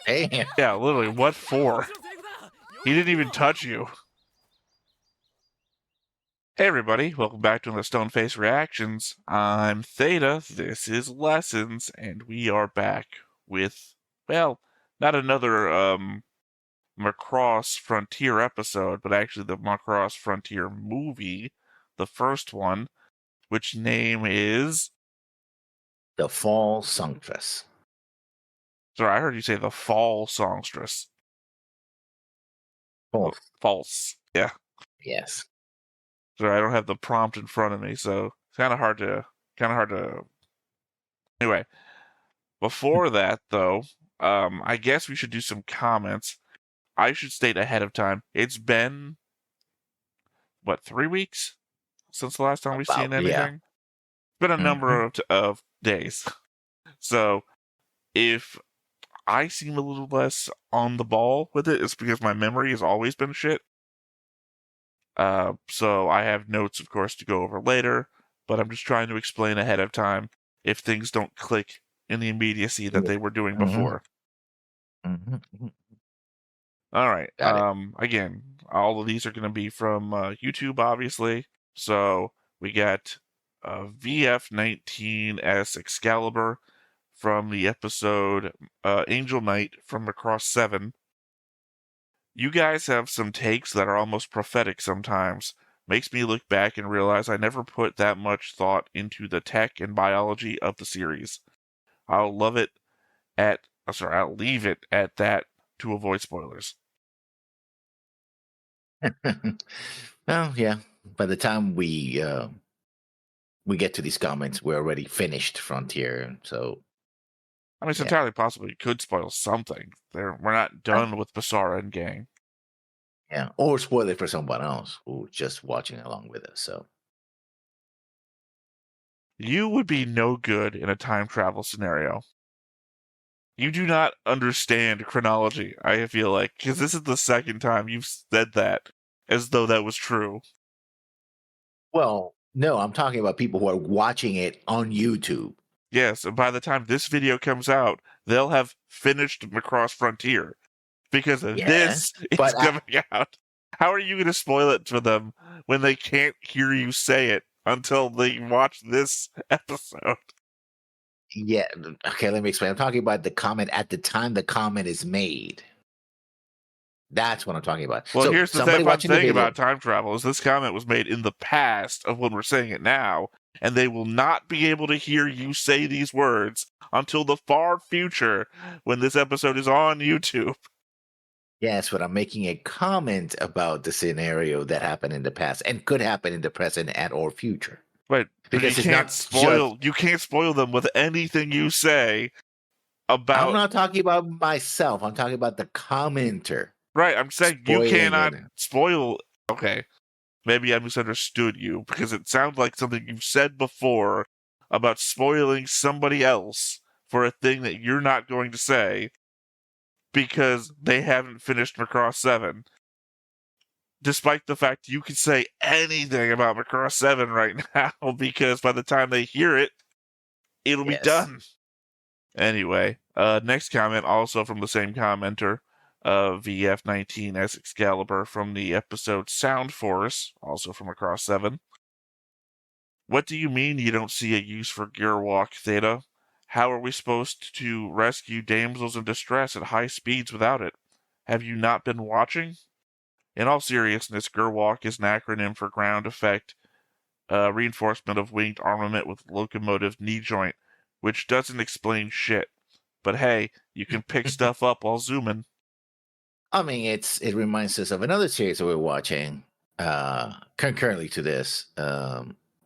Damn. Yeah, literally, what for? He didn't even touch you. Hey everybody, welcome back to the Stoneface Reactions. I'm Theta, this is Lessons, and we are back with, well, not another, Macross Frontier episode, but actually the Macross Frontier movie, the first one, which name is... The Fall Songstress. Sorry, I heard you say the Fall Songstress. False. False. Yeah. Yes. Sorry, I don't have the prompt in front of me, so it's kind of hard to... Anyway, before that, though, I guess we should do some comments. I should state ahead of time, it's been, what, 3 weeks since the last time we've seen Yeah. anything? It's been a number of days. So, if I seem a little less on the ball with it, it's because my memory has always been shit. So I have notes, of course, to go over later, but I'm just trying to explain ahead of time if things don't click in the immediacy that they were doing before. All right. Got it. Again, all of these are going to be from YouTube, obviously. So we got VF19S Excalibur from the episode Angel Knight from Macross 7. You guys have some takes that are almost prophetic sometimes. Makes me look back and realize I never put that much thought into the tech and biology of the series. I'll leave it at that to avoid spoilers. Well, yeah. By the time we get to these comments, we're already finished Frontier. So I mean, it's entirely possible you could spoil something. We're not done with Basara and gang. Yeah, or spoil it for someone else who's just watching along with us. So you would be no good in a time travel scenario. You do not understand chronology, I feel like, because this is the second time you've said that as though that was true. Well, no, I'm talking about people who are watching it on YouTube. Yes, and by the time this video comes out, they'll have finished Macross Frontier because this is coming out. How are you going to spoil it for them when they can't hear you say it until they watch this episode? Yeah, okay, let me explain. I'm talking about the comment at the time the comment is made. That's what I'm talking about. Well, so here's the fun thing about time travel is this comment was made in the past of when we're saying it now, and they will not be able to hear you say these words until the far future when this episode is on YouTube. Yes, but I'm making a comment about the scenario that happened in the past and could happen in the present and or future. Right, because you can't spoil them with anything you say about... I'm not talking about myself. I'm talking about the commenter. Right, I'm saying you cannot spoil... Okay, maybe I misunderstood you, because it sounds like something you've said before about spoiling somebody else for a thing that you're not going to say because they haven't finished Macross 7. Despite the fact you can say anything about Macross 7 right now, because by the time they hear it, it'll be done. Anyway, next comment, also from the same commenter, VF19S Excalibur from the episode Sound Force, also from Macross 7. What do you mean you don't see a use for Gear Walk, Theta? How are we supposed to rescue damsels in distress at high speeds without it? Have you not been watching? In all seriousness, Gerwalk is an acronym for Ground Effect Reinforcement of Winged Armament with Locomotive Knee Joint, which doesn't explain shit. But hey, you can pick stuff up while zooming. I mean, it reminds us of another series that we're watching concurrently to this,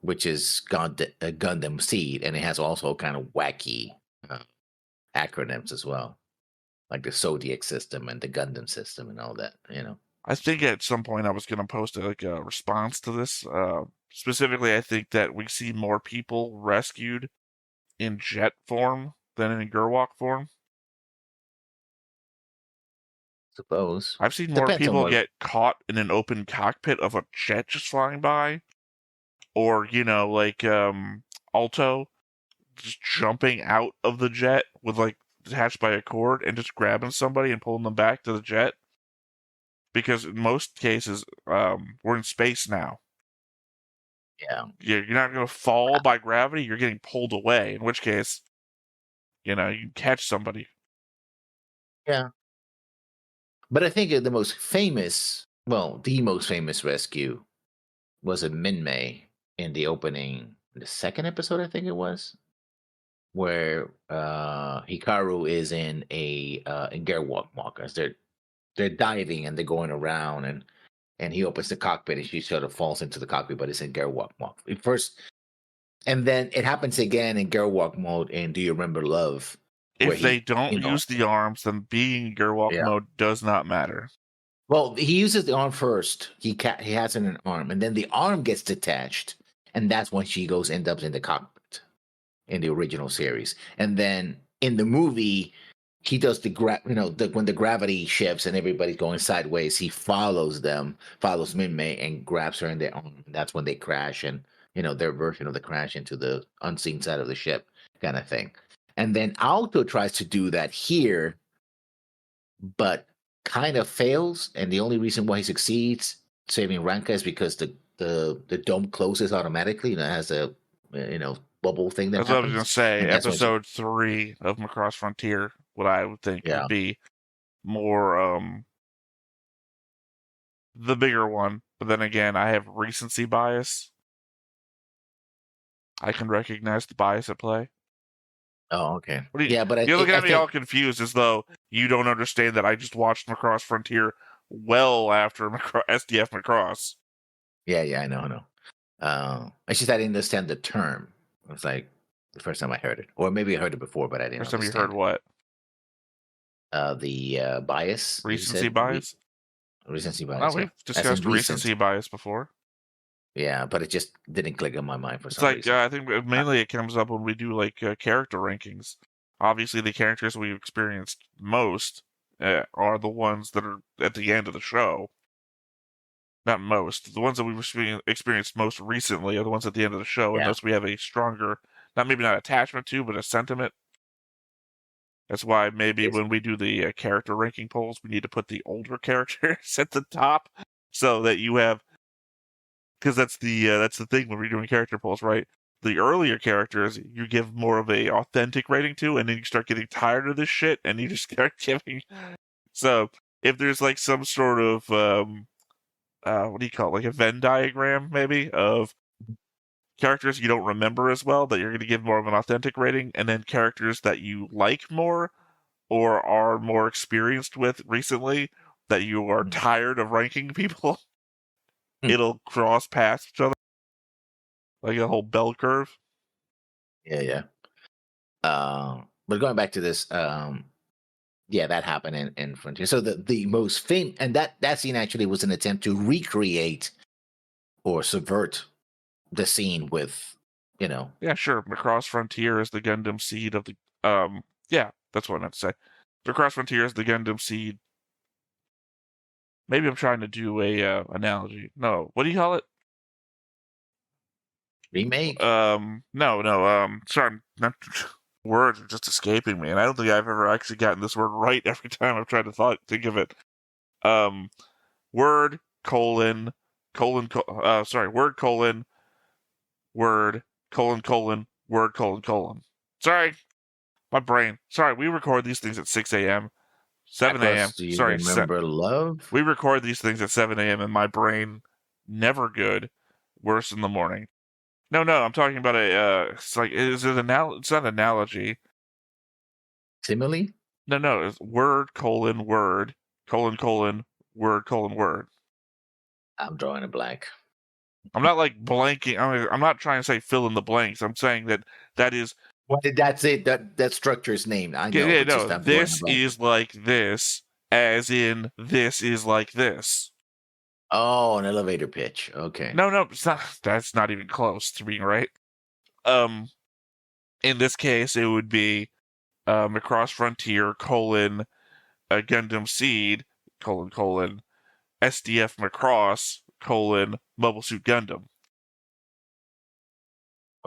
which is Gundam Seed, and it has also kind of wacky acronyms as well, like the Zodiac system and the Gundam system and all that, I think at some point I was going to post a response to this. Specifically, I think that we see more people rescued in jet form than in Gerwalk form. Suppose. I've seen more people get caught in an open cockpit of a jet just flying by. Or, like Alto just jumping out of the jet with attached by a cord and just grabbing somebody and pulling them back to the jet. Because in most cases, we're in space now. Yeah. You're not going to fall by gravity. You're getting pulled away, in which case, you catch somebody. Yeah. But I think the most famous rescue was a Minmay in the opening, the second episode, I think it was, where Hikaru is in in Gerwalk Walkers. They're diving and they're going around, and he opens the cockpit and she sort of falls into the cockpit, but it's in Gerwalk Walk. First, and then it happens again in Gerwalk mode in Do You Remember Love? If they don't use the arms, then being in Gerwalk mode does not matter. Well, he uses the arm first. He has an arm, and then the arm gets detached, and that's when she ends up in the cockpit in the original series. And then in the movie, he does when the gravity shifts and everybody's going sideways, he follows Minmay and grabs her in their arm. And that's when they crash, and their version of the crash into the unseen side of the ship, kind of thing. And then Alto tries to do that here, but kind of fails. And the only reason why he succeeds saving Ranka is because the dome closes automatically. It has a bubble thing that That's happens. what I was going to say. Episode 3 of Macross Frontier, what I would think would be more the bigger one. But then again, I have recency bias. I can recognize the bias at play. Oh, okay. But you're looking at me all confused, as though you don't understand that I just watched Macross Frontier well after SDF Macross. Yeah, I know. It's just I didn't understand the term. It was like the first time I heard it, or maybe I heard it before, but I didn't. First time you heard what? The bias. Recency bias. Recency bias. Oh, we've discussed recency bias before. Yeah, but it just didn't click on my mind for some reason. It's like I think mainly it comes up when we do like character rankings. Obviously, the characters we've experienced most are the ones that are at the end of the show. Not most. The ones that we've experienced most recently are the ones at the end of the show, and thus we have a stronger, not attachment to, but a sentiment. That's why maybe when we do the character ranking polls, we need to put the older characters at the top, so that you have, because that's the thing when we're doing character polls, right? The earlier characters you give more of a authentic rating to, and then you start getting tired of this shit, and you just start giving. So if there's like some sort of what do you call it? Like a Venn diagram, maybe, of characters you don't remember as well that you're going to give more of an authentic rating, and then characters that you like more or are more experienced with recently that you are tired of ranking people. It'll cross past each other like a whole bell curve. Yeah. But going back to this, that happened in Frontier. So the most famous, and that scene actually was an attempt to recreate or subvert the scene with, Yeah, sure. Macross Frontier is the Gundam seed of the yeah, that's what I meant to say. Macross Frontier is the Gundam seed. Maybe I'm trying to do a analogy. No, what do you call it? Remake? No. Sorry, words are just escaping me, and I don't think I've ever actually gotten this word right every time I've tried to think of it. Word colon word colon word colon word colon. Sorry, my brain. Sorry, we record these things at 6 a.m. 7 a.m. Do you remember Love? We record these things at 7 a.m. and my brain, never good, worse in the morning. No, I'm talking about it's like, it's not an analogy. Simile? No, it's word colon word colon word colon word. I'm drawing a blank. I'm not like blanking. I'm not trying to say fill in the blanks. I'm saying that is. Well, that's it. That structure's named. I know. Yeah, no. This is like this, as in this is like this. Oh, an elevator pitch. Okay. No, it's not. That's not even close to being right. In this case, it would be Macross Frontier colon Gundam Seed colon SDF Macross colon Mobile Suit Gundam.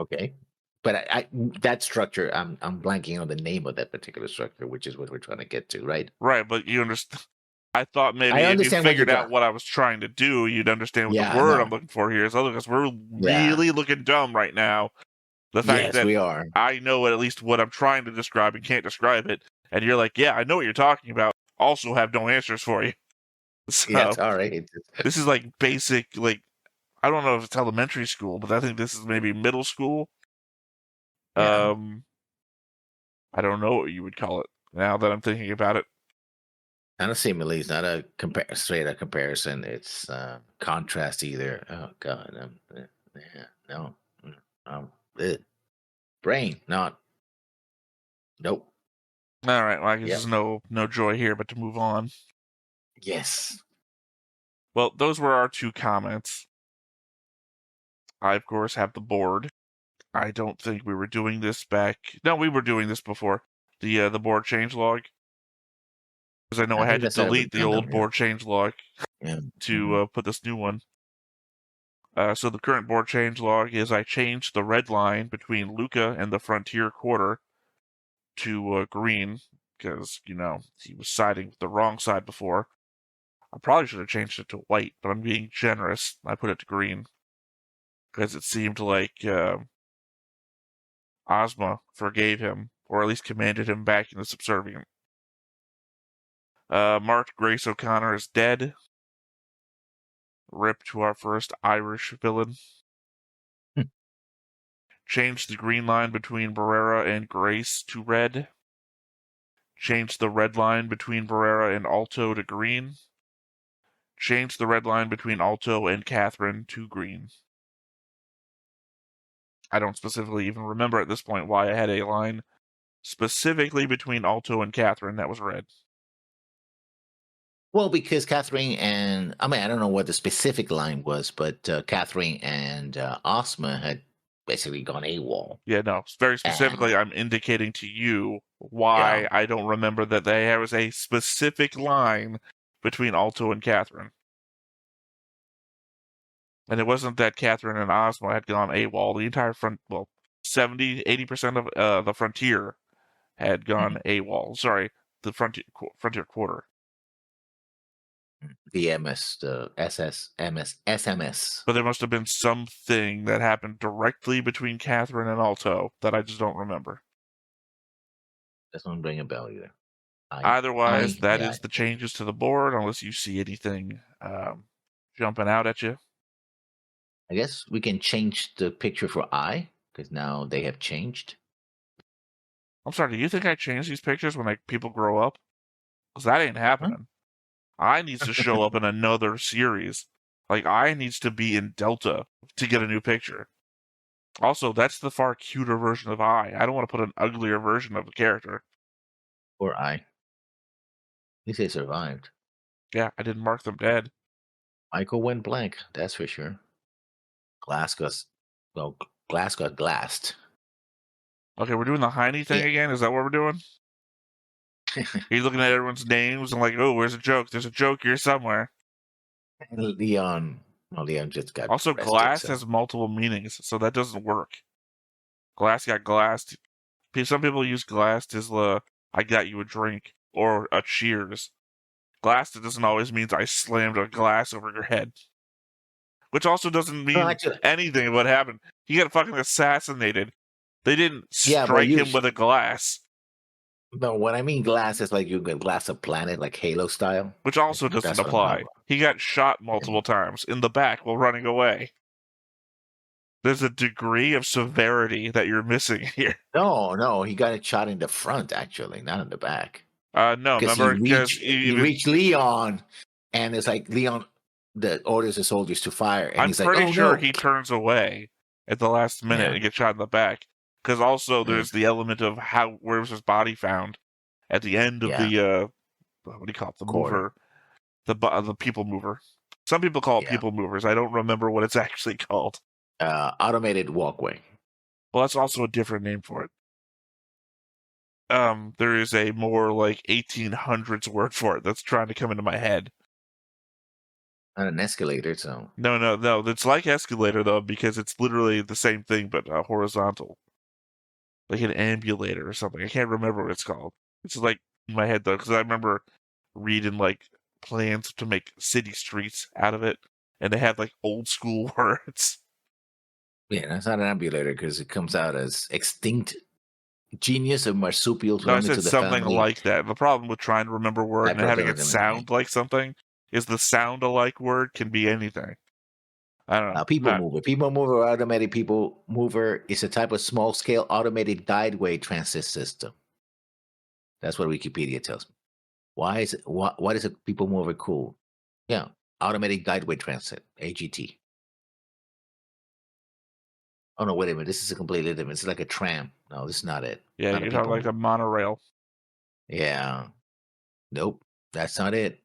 Okay. But that structure, I'm blanking on the name of that particular structure, which is what we're trying to get to, right? Right, but you understand. I thought maybe I if you understand what you're figured out trying. what I was trying to do, you'd understand what the Yeah, word I'm no, looking for here is. Otherwise, we're yeah, really looking dumb right now. The fact yes, that we are. I know at least what I'm trying to describe and can't describe it, and you're like, yeah, I know what you're talking about, also have no answers for you. Yes, So, all right. this is like basic, like, I don't know if it's elementary school, but I think this is maybe middle school. Yeah, Um, I don't know what you would call it now that I'm thinking about it. not a simile. It's not a straight up comparison. It's contrast either. Oh God, yeah, no, um, eh. Brain, not. Nope. All right, well, I guess Yep. there's no joy here but to move on. Yes. Well, those were our 2 comments. I, of course, have the board. I don't think we were doing this back. No, we were doing this before the board changelog, because I know I I had think to that's how delete we've the done them. old board changelog Yeah. to put this new one. So the current board changelog is I changed the red line between Luca and the Frontier Quarter to green because he was siding with the wrong side before. I probably should have changed it to white, but I'm being generous. I put it to green because it seemed like Ozma forgave him, or at least commanded him back into subservient. Marked Grace O'Connor is dead. Rip to our first Irish villain. Hmm. Changed the green line between Barrera and Grace to red. Changed the red line between Barrera and Alto to green. Changed the red line between Alto and Catherine to green. I don't specifically even remember at this point why I had a line specifically between Alto and Catherine that was red. Well, because Catherine and I mean, I don't know what the specific line was, but Catherine and Ozma had basically gone AWOL. Yeah, no, very And specifically, I'm indicating to you yeah, why I don't remember that there was a specific line between Alto and Catherine. And it wasn't that Catherine and Ozma had gone AWOL. The entire 80% of the Frontier had gone AWOL. Sorry, the Frontier Quarter. the MS, the SMS. But there must have been something that happened directly between Catherine and Alto that I just don't remember. Doesn't ring a bell either. Otherwise, that Yeah, is the changes to the board, unless you see anything jumping out at you. I guess we can change the picture for I because now they have changed. I'm sorry, do you think I changed these pictures when people grow up? Because that ain't Huh? happening. I needs to show up in another series. Like, I needs to be in Delta to get a new picture. Also, that's the far cuter version of I. I don't want to put an uglier version of a character. Or I. At least they survived. Yeah, I didn't mark them dead. Michael went blank, that's for sure. Glass got, well, glass got glassed. Okay, we're doing the Heine thing Yeah. again? Is that what we're doing? He's looking at everyone's names and like, oh, where's a joke? There's a joke here somewhere. Leon. Well, Leon just got Also, arrested. glass So has multiple meanings, so that doesn't work. Glass got glassed. Some people use glassed as I got you a drink or a cheers. Glassed doesn't always mean I slammed a glass over your head. Which also doesn't no, mean actually, anything of what happened. He got fucking assassinated. They didn't yeah, but strike him with a glass. no, what I mean glass is like you get glass a planet, like Halo style. Which also doesn't That's what I'm talking apply. about. He got shot Yeah. multiple times in the back while running away. There's a degree of severity that you're missing here. No, he got a shot in the front actually, not in the back. No, Because remember, because he reached Leon, and it's like Leon that orders the soldiers to fire, and I'm he's like, pretty "Oh sure no!" he turns away at the last minute Yeah. and gets shot in the back. Because also Mm, there's the element of where was his body found at the end of yeah. the what do you call it? The Quarter. mover, the people mover. Some people call it Yeah. people movers. I don't remember what it's actually called. Automated walkway. Well, that's also a different name for it. There is a more like 1800s word for it that's trying to come into my head. Not an escalator, so. No. It's like escalator though because it's literally the same thing but horizontal. like an ambulator or something. I can't remember what it's called. It's like in my head though, because I remember reading like plans to make city streets out of it, and they had like old school words. Yeah, that's not an ambulator because it comes out as extinct genius of marsupials No, I belonging said to the something family. like that. The problem with trying to remember a word and having it sound like something is the sound-alike word can be anything. I don't know. People mover. People mover, automatic people mover is a type of small scale automated guideway transit system. That's what Wikipedia tells me. Why is it? What is a people mover cool? Yeah, automatic guideway transit (AGT). Oh no, wait a minute. This is a completely different. It's like a tram. No, this is not it. Yeah, Not a you'd have people like a mover. monorail. Yeah. Nope. That's not it.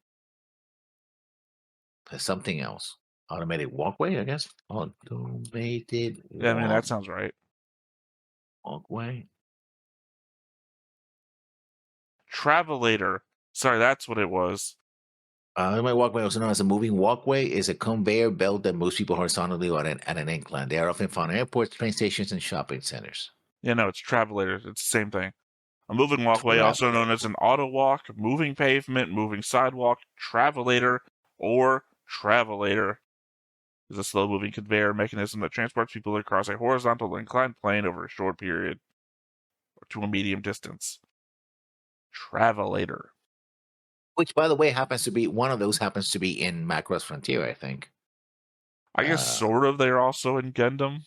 There's something else. Automated walkway, I guess. Automated Yeah, I mean that sounds right. walkway. Travelator. Sorry, that's what it was. Automated walkway, also known as a moving walkway, is a conveyor belt that moves people horizontally or at an incline. They are often found in airports, train stations, and shopping centers. Yeah, no, it's Travelator. It's the same thing. A moving walkway, also known as Travelator. an auto walk, moving pavement, moving sidewalk, travelator, or travelator, is a slow-moving conveyor mechanism that transports people across a horizontal inclined plane over a short period or to a medium distance. Travelator. Which, by the way, happens to be one of those happens to be in Macross Frontier, I think. I guess sort of. They're also in Gundam.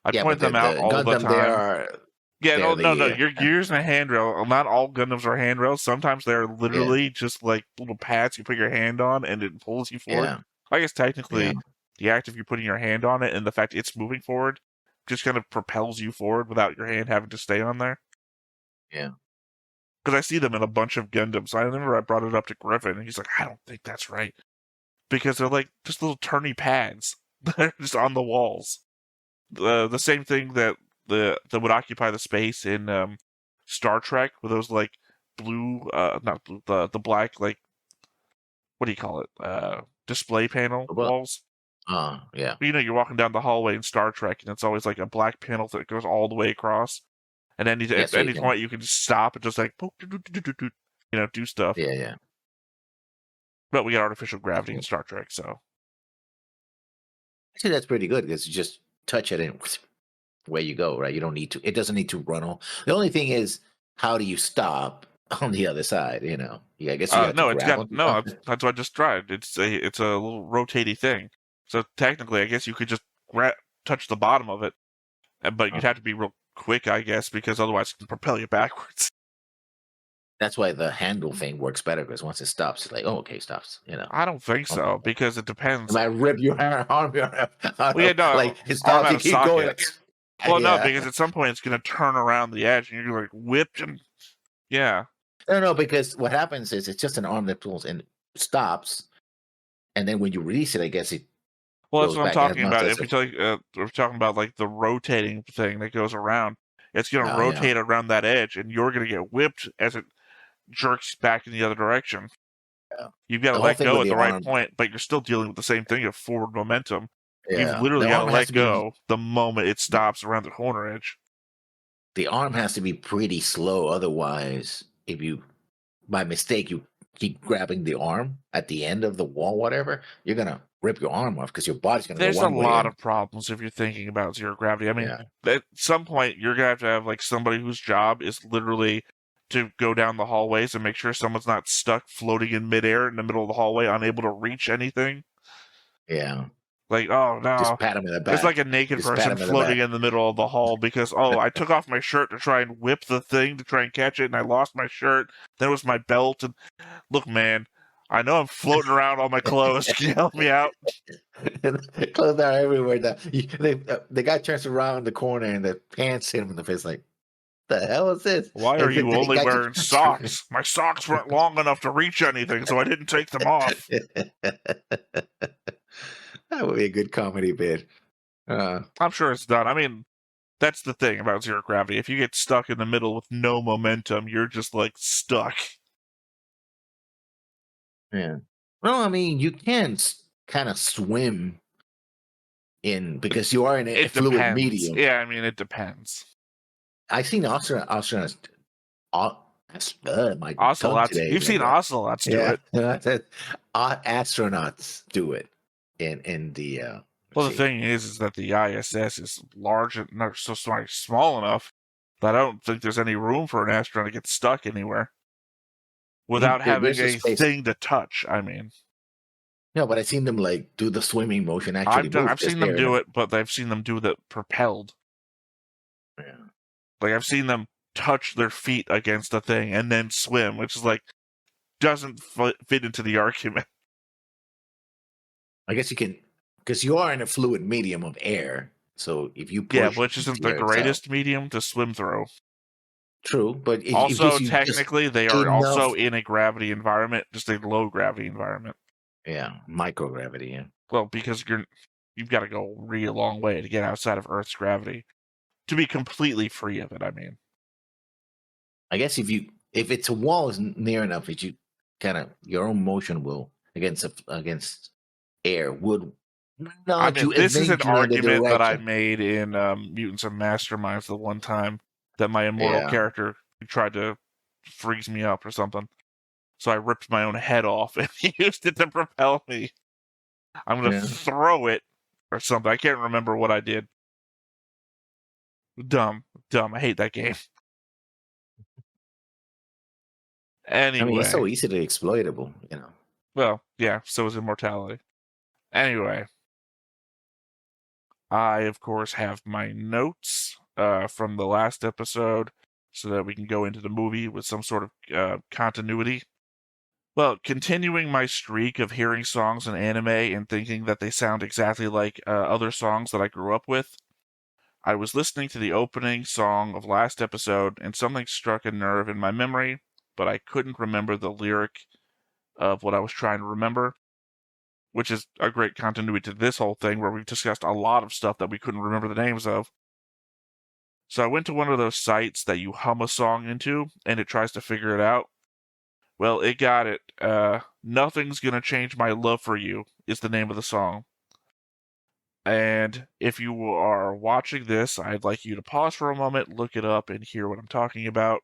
I Yeah, point but them out all the Gundam, they time. are. Yeah, no. You're using a handrail. Not all Gundams are handrails. Sometimes they're literally just like little pads you put your hand on and it pulls you forward. Yeah. I guess technically the act of you putting your hand on it and the fact it's moving forward just kind of propels you forward without your hand having to stay on there. Yeah. Because I see them in a bunch of Gundams. I remember I brought it up to Griffin and he's like, I don't think that's right. Because they're like just little turny pads that are just on the walls. The same thing that would occupy the space in Star Trek with those like blue not blue, the black, like, what do you call it, display panel walls. Yeah. You know, you're walking down the hallway in Star Trek and it's always like a black panel that goes all the way across, and at any point you can just stop and just like do stuff. Yeah. But we got artificial gravity in Star Trek, so actually that's pretty good because you just touch it and where you go, right? You don't need to. It doesn't need to run all. The only thing is, how do you stop on the other side? Yeah, I guess you have to grab. That's what I just tried. It's a little rotating thing. So technically, I guess you could just touch the bottom of it, but you'd have to be real quick, I guess, because otherwise it can propel you backwards. That's why the handle thing works better, because once it stops, it's like, oh, okay, stops. I don't think so, because it depends. It might rip your arm. Like it stops. You keep going. Well, no, because at some point it's going to turn around the edge, and you're like whipped, and No, because what happens is it's just an arm that pulls and stops, and then when you release it, I guess it. Well, that's what I'm talking about. If we're talking about like the rotating thing that goes around, it's going to rotate around that edge, and you're going to get whipped as it jerks back in the other direction. Yeah. You've got to let go at the right point, but you're still dealing with the same thing of forward momentum. Yeah. You've literally got to let go the moment it stops around the corner edge. The arm has to be pretty slow, otherwise, if you, by mistake, you keep grabbing the arm at the end of the wall, whatever, you're gonna rip your arm off because your body's gonna go one way. There's a lot of problems if you're thinking about zero gravity. I mean, at some point, you're gonna have to have like somebody whose job is literally to go down the hallways and make sure someone's not stuck floating in midair in the middle of the hallway, unable to reach anything. Yeah. Like, oh no, just pat him in the back. It's like a naked person floating in the middle of the hall because I took off my shirt to try and whip the thing to try and catch it, and I lost my shirt. Then it was my belt. And look, man, I know I'm floating around all my clothes. Can you help me out? Clothes are everywhere. The guy turns around the corner and the pants hit him in the face. Like, the hell is this? Why are you only wearing socks? My socks weren't long enough to reach anything, so I didn't take them off. That would be a good comedy bit. I'm sure it's done. I mean, that's the thing about zero gravity. If you get stuck in the middle with no momentum, you're just like stuck. Yeah. Well, I mean, you can kind of swim in because you are in a fluid medium. Yeah, I mean, it depends. I've seen astronauts. My tongue Ocelots. today. You've seen ocelots do Yeah, it. astronauts do it in the. Well, Let's the see. thing is that the ISS is large and not so small enough that I don't think there's any room for an astronaut to get stuck anywhere without having There's a a space. thing to touch. I mean, No, but I've seen them like do the swimming motion, actually move I've because seen them they're in do a. it, but I've seen them do that propelled. Yeah. Like I've seen them touch their feet against a thing and then swim, which is like doesn't fit into the argument. I guess you can, because you are in a fluid medium of air. So if you Yeah, push which isn't the the air itself, greatest medium to swim through. true, but it Also, gives you just technically, they are enough. also in a gravity environment, just a low gravity environment. Yeah, microgravity. Yeah. Well, because you've got to go a really long way to get outside of Earth's gravity to be completely free of it. I mean, I guess if it's a wall is near enough, that you kind of your own motion will against air would nod you this is an eventually in the argument that I direction. made in Mutants and Masterminds the one time that my immortal Yeah. character tried to freeze me up or something. So I ripped my own head off and used it to propel me. I'm going to Yeah. throw it or something. I can't remember what I did. Dumb. I hate that game. I mean, it's Anyway. so easily exploitable, Well, yeah, so is immortality. Anyway. I, of course, have my notes from the last episode so that we can go into the movie with some sort of continuity. Well, continuing my streak of hearing songs in anime and thinking that they sound exactly like other songs that I grew up with, I was listening to the opening song of last episode and something struck a nerve in my memory, but I couldn't remember the lyric of what I was trying to remember, which is a great continuity to this whole thing where we've discussed a lot of stuff that we couldn't remember the names of. So I went to one of those sites that you hum a song into and it tries to figure it out. Well, it got it. Nothing's Gonna Change My Love for You is the name of the song. And if you are watching this, I'd like you to pause for a moment, look it up, and hear what I'm talking about.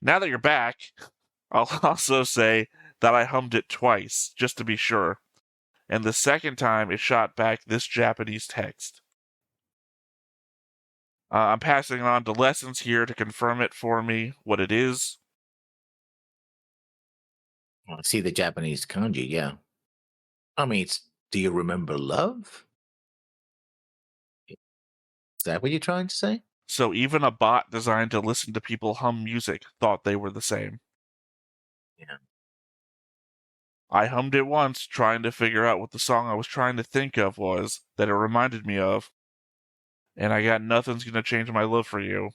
Now that you're back, I'll also say that I hummed it twice, just to be sure. And the second time, it shot back this Japanese text. I'm passing on to Lessons here to confirm it for me, what it is. I see the Japanese kanji, yeah. I mean, do you remember love? Is that what you're trying to say? So even a bot designed to listen to people hum music thought they were the same. Yeah. I hummed it once, trying to figure out what the song I was trying to think of was that it reminded me of, and I got Nothing's Gonna Change My Love for You.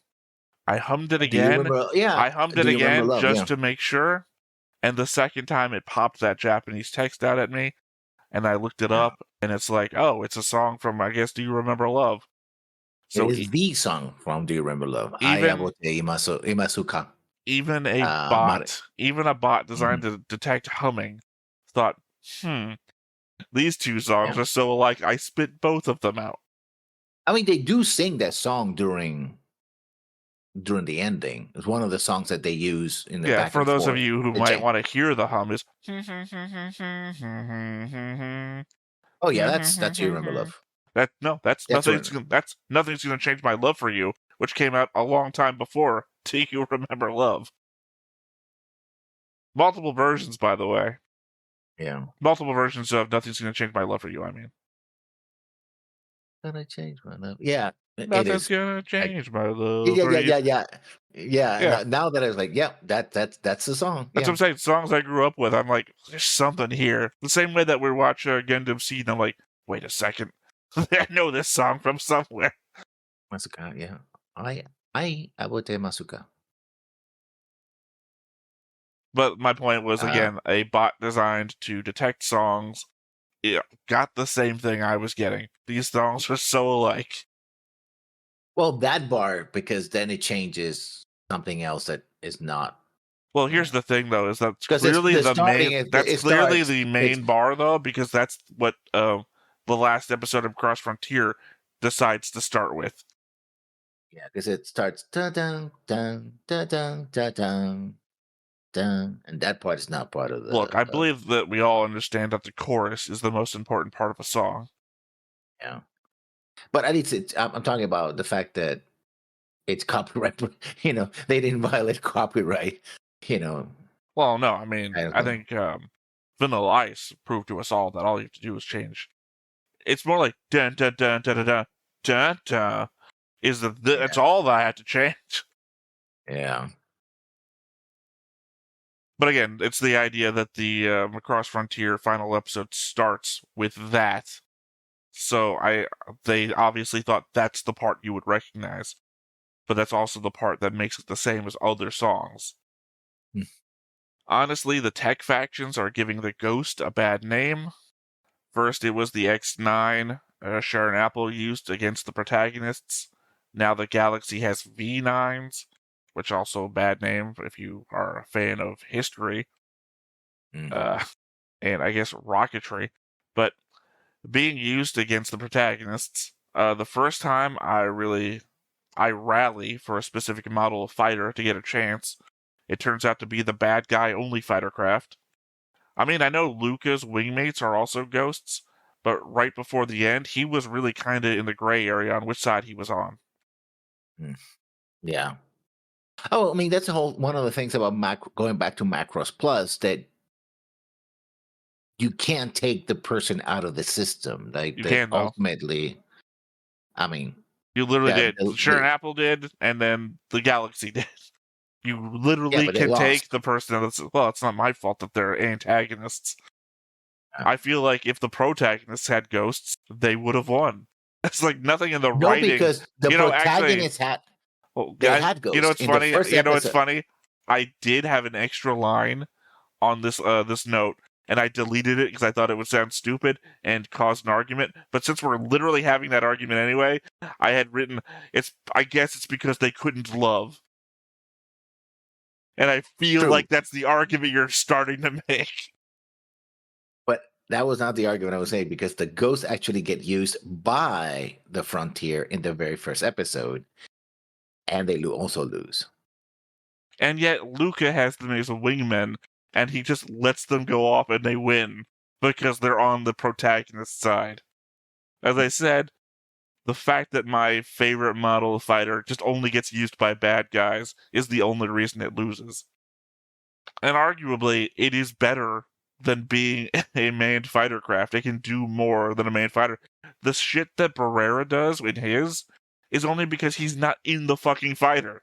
I hummed it Do you again. remember? Yeah. I hummed it Do you remember again love? just Yeah. to make sure, and the second time it popped that Japanese text out at me, and I looked it up, and it's like, oh, it's a song from, I guess, Do You Remember Love? So it is the song from Do You Remember Love? even Imasuka. even a bot designed to detect humming thought, these two songs are so alike, I spit both of them out. I mean, they do sing that song during the ending. It's one of the songs that they use in the back for and those forth. of you who might want to hear the hum is oh yeah, that's Do You Remember Love. That's nothing's gonna change my love for you, which came out a long time before Do You Remember Love. Multiple versions, by the way. Yeah. Multiple versions of Nothing's Gonna Change My Love for You, I mean. Gonna change my love. Yeah. Nothing's gonna change my love Yeah, for you. Yeah. Now that I was like, that's the song. That's what I'm saying. Songs I grew up with, I'm like, there's something here. The same way that we watch Gundam Seed, I'm like, wait a second. I know this song from somewhere. Masuka, yeah. I would say Masuka. But my point was, again, a bot designed to detect songs. It got the same thing I was getting. These songs are so alike. Well, that bar, because then it changes something else that is not. Well, here's the thing, though, is that's clearly the main. That's clearly the main bar, though, because that's what the last episode of Cross Frontier decides to start with. Yeah, because it starts dun dun dun dun dun dun dun dun, and that part is not part of Look, the. I believe that we all understand that the chorus is the most important part of a song. Yeah, but at least I'm talking about the fact that it's copyright. They didn't violate copyright. You know, Well, no, I mean, I don't I know. think Vanilla Ice proved to us all that all you have to do is change. It's more like dun dun dun dun dun dun dun dun. That's Yeah, all that I had to change. yeah, But again, it's the idea that the Macross Frontier final episode starts with that. So they obviously thought that's the part you would recognize, but that's also the part that makes it the same as other songs. Hmm. Honestly, the tech factions are giving the Ghost a bad name. First, it was the X9 Sharon Apple used against the protagonists. Now the Galaxy has V9s, which also a bad name if you are a fan of history. Mhm. Uh, and I guess rocketry. But being used against the protagonists, the first time I rally for a specific model of fighter to get a chance, it turns out to be the bad guy only fighter craft. I mean, I know Luca's wingmates are also ghosts, but right before the end, he was really kind of in the gray area on which side he was on. Mm. Yeah. Oh, I mean, that's the whole one of the things about going back to Macross Plus, that you can't take the person out of the system. Like You that can, though. ultimately, I mean, You literally that did. Sharon Apple did, and then the Galaxy did. You yeah, literally but they can take lost. the person that's, well, it's not my fault that they're antagonists. Yeah. I feel like if the protagonists had ghosts, they would have won. It's like nothing in the No, writing. because the Actually, protagonists well, they had ghosts it's in the funny. first It's episode. funny. I did have an extra line on this note, and I deleted it because I thought it would sound stupid and cause an argument. But since we're literally having that argument anyway, I had written it's. I guess it's because they couldn't love, and I feel True, like that's the argument you're starting to make. but that was not the argument I was saying, because the ghosts actually get used by the Frontier in the very first episode, and they also lose. And yet Luca has them as a wingman, and he just lets them go off and they win because they're on the protagonist side. As I said, the fact that my favorite model of fighter just only gets used by bad guys is the only reason it loses. And arguably, it is better than being a manned fighter craft. It can do more than a manned fighter. The shit that Barrera does in his is only because he's not in the fucking fighter.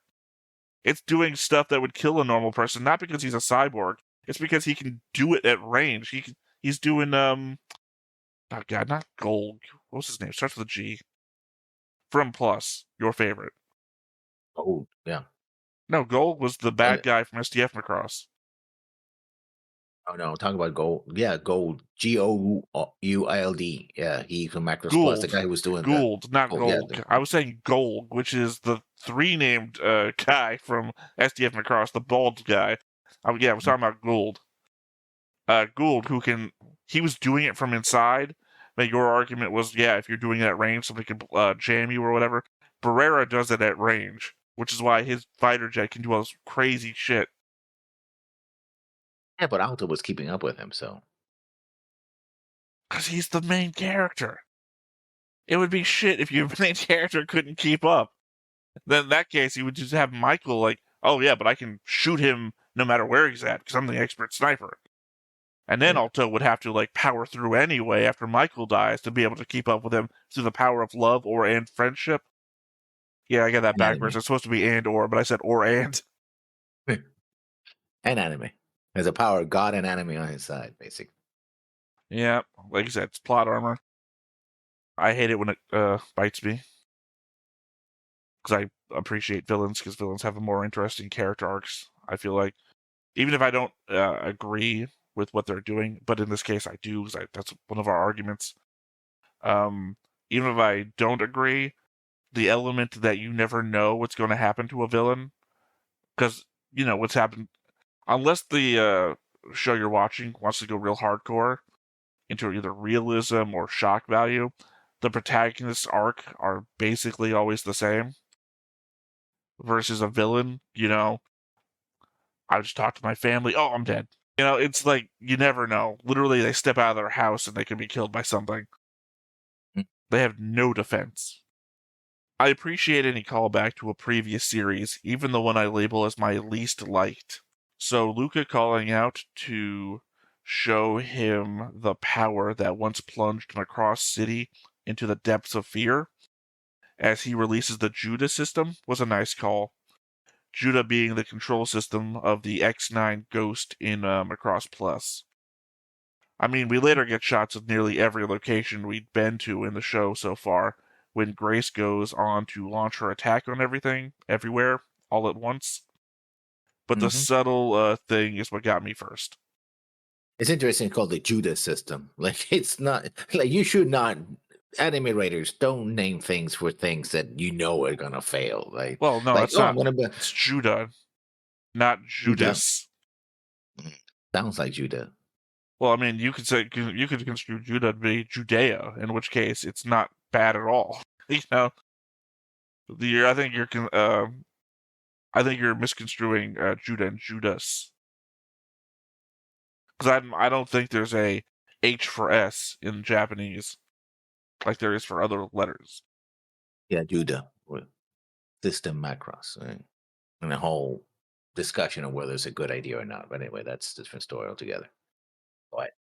It's doing stuff that would kill a normal person, not because he's a cyborg. It's because he can do it at range. He's doing oh god, not Gold. What's his name? Starts with a G. From Plus, your favorite. Oh, yeah. No, Gold was the And bad guy from SDF Macross. oh no, talking about Gold. Yeah, Gold. Gouild. Yeah, he from Macros Plus, the Gould. guy who was doing the. Gould, not Oh yeah, Gold. I was saying Gold, which is the three named guy from SDF Macross, the bald guy. Yeah, I was talking about Gould. Gould, he was doing it from inside. But your argument was, yeah, if you're doing it at range, somebody could jam you or whatever. Barrera does it at range, which is why his fighter jet can do all this crazy shit. yeah, but Alto was keeping up with him, so Because he's the main character. It would be shit if your main character couldn't keep up. Then in that case, you would just have Michael like, oh yeah, but I can shoot him no matter where he's at because I'm the expert sniper. And then yeah, Alto would have to like power through anyway after Michael dies to be able to keep up with him through the power of love and friendship. Yeah, I got that an backwards. anime, It's supposed to be and or, but I said or and. an anime. There's a power of God and anime on his side, basically. Yeah, like you said, it's plot armor. I hate it when it bites me because I appreciate villains because villains have a more interesting character arcs. I feel like even if I don't agree with what they're doing, but in this case I do because that's one of our arguments. Even if I don't agree, the element that you never know what's going to happen to a villain because what's happened unless the show you're watching wants to go real hardcore into either realism or shock value, the protagonist's arc are basically always the same. versus a villain, I just talked to my family. Oh, I'm dead. It's like you never know. Literally, they step out of their house and they can be killed by something. Mm. They have no defense. I appreciate any callback to a previous series, even the one I label as my least liked. So Luca calling out to show him the power that once plunged Macross City into the depths of fear as he releases the Judah system was a nice call. Judah being the control system of the X9 Ghost in Macross Plus. I mean, we later get shots of nearly every location we'd been to in the show so far, when Grace goes on to launch her attack on everything, everywhere, all at once. But the Mm-hmm. subtle thing is what got me first. It's interesting, it's called the Judah system. Like, it's not like you should not. Anime writers don't name things for things that you know are gonna fail. Well, no, Like, it's oh, I'm not. gonna be It's Judah, not Judah. Judas. Sounds like Judah. Well, I mean, you could construe Judah to be Judea, in which case it's not bad at all. I think you're misconstruing Judah and Judas, because I don't think there's a H for S in Japanese like there is for other letters. Yeah, Judah with system Macross, right? And the whole discussion of whether it's a good idea or not. But anyway, that's a different story altogether. What?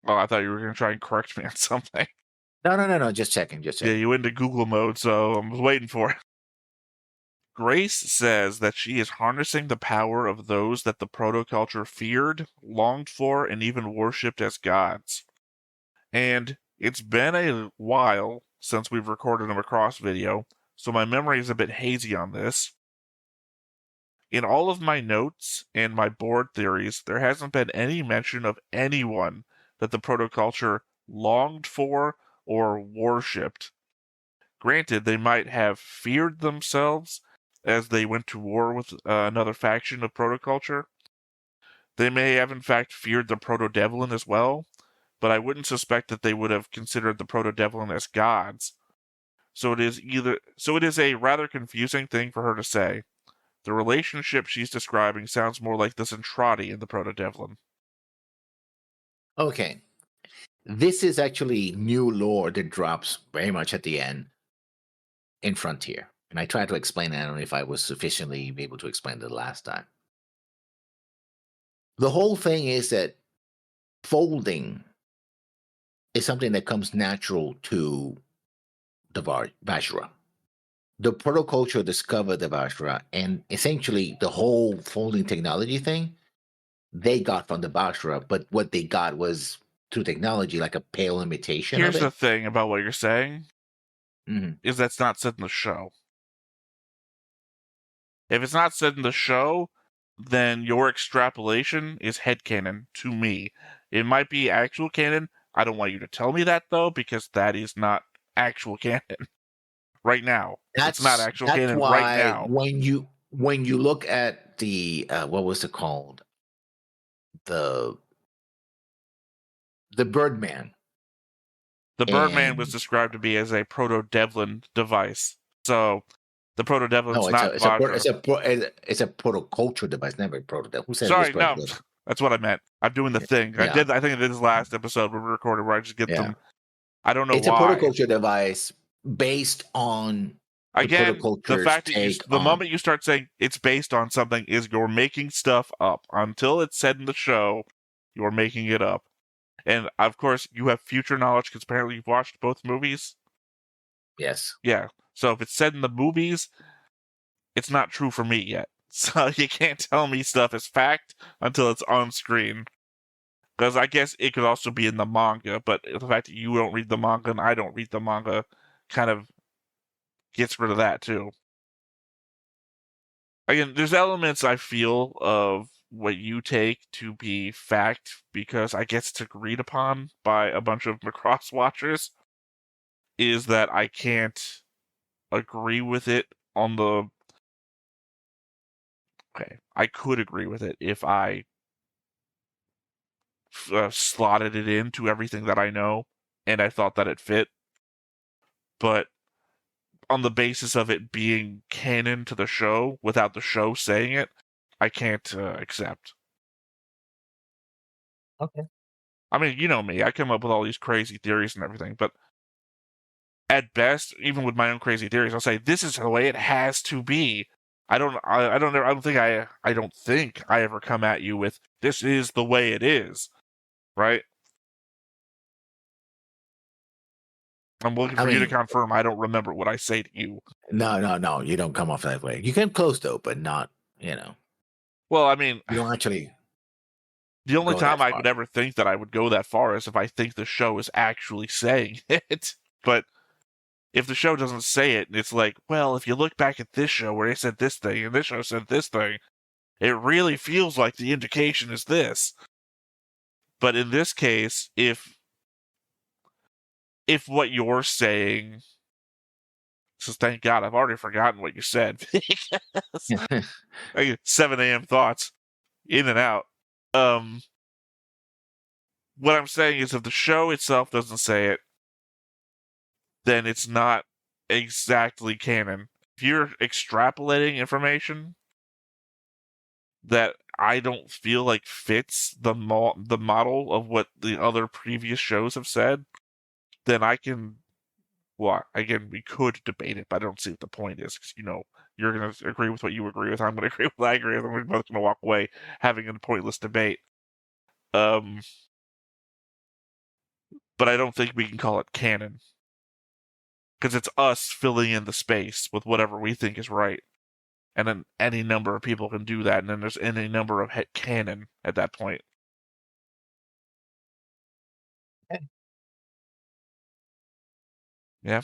Oh, I thought you were going to try and correct me on something. No. Just checking. Yeah, you went into Google mode, so I was waiting for it. Grace says that she is harnessing the power of those that the proto-culture feared, longed for, and even worshipped as gods. And it's been a while since we've recorded a Macross video, so my memory is a bit hazy on this. In all of my notes and my board theories, there hasn't been any mention of anyone that the proto-culture longed for or worshipped. Granted, they might have feared themselves as they went to war with another faction of proto-culture. They may have in fact feared the proto-devlin as well, but I wouldn't suspect that they would have considered the proto-devlin as gods. So it is a rather confusing thing for her to say. The relationship she's describing sounds more like the Zentradi in the proto-devlin. Okay. This is actually new lore that drops very much at the end in Frontier. And I tried to explain it. I don't know if I was sufficiently able to explain it the last time. The whole thing is that folding is something that comes natural to the Vajra. The protoculture discovered the Vajra, and essentially the whole folding technology thing they got from the Vajra, but what they got was through technology, like a pale imitation of Here's the it. thing about what you're saying, is that's not said in the show. If it's not said in the show, then your extrapolation is headcanon to me. It might be actual canon. I don't want you to tell me that, though, because that is not actual canon right now. It's not actual That's canon right why now. when you look at the what was it called, the Birdman. The Birdman was And described to be as a proto-Devlin device. So the proto-Devlin's no, not Vajra. it's a protoculture device, never a proto. Who said it was Sorry, no. proto? That's what I meant. I'm doing the thing. I Yeah, think I did this last episode when we recorded where I just get yeah. them. I don't know It's a why. protoculture device based on the Again, the protoculture's fact that take the on. moment you start saying it's based on something is you're making stuff up. Until it's said in the show, you're making it up. And of course, you have future knowledge because apparently you've watched both movies. Yes. Yeah. So if it's said in the movies, it's not true for me yet. So you can't tell me stuff is fact until it's on screen. Because I guess it could also be in the manga, but the fact that you don't read the manga and I don't read the manga kind of gets rid of that too. Again, there's elements I feel of what you take to be fact because I guess it's agreed upon by a bunch of Macross watchers, is that I can't agree with it on the... Okay, I could agree with it if I slotted it into everything that I know and I thought that it fit. But on the basis of it being canon to the show without the show saying it, I can't accept. Okay. I mean, you know me. I come up with all these crazy theories and everything, but at best, even with my own crazy theories, I'll say this is the way it has to be. I don't think I ever come at you with this is the way it is, right? I'm looking for you to confirm. I don't remember what I say to you. No. You don't come off that way. You came close though, but not. Well, I mean, you don't actually. the only go that time I far. would ever think that I would go that far is if I think the show is actually saying it. But if the show doesn't say it, it's like, well, if you look back at this show where they said this thing and this show said this thing, it really feels like the indication is this. But in this case, if what you're saying, so thank God I've already forgotten what you said. 7 a.m. thoughts in and out. What I'm saying is if the show itself doesn't say it, then it's not exactly canon. If you're extrapolating information that I don't feel like fits the model of what the other previous shows have said, then I can. Well, again, we could debate it, but I don't see what the point is because you're going to agree with what you agree with. I'm going to agree with what I agree with, and we're both going to walk away having a pointless debate. But I don't think we can call it canon because it's us filling in the space with whatever we think is right. And then any number of people can do that, and then there's any number of canon at that point. Okay. Yeah,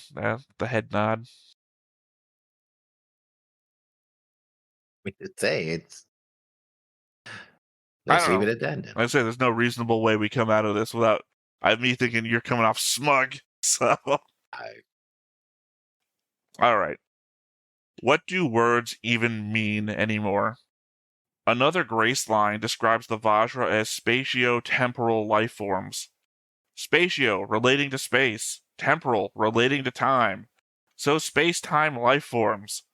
the head nod. We could say it's. Let's leave it at that. Then. Like I say, there's no reasonable way we come out of this without me thinking you're coming off smug. So, all right. What do words even mean anymore? Another grace line describes the Vajra as spatio-temporal life forms. Spatio relating to space, temporal relating to time. So space-time life forms.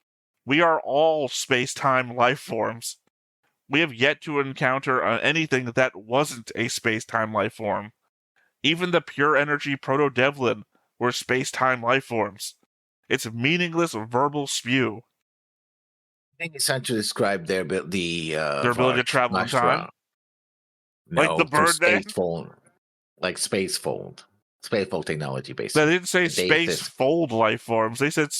We are all space-time life forms. We have yet to encounter anything that wasn't a space-time life form. Even the pure energy proto-Devlin were space-time life forms. It's meaningless verbal spew. I think it's trying to describe their ability to travel in time. No, like the bird space fold, like space fold technology, basically. They didn't say space fold life forms. They said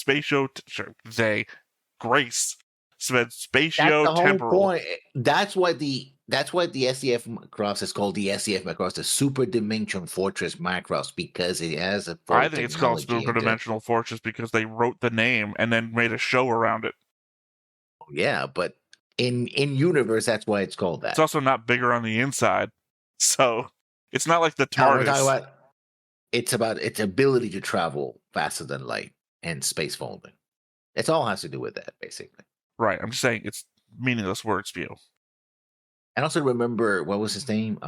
Grace said spatio-temporal. That's why the SCF Macross is called the SCF Macross, the Super Dimension Fortress Macross, because it has a I think it's called Super Dimensional Fortress because they wrote the name and then made a show around it. Yeah, but in universe, that's why it's called that. It's also not bigger on the inside, so it's not like the TARDIS. It's about its ability to travel faster than light and space folding. It all has to do with that, basically. Right. I'm just saying it's meaningless word spew. And also remember, what was his name?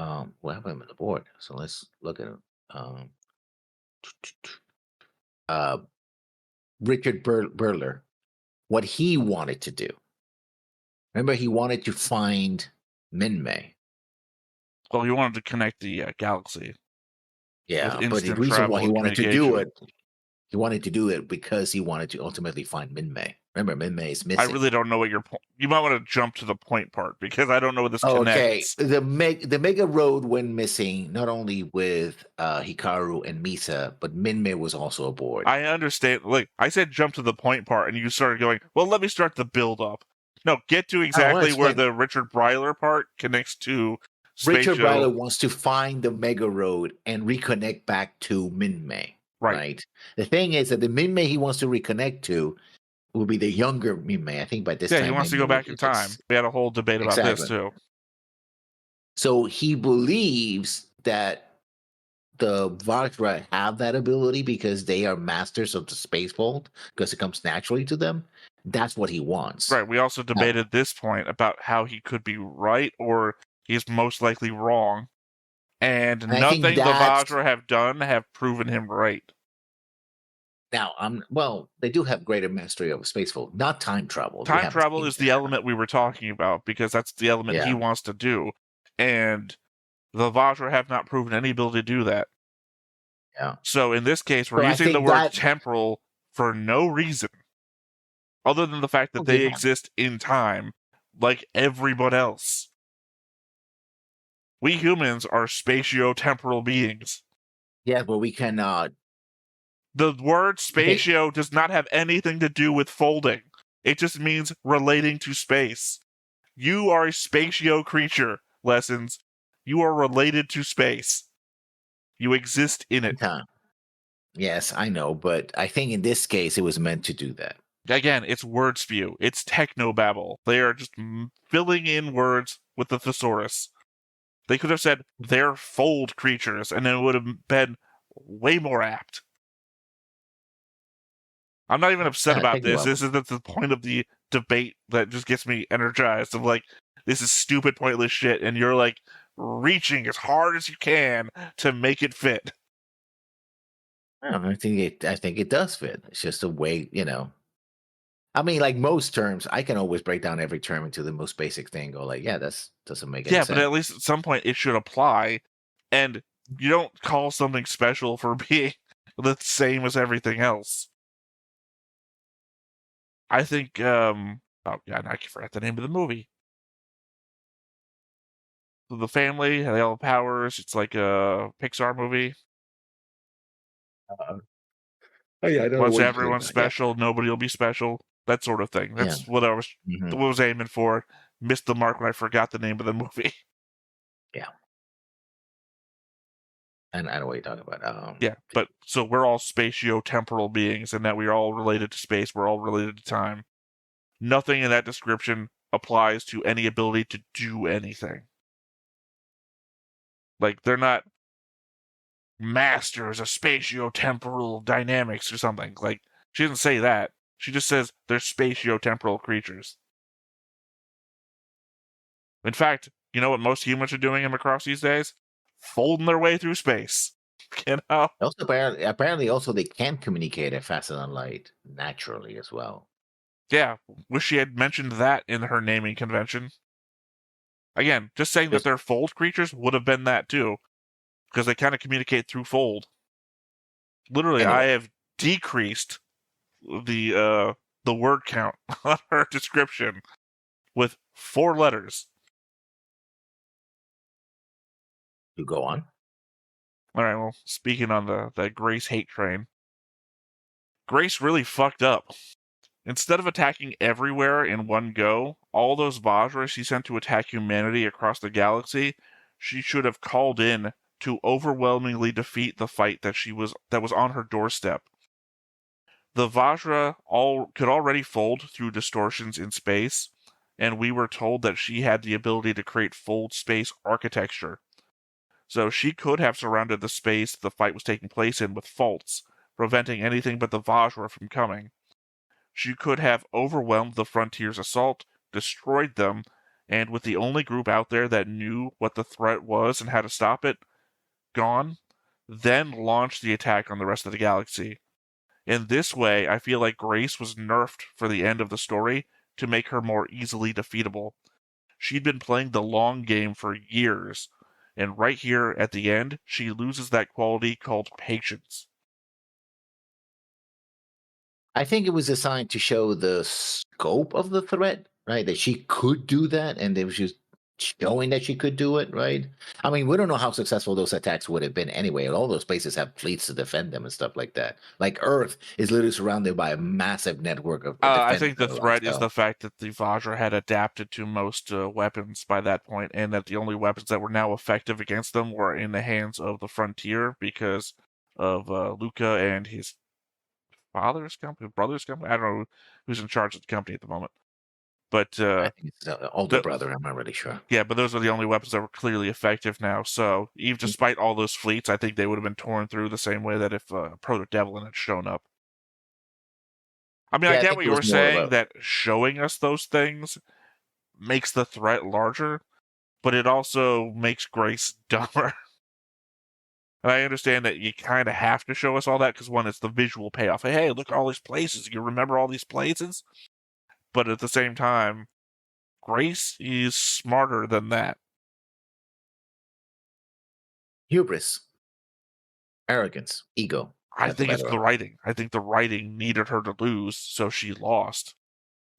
What happened on the board? So let's look at him. Richard Burler. What he wanted to do. Remember, he wanted to find Minmay. Well, he wanted to connect the galaxy. Yeah, but the reason why he wanted to do it, because he wanted to ultimately find Minmay. Remember, Minmay is missing. I really don't know what your point. You might want to jump to the point part because I don't know what this connects. Okay, the Mega Road went missing not only with Hikaru and Misa, but Minmay was also aboard. I understand. Like I said, jump to the point part, and you started going. Well, let me start the build up. No, get to exactly where the Richard Bryler part connects to. Richard Bryler wants to find the Mega Road and reconnect back to Minmay. Right. The thing is that the Minmay he wants to reconnect to will be the younger Minmay. I think by this time. Yeah, he wants to go back in time. We had a whole debate about this too. So he believes that the Vajra have that ability because they are masters of the space fold because it comes naturally to them. That's what he wants. Right. We also debated this point about how he could be right or he's most likely wrong. And nothing the Vajra have done have proven him right. Now, well, they do have greater mastery over spaceful, not time travel. We Time haven't travel seen is the that. element we were talking about because that's the element he Yeah, wants to do. And the Vajra have not proven any ability to do that. yeah. So in this case, we're So I using the think word that temporal for no reason other than the fact that okay, they yeah, exist in time like everyone else. We humans are spatio-temporal beings. yeah, but we cannot. The word Okay, spatio does not have anything to do with folding. It just means relating to space. You are a spatio creature, Lessons. You are related to space. You exist in it. time. Yes, I know, but I think in this case it was meant to do that. Again, it's word spew. It's technobabble. They are just filling in words with the thesaurus. They could have said they're fold creatures, and it would have been way more apt. I'm not even upset Yeah, about take the this. level. This is the point of the debate that just gets me energized. Of like, this is stupid, pointless shit, and you're like reaching as hard as you can to make it fit. I think it does fit. It's just a way, you know. I mean, like most terms, I can always break down every term into the most basic thing. Go like, yeah, that's doesn't make any Yeah, but sense. at least at some point it should apply, and you don't call something special for being the same as everything else. I think, oh god, I forgot the name of the movie. The family, they all have powers. It's like a Pixar movie. Uh, oh yeah, I don't know Once what you're talking everyone's about. Yeah, special, nobody will be special. That sort of thing. yeah, That's what I was hmm aiming for. Missed the mark when I forgot the name of the movie. yeah. And I know what you're talking about. Yeah, but so we're all spatio-temporal beings, and that we are all related to space. We're all related to time. Nothing in that description applies to any ability to do anything. Like they're not masters of spatio-temporal dynamics or something. Like she doesn't say that. She just says they're spatio-temporal creatures. In fact, you know what most humans are doing in Macross these days? Folding their way through space. You know? also apparently also they can communicate at faster than light naturally as well. Yeah, wish she had mentioned that in her naming convention. Again, just saying that Just they're fold creatures would have been that too, because they kind of communicate through fold. Literally, I anyway, have decreased the word count on her description with 4 letters. you go on. All right, well, speaking on the Grace hate train, Grace really fucked up. Instead of attacking everywhere in one go, all those Vajra she sent to attack humanity across the galaxy, she should have called in to overwhelmingly defeat the fight that was on her doorstep. The Vajra could already fold through distortions in space, and we were told that she had the ability to create fold space architecture. So she could have surrounded the space the fight was taking place in with faults, preventing anything but the Vajra from coming. She could have overwhelmed the Frontier's assault, destroyed them, and with the only group out there that knew what the threat was and how to stop it gone, then launched the attack on the rest of the galaxy. In this way, I feel like Grace was nerfed for the end of the story to make her more easily defeatable. She'd been playing the long game for years, and right here at the end, she loses that quality called patience. I think it was designed to show the scope of the threat, right? That she could do that, and it was just showing that she could do it, right? I mean, we don't know how successful those attacks would have been anyway. All those places have fleets to defend them and stuff like that. Like Earth is literally surrounded by a massive network of I defenders. think the threat is the fact that the Vajra had adapted to most weapons by that point, and that the only weapons that were now effective against them were in the hands of the Frontier because of Luca and his father's company, brother's company. I don't know who's in charge of the company at the moment, but I think it's the older brother. I'm not really sure. yeah, but those are the only weapons that were clearly effective now. So even despite all those fleets, I think they would have been torn through the same way that if Proto Devlin had shown up. I mean, I Yeah, I get think what it you were was more of saying a. that showing us those things makes the threat larger, but it also makes Grace dumber. And I understand that you kind of have to show us all that because, one, it's the visual payoff. Hey, look at all these places. You remember all these places? But at the same time, Grace is smarter than that. Hubris, arrogance, ego. I think it's the writing. I think the writing needed her to lose, so she lost.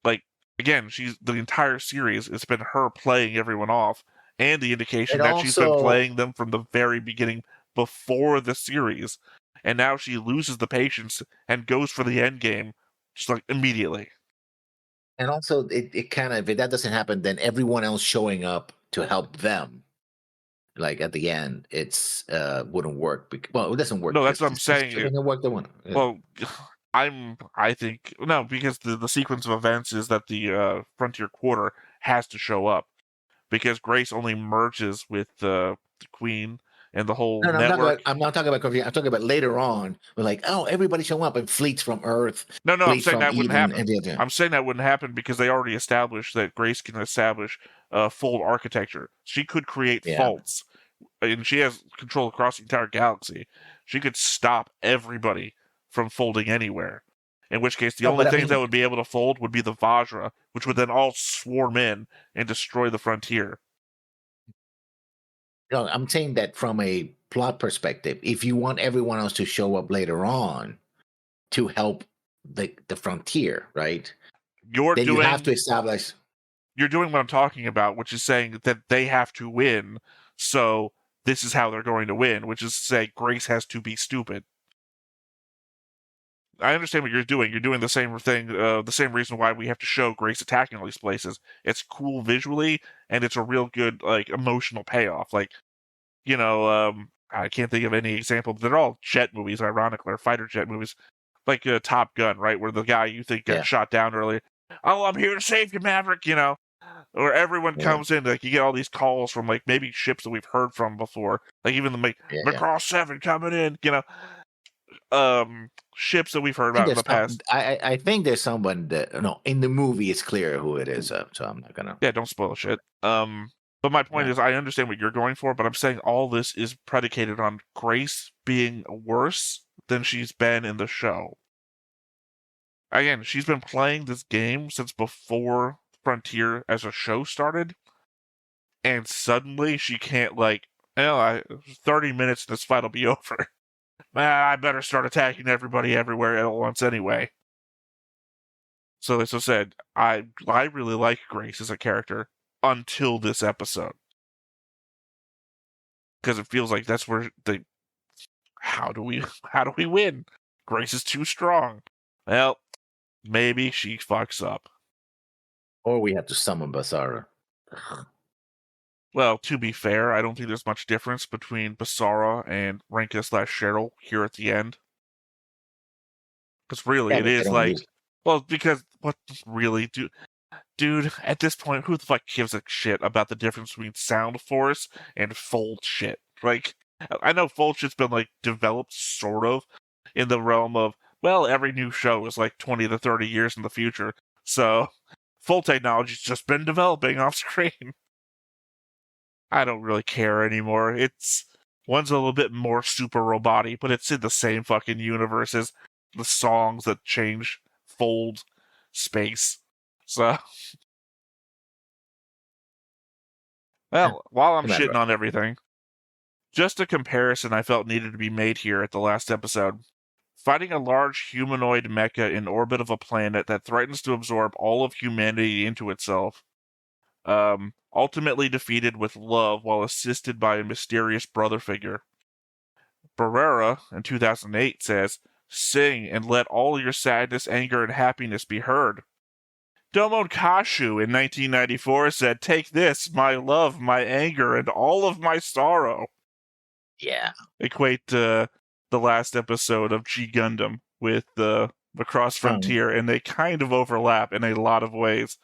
Like, again, the entire series, it's been her playing everyone off, and the indication that she's been playing them from the very beginning before the series, and now she loses the patience and goes for the end game just like immediately. And also, it kind of, if that doesn't happen, then everyone else showing up to help them, like at the end, it's wouldn't work. Well, it doesn't work. No, that's what I'm saying. It doesn't work. The one. Yeah. Well, I think no, because the sequence of events is that the Frontier Quarter has to show up because Grace only merges with the Queen and the whole network. I'm not talking about confusion. I'm talking about later on. We're like, oh, everybody show up and fleets from Earth. No, I'm saying that wouldn't happen. I'm saying that wouldn't happen because they already established that Grace can establish fold architecture. She could create faults, and she has control across the entire galaxy. She could stop everybody from folding anywhere. In which case, the only things that would be able to fold would be the Vajra, which would then all swarm in and destroy the Frontier. No, I'm saying that from a plot perspective, if you want everyone else to show up later on to help the Frontier, right? You have to establish. You're doing what I'm talking about, which is saying that they have to win, so this is how they're going to win, which is to say Grace has to be stupid. I understand what you're doing. You're doing the same thing, the same reason why we have to show Grace attacking all these places. It's cool visually, and it's a real good, like, emotional payoff. Like, I can't think of any example, but they're all jet movies, ironically, or fighter jet movies. Like Top Gun, right? Where the guy you think got shot down earlier. Oh, I'm here to save you, Maverick, Or everyone comes in, like, you get all these calls from, like, maybe ships that we've heard from before. Like, even the Macross 7 coming in, ships that we've heard about in the past. I think there's someone that in the movie it's clear who it is, so I'm not gonna. Yeah, don't spoil shit. But my point is, I understand what you're going for, but I'm saying all this is predicated on Grace being worse than she's been in the show. Again, she's been playing this game since before Frontier as a show started, and suddenly she can't, 30 minutes and this fight will be over. I better start attacking everybody everywhere at once anyway. So as I said, I really like Grace as a character until this episode. Because it feels like that's where how do we win? Grace is too strong. Well, maybe she fucks up. Or we have to summon Basara. Well, to be fair, I don't think there's much difference between Basara and Renka/Cheryl here at the end. Because really, it is like... Well, because what really... Dude, at this point, who the fuck gives a shit about the difference between Sound Force and Fold shit? Like, I know Fold shit's been, developed, sort of, in the realm of, well, every new show is, 20 to 30 years in the future, so Fold technology's just been developing off screen. I don't really care anymore. One's a little bit more super robot-y, but it's in the same fucking universe as the songs that change Fold space. So, well, while I'm shitting on everything, just a comparison I felt needed to be made here at the last episode. Fighting a large humanoid mecha in orbit of a planet that threatens to absorb all of humanity into itself, ultimately defeated with love while assisted by a mysterious brother figure. Barrera, in 2008, says, "Sing and let all your sadness, anger, and happiness be heard." Domon Kashu in 1994 said, "Take this, my love, my anger, and all of my sorrow." Yeah. Equate the last episode of G Gundam with the Macross Frontier, and they kind of overlap in a lot of ways.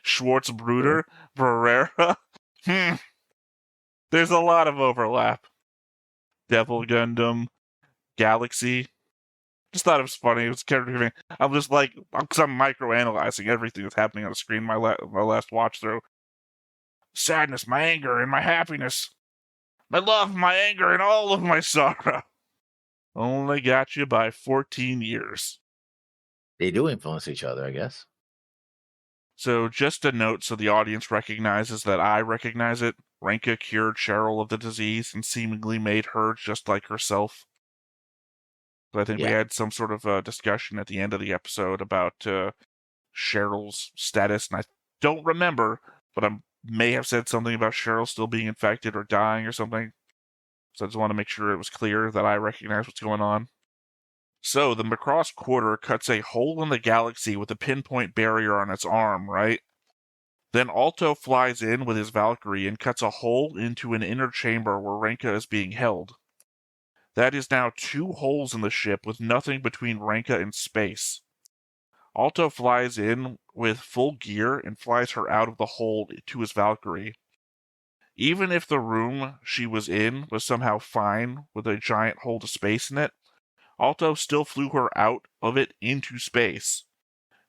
Schwartzbruder, Barrera, there's a lot of overlap. Devil Gundam, Galaxy. Just thought it was funny. It was character. I'm just because I'm microanalyzing everything that's happening on the screen. My last watch through. Sadness, my anger, and my happiness. My love, my anger, and all of my sorrow. Only got you by 14 years. They do influence each other, I guess. So just a note so the audience recognizes that I recognize it. Renka cured Cheryl of the disease and seemingly made her just like herself. So I think we had some sort of discussion at the end of the episode about Cheryl's status, and I don't remember, but I may have said something about Cheryl still being infected or dying or something. So I just want to make sure it was clear that I recognize what's going on. So the Macross quarter cuts a hole in the galaxy with a pinpoint barrier on its arm, right? Then Alto flies in with his Valkyrie and cuts a hole into an inner chamber where Renka is being held. That is now 2 holes in the ship with nothing between Renka and space. Alto flies in with full gear and flies her out of the hole to his Valkyrie. Even if the room she was in was somehow fine with a giant hole to space in it, Alto still flew her out of it into space.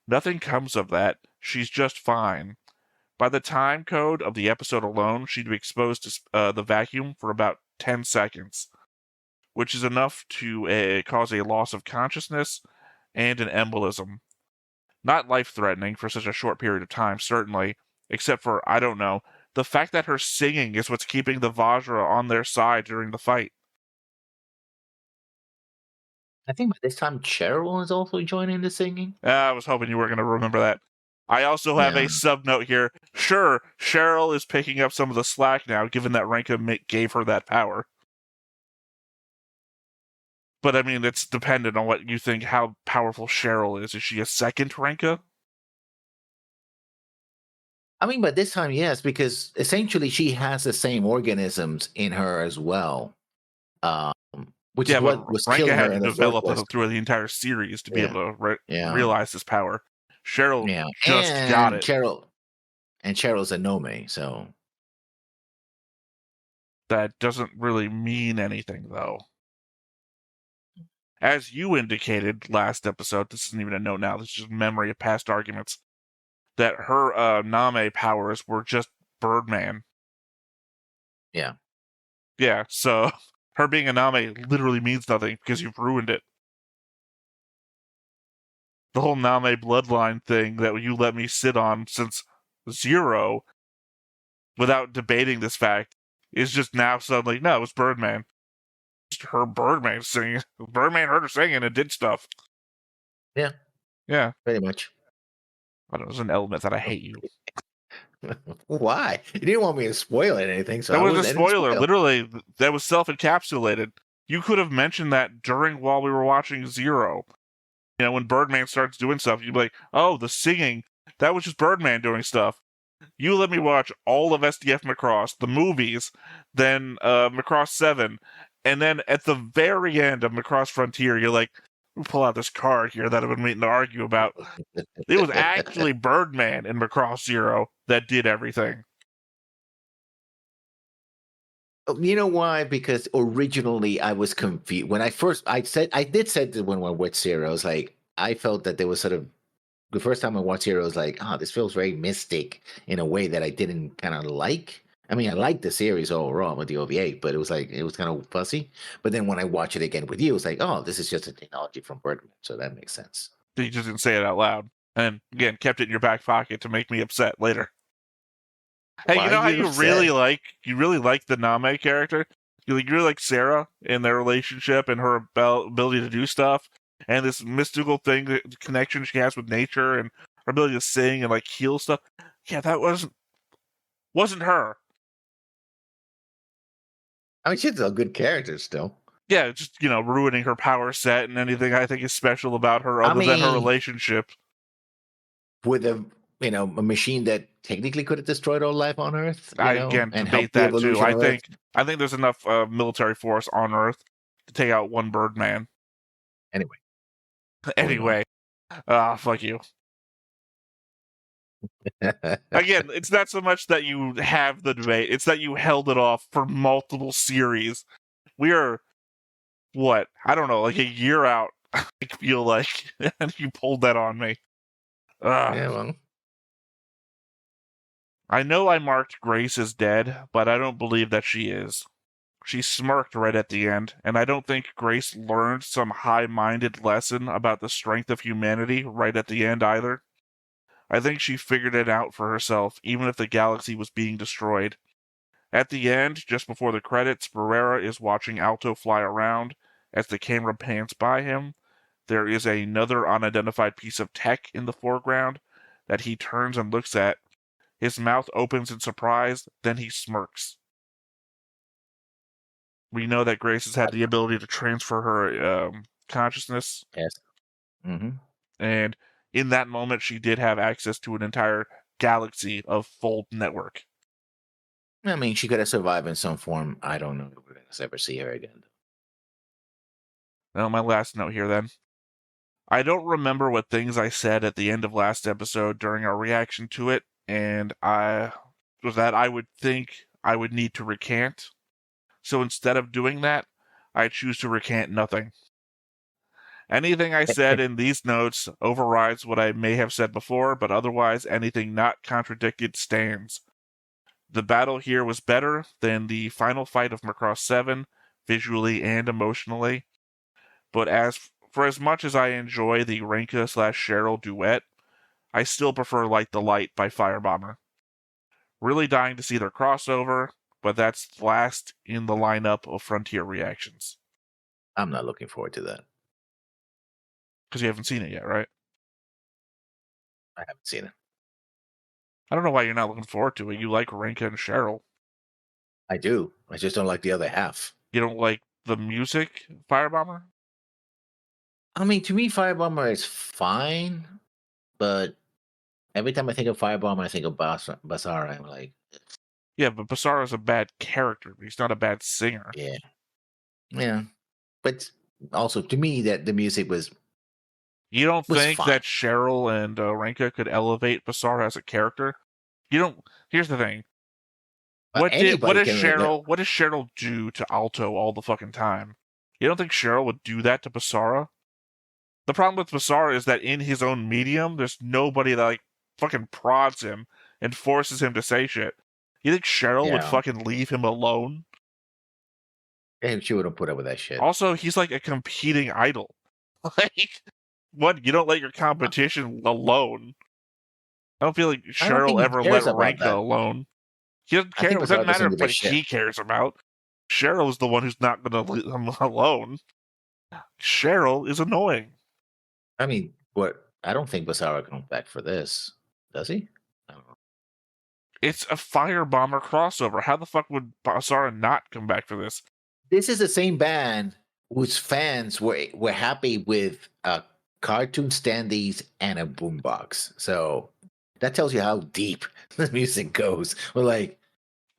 Nothing comes of that. She's just fine. By the time code of the episode alone, she'd be exposed to the vacuum for about 10 seconds, which is enough to cause a loss of consciousness and an embolism. Not life-threatening for such a short period of time, certainly, except for, I don't know, the fact that her singing is what's keeping the Vajra on their side during the fight. I think by this time Cheryl is also joining the singing. I was hoping you were going to remember that. I also have a sub-note here. Sure, Cheryl is picking up some of the slack now, given that Renka gave her that power. But I mean, it's dependent on what you think, how powerful Cheryl is. Is she a second Renka? I mean, by this time, yes, because essentially she has the same organisms in her as well. Which is what was Renka killing her had to in the develop first place. through the entire series to be able to realize this power. Cheryl just and got it. Cheryl's a Nome, so that doesn't really mean anything, though. As you indicated last episode, this isn't even a note now, this is just memory of past arguments, that her Name powers were just Birdman. Yeah. Yeah, so her being a Name literally means nothing because you've ruined it. The whole Name bloodline thing that you let me sit on since Zero, without debating this fact, is just now suddenly, no, it was Birdman. Just her Birdman singing. Birdman heard her singing and did stuff. Yeah. Yeah. Pretty much. I don't know, there's an element that I hate you. Why? You didn't want me to spoil anything, so that was a spoiler. Literally, that was self-encapsulated. You could have mentioned that while we were watching Zero. You know, when Birdman starts doing stuff, you'd be like, oh, the singing, that was just Birdman doing stuff. You let me watch all of SDF Macross, the movies, then Macross 7, and then at the very end of Macross Frontier, you're like, we'll pull out this card here that I've been waiting to argue about. It was actually Birdman in Macross Zero that did everything. You know why? Because originally I was confused. When I did say that when I watched Zero, I was like, I felt that there was sort of, the first time I watched Zero, I was like, this feels very mystic in a way that I didn't kind of like. I mean, I liked the series overall with the OVA, but it was kind of fussy. But then when I watch it again with you, it was like, oh, this is just a technology from Birdman, so that makes sense. You just didn't say it out loud. And again, kept it in your back pocket to make me upset later. Hey, you know how you really like the Name character? You really like Sarah and their relationship and her ability to do stuff, and this mystical connection she has with nature, and her ability to sing and like heal stuff. Yeah, that wasn't her. I mean, she's a good character still. Yeah, just ruining her power set and anything I think is special about her other than her relationship with a machine that technically could have destroyed all life on Earth. I again debate that too. I think there's enough military force on Earth to take out one Birdman. Anyway, fuck you. Again, it's not so much that you have the debate; it's that you held it off for multiple series. We are what? I don't know, like a year out. I feel like, and you pulled that on me. Yeah, well. I know I marked Grace as dead, but I don't believe that she is. She smirked right at the end, and I don't think Grace learned some high-minded lesson about the strength of humanity right at the end either. I think she figured it out for herself, even if the galaxy was being destroyed. At the end, just before the credits, Barrera is watching Alto fly around. As the camera pans by him, there is another unidentified piece of tech in the foreground that he turns and looks at. His mouth opens in surprise, then he smirks. We know that Grace has had the ability to transfer her consciousness. Yes. Mm-hmm. And in that moment, she did have access to an entire galaxy of Fold network. I mean, she could have survived in some form. I don't know if we're going to ever see her again. Now, my last note here, then. I don't remember what things I said at the end of last episode during our reaction to it, and I would think I would need to recant. So instead of doing that, I choose to recant nothing. Anything I said in these notes overrides what I may have said before, but otherwise anything not contradicted stands. The battle here was better than the final fight of Macross 7, visually and emotionally. But for as much as I enjoy the Renka/Cheryl duet, I still prefer Light the Light by Firebomber. Really dying to see their crossover, but that's last in the lineup of Frontier reactions. I'm not looking forward to that. Because you haven't seen it yet, right? I haven't seen it. I don't know why you're not looking forward to it. You like Renka and Cheryl. I do. I just don't like the other half. You don't like the music, Firebomber? I mean, to me, Firebomber is fine, but every time I think of Firebomber, I think of Basara. I'm like, yeah, but Basara's a bad character, but he's not a bad singer. Yeah. But also, to me, that the music was. You don't think that Cheryl and Renka could elevate Basara as a character? You don't. Here's the thing. What does Cheryl do to Alto all the fucking time? You don't think Cheryl would do that to Basara? The problem with Basara is that in his own medium, there's nobody that fucking prods him and forces him to say shit. You think Cheryl would fucking leave him alone? And she wouldn't put up with that shit. Also, he's like a competing idol. What? You don't let your competition alone? I don't feel like Cheryl ever let Renka alone. He doesn't care. It doesn't matter what he cares about. Cheryl's the one who's not going to leave him alone. Cheryl is annoying. I mean, what? I don't think Basara comes back for this. Does he? I don't know. It's a Firebomber crossover. How the fuck would Basara not come back for this? This is the same band whose fans were happy with cartoon standees and a boombox. So that tells you how deep the music goes. We're like,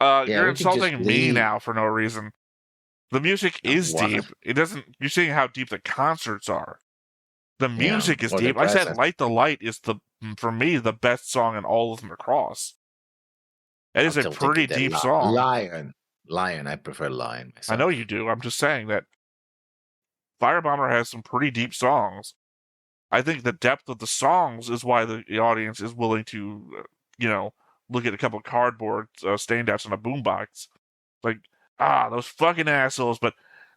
you're insulting me now for no reason. The music is deep. It doesn't. You're seeing how deep the concerts are. The music is deep. I said "Light the Light" is for me the best song in all of Macross. It is a pretty deep song. Lion. I prefer Lion myself. I know you do. I'm just saying that Firebomber has some pretty deep songs. I think the depth of the songs is why the audience is willing to, look at a couple of cardboard standouts on a boombox. Like, those fucking assholes, but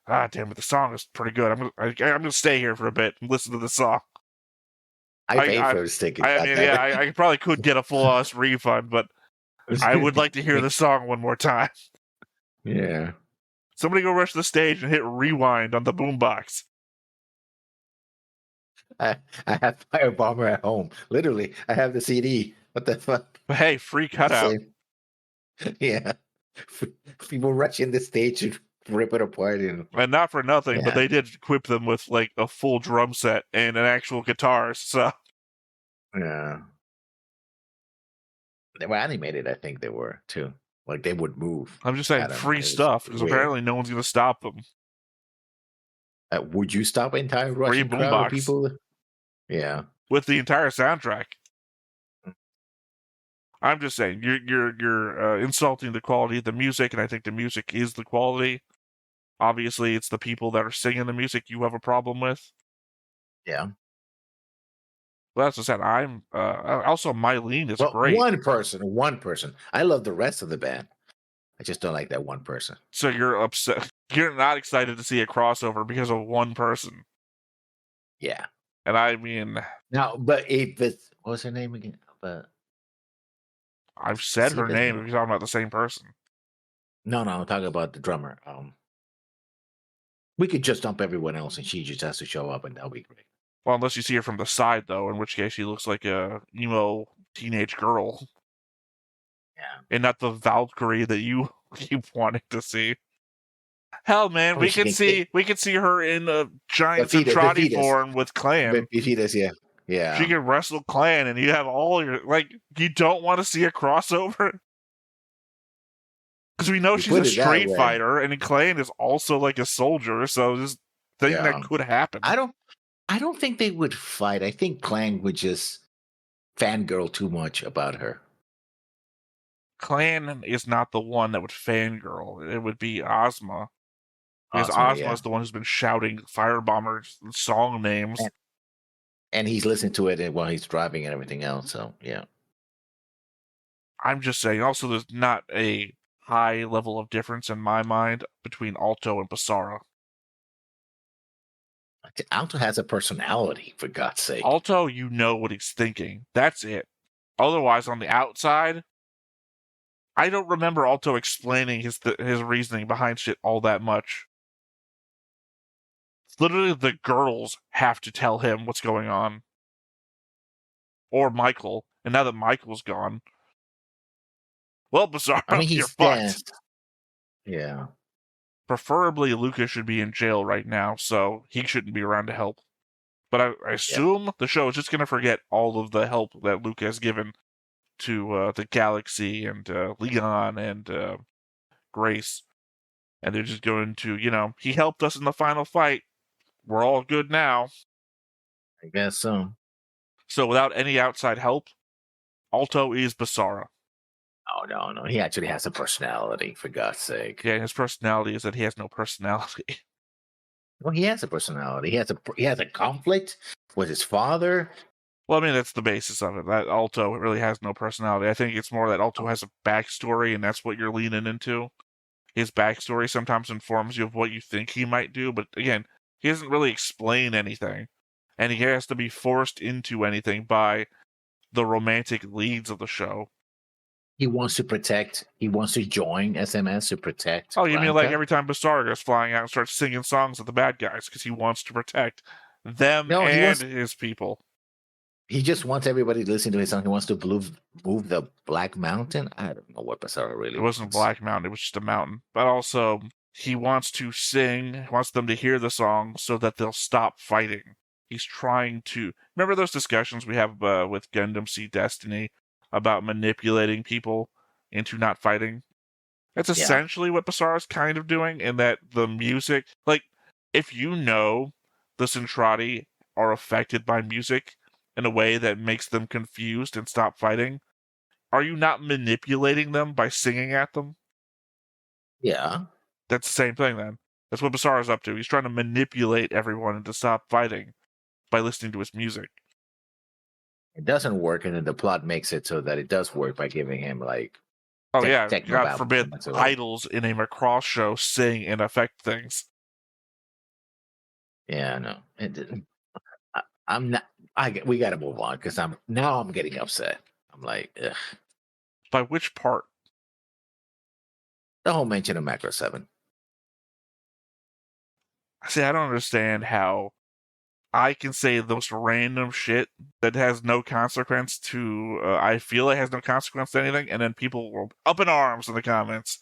damn it, the song is pretty good. I'm gonna stay here for a bit and listen to the song. I paid for a ticket. I probably could get a full-ass refund, but I would like to hear the song one more time. Yeah. Somebody go rush the stage and hit rewind on the boombox. I have Firebomber at home. Literally, I have the CD. What the fuck? But hey, free cutout. Yeah. People rushing the stage to rip it apart. And not for nothing, but they did equip them with like a full drum set and an actual guitar. So yeah. They were animated, I think they were, too. Like, they would move. I'm just saying free stuff, because apparently no one's going to stop them. Would you stop an entire Russian crowd of people? Yeah. With the entire soundtrack. I'm just saying, you're insulting the quality of the music, and I think the music is the quality. Obviously, it's the people that are singing the music you have a problem with. Yeah. Well, that's what I said. I'm also Mylene is great. One person. I love the rest of the band. I just don't like that one person. So you're upset. You're not excited to see a crossover because of one person. Yeah. And I mean, No, but what's her name again? But I've said her name if you're talking about the same person. No, I'm talking about the drummer. We could just dump everyone else, and she just has to show up, and that'll be great. Well, unless you see her from the side, though, in which case she looks like a emo teenage girl. Yeah. And not the Valkyrie that you keep wanting to see. Hell, man, we could see her in a giant Centrati form with Clan. Yeah. She can wrestle Clan, and you have all your you don't want to see a crossover because we know she's a street fighter, and Clan is also like a soldier. So this thing that could happen. I don't think they would fight. I think Clan would just fangirl too much about her. Clan is not the one that would fangirl. It would be Ozma. Because Ozma is the one who's been shouting Firebomber's song names. And he's listening to it while he's driving and everything else, so yeah. I'm just saying, also, there's not a high level of difference in my mind between Alto and Basara. Alto has a personality, for God's sake. Alto, you know what he's thinking. That's it. Otherwise, on the outside, I don't remember Alto explaining his reasoning behind shit all that much. Literally, the girls have to tell him what's going on. Or Michael. And now that Michael's gone, well, Basara, you're fucked. Yeah. Preferably, Lucas should be in jail right now, so he shouldn't be around to help. But I assume the show is just going to forget all of the help that Luke has given to the Galaxy and Leon and Grace. And they're just going to, he helped us in the final fight. We're all good now. I guess so. So without any outside help, Alto is Basara. Oh, no. He actually has a personality, for God's sake. Yeah, his personality is that he has no personality. Well, he has a personality. He has a conflict with his father. Well, I mean, that's the basis of it. That Alto really has no personality. I think it's more that Alto has a backstory, and that's what you're leaning into. His backstory sometimes informs you of what you think he might do, but again, he doesn't really explain anything. And he has to be forced into anything by the romantic leads of the show. He wants to join SMS to protect. Oh, you mean like every time Basara goes flying out and starts singing songs at the bad guys because he wants to protect them and his people. He just wants everybody to listen to his song. He wants to move the Black Mountain. I don't know what Basara really. It wasn't Black Mountain. It was just a mountain. But also, he wants to sing, wants them to hear the song so that they'll stop fighting. He's trying to... Remember those discussions we have with Gundam Seed Destiny about manipulating people into not fighting? That's essentially what Basara's kind of doing, in that the music... Like, if you know the Centrati are affected by music in a way that makes them confused and stop fighting, are you not manipulating them by singing at them? Yeah. That's the same thing, then. That's what Basara's up to. He's trying to manipulate everyone to stop fighting by listening to his music. It doesn't work, and then the plot makes it so that it does work by giving him, like... Oh, yeah. God forbid idols in a Macross show sing and affect things. Yeah, no. I'm not... we got to move on, because I'm getting upset. I'm like, ugh. By which part? The whole mention of Macross 7. See, I don't understand how I can say the most random shit that has no consequence to... I feel it has no consequence to anything, and then people will up in arms in the comments.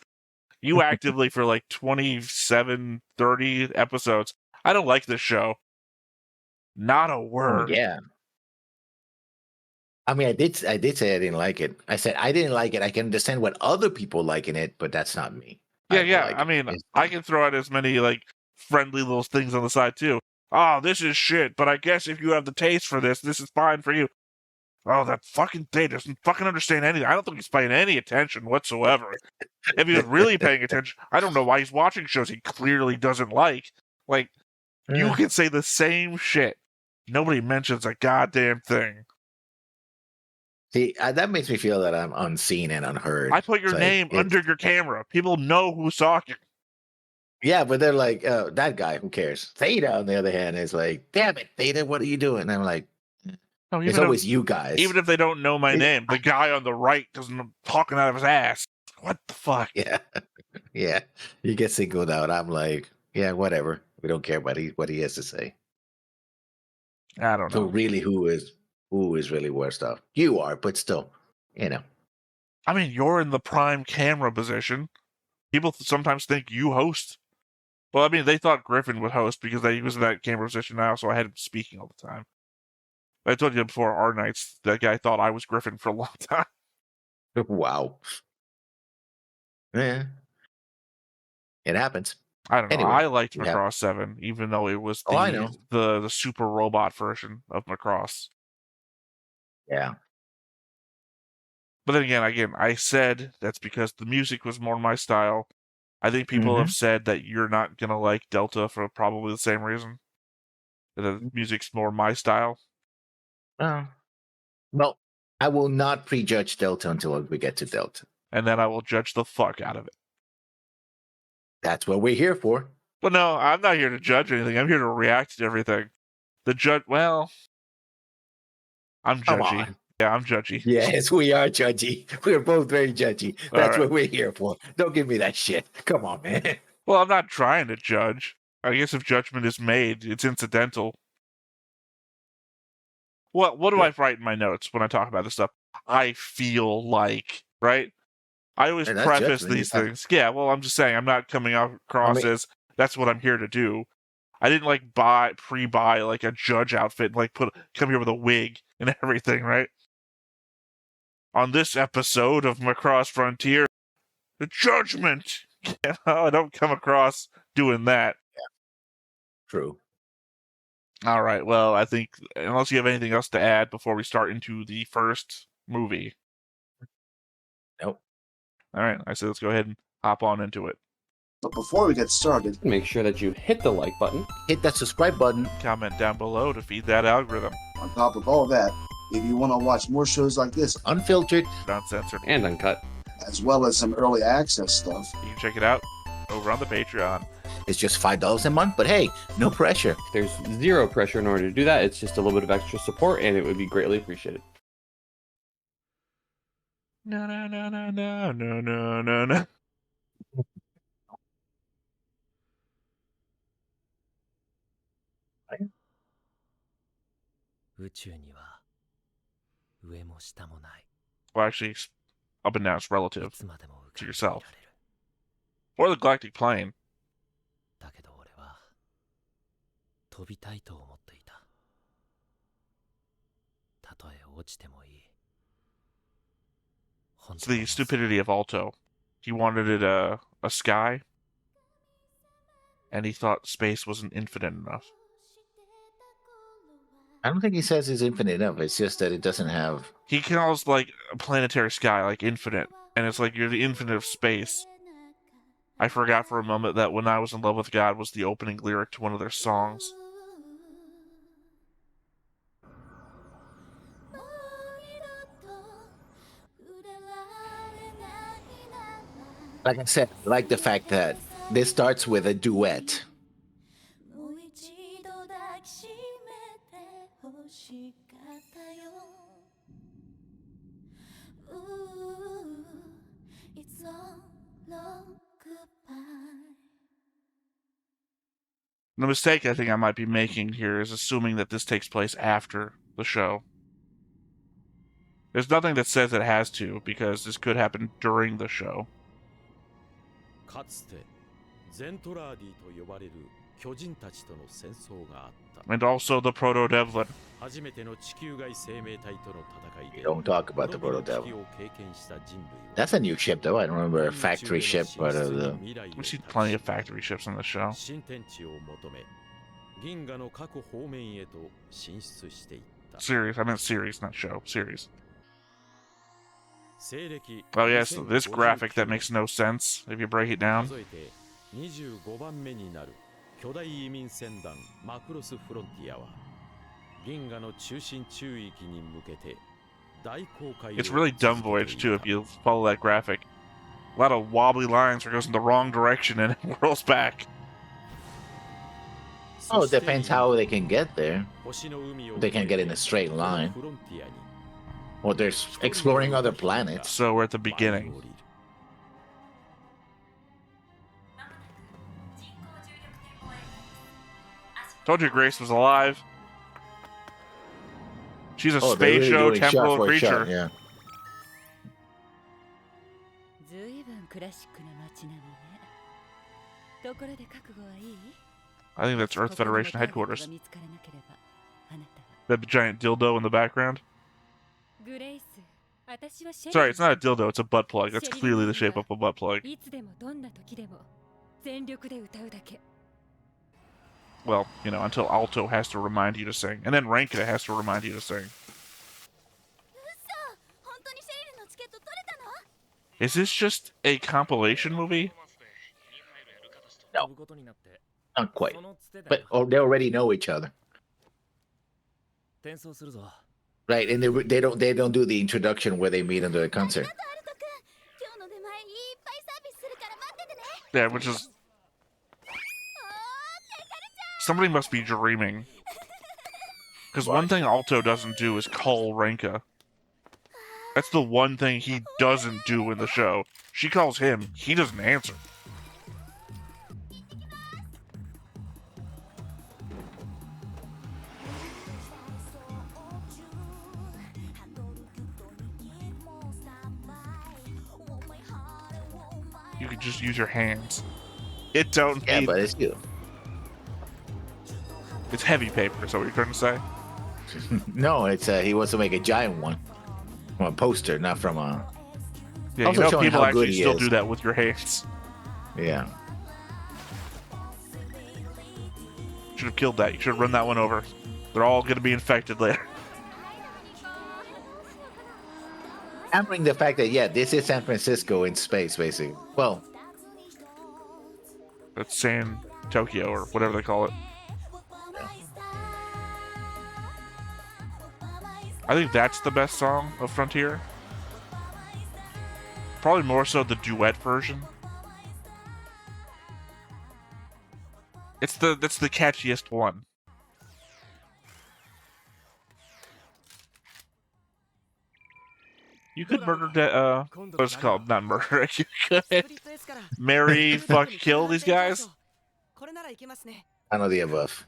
You actively, for like 27, 30 episodes, I don't like this show. Not a word. Oh, yeah. I mean, I did say I didn't like it. I said I didn't like it. I can understand what other people like in it, but that's not me. Yeah. I mean, I can throw out as many like friendly little things on the side too. Oh, this is shit, but I guess if you have the taste for this is fine for you. Oh, that fucking thing doesn't fucking understand anything. I don't think he's paying any attention whatsoever. If he was really paying attention, I don't know why he's watching shows he clearly doesn't like. Like, you can say the same shit. Nobody mentions a goddamn thing. See, that makes me feel that I'm unseen and unheard. I put your name under your camera. People know who's talking. Yeah, but they're like, that guy, who cares? Theta, on the other hand, is like, damn it, Theta, what are you doing? And I'm like, no, it's always you guys. Even if they don't know my name, the guy on the right doesn't talking out of his ass. What the fuck? Yeah. Yeah. You get singled out. I'm like, yeah, whatever. We don't care what he has to say. I don't know. So really, who is really worst off? You are, but still, you know. I mean, you're in the prime camera position. People sometimes think you host. Well, I mean, they thought Griffin would host because he was in that camera position now, so I had him speaking all the time. I told you before our nights, that guy thought I was Griffin for a long time. Wow. Yeah. It happens. I don't know. Anyway, I liked Macross 7, even though it was the super robot version of Macross. Yeah. But then again, I said that's because the music was more my style. I think people have said that you're not going to like Delta for probably the same reason. The music's more my style. Well, I will not prejudge Delta until we get to Delta. And then I will judge the fuck out of it. That's what we're here for. Well, no, I'm not here to judge anything. I'm here to react to everything. Well, I'm judgy. Yeah, I'm judgy. Yes, we are judgy. We're both very judgy. That's what we're here for. Don't give me that shit. Come on, man. Well, I'm not trying to judge. I guess if judgment is made, it's incidental. What do I write in my notes when I talk about this stuff? I feel like, right? I always preface these things. Yeah, well, I'm just saying, I'm not coming across as that's what I'm here to do. I didn't like pre-buy like a judge outfit and like come here with a wig and everything, right? On this episode of Macross Frontier, the judgment. I don't come across doing that. Yeah. True. All right. Well, I think unless you have anything else to add before we start into the first movie. Nope. All right. I said let's go ahead and hop on into it. But before we get started, make sure that you hit the like button, hit that subscribe button, comment down below to feed that algorithm. On top of all that, if you want to watch more shows like this, unfiltered, uncensored, and uncut, as well as some early access stuff, you can check it out over on the Patreon. It's just $5 a month, but hey, no pressure. There's zero pressure in order to do that. It's just a little bit of extra support, and it would be greatly appreciated. No, no, no, no, no, no, no, no, no. Well, actually, up and down is relative to yourself. Or the galactic plane. It's the stupidity of Alto. He wanted it a sky, and he thought space wasn't infinite enough. I don't think he says it's infinite enough. It's just that it doesn't have... He calls, like, a planetary sky, like, infinite. And it's like you're the infinite of space. I forgot for a moment that When I Was in Love with God was the opening lyric to one of their songs. Like I said, I like the fact that this starts with a duet. The mistake I think I might be making here is assuming that this takes place after the show. There's nothing that says it has to, because this could happen during the show. And also the Proto-Devlin. You don't talk about the Proto-Devlin. That's a new ship, though. I don't remember a factory ship, but we've seen plenty of factory ships on the show. Series. I meant series, not show. Series. Oh yes, this graphic that makes no sense if you break it down. It's really dumb voyage too if you follow that graphic. A lot of wobbly lines where it goes in the wrong direction and it whirls back. Oh, it depends how they can get there. They can get in a straight line. Or they're exploring other planets. So we're at the beginning. Told you Grace was alive. She's a spatio-temporal creature. Yeah. I think that's Earth Federation headquarters. That giant dildo in the background. Sorry, it's not a dildo, it's a butt plug. That's clearly the shape of a butt plug. Well, you know, until Alto has to remind you to sing. And then Ranka has to remind you to sing. Is this just a compilation movie? No. Not quite. But they already know each other. Right, and they don't do the introduction where they meet under the concert. Yeah, which is... Somebody must be dreaming. Because one thing Alto doesn't do is call Ranka. That's the one thing he doesn't do in the show. She calls him, he doesn't answer. You could just use your hands. It don't need... Yeah, but it's you. It's heavy paper, is that what you're trying to say? No, it's he wants to make a giant one. From a poster, not from a... Yeah, you know people actually still do that with your hands. Yeah. Should have killed that. You should have run that one over. They're all going to be infected later. Hammering the fact that, yeah, this is San Francisco in space, basically. Well... That's San Tokyo, or whatever they call it. I think that's the best song of Frontier. Probably more so the duet version. That's the catchiest one. You could murder what's it called? Not murder. You could marry, fuck, kill these guys. None of the above.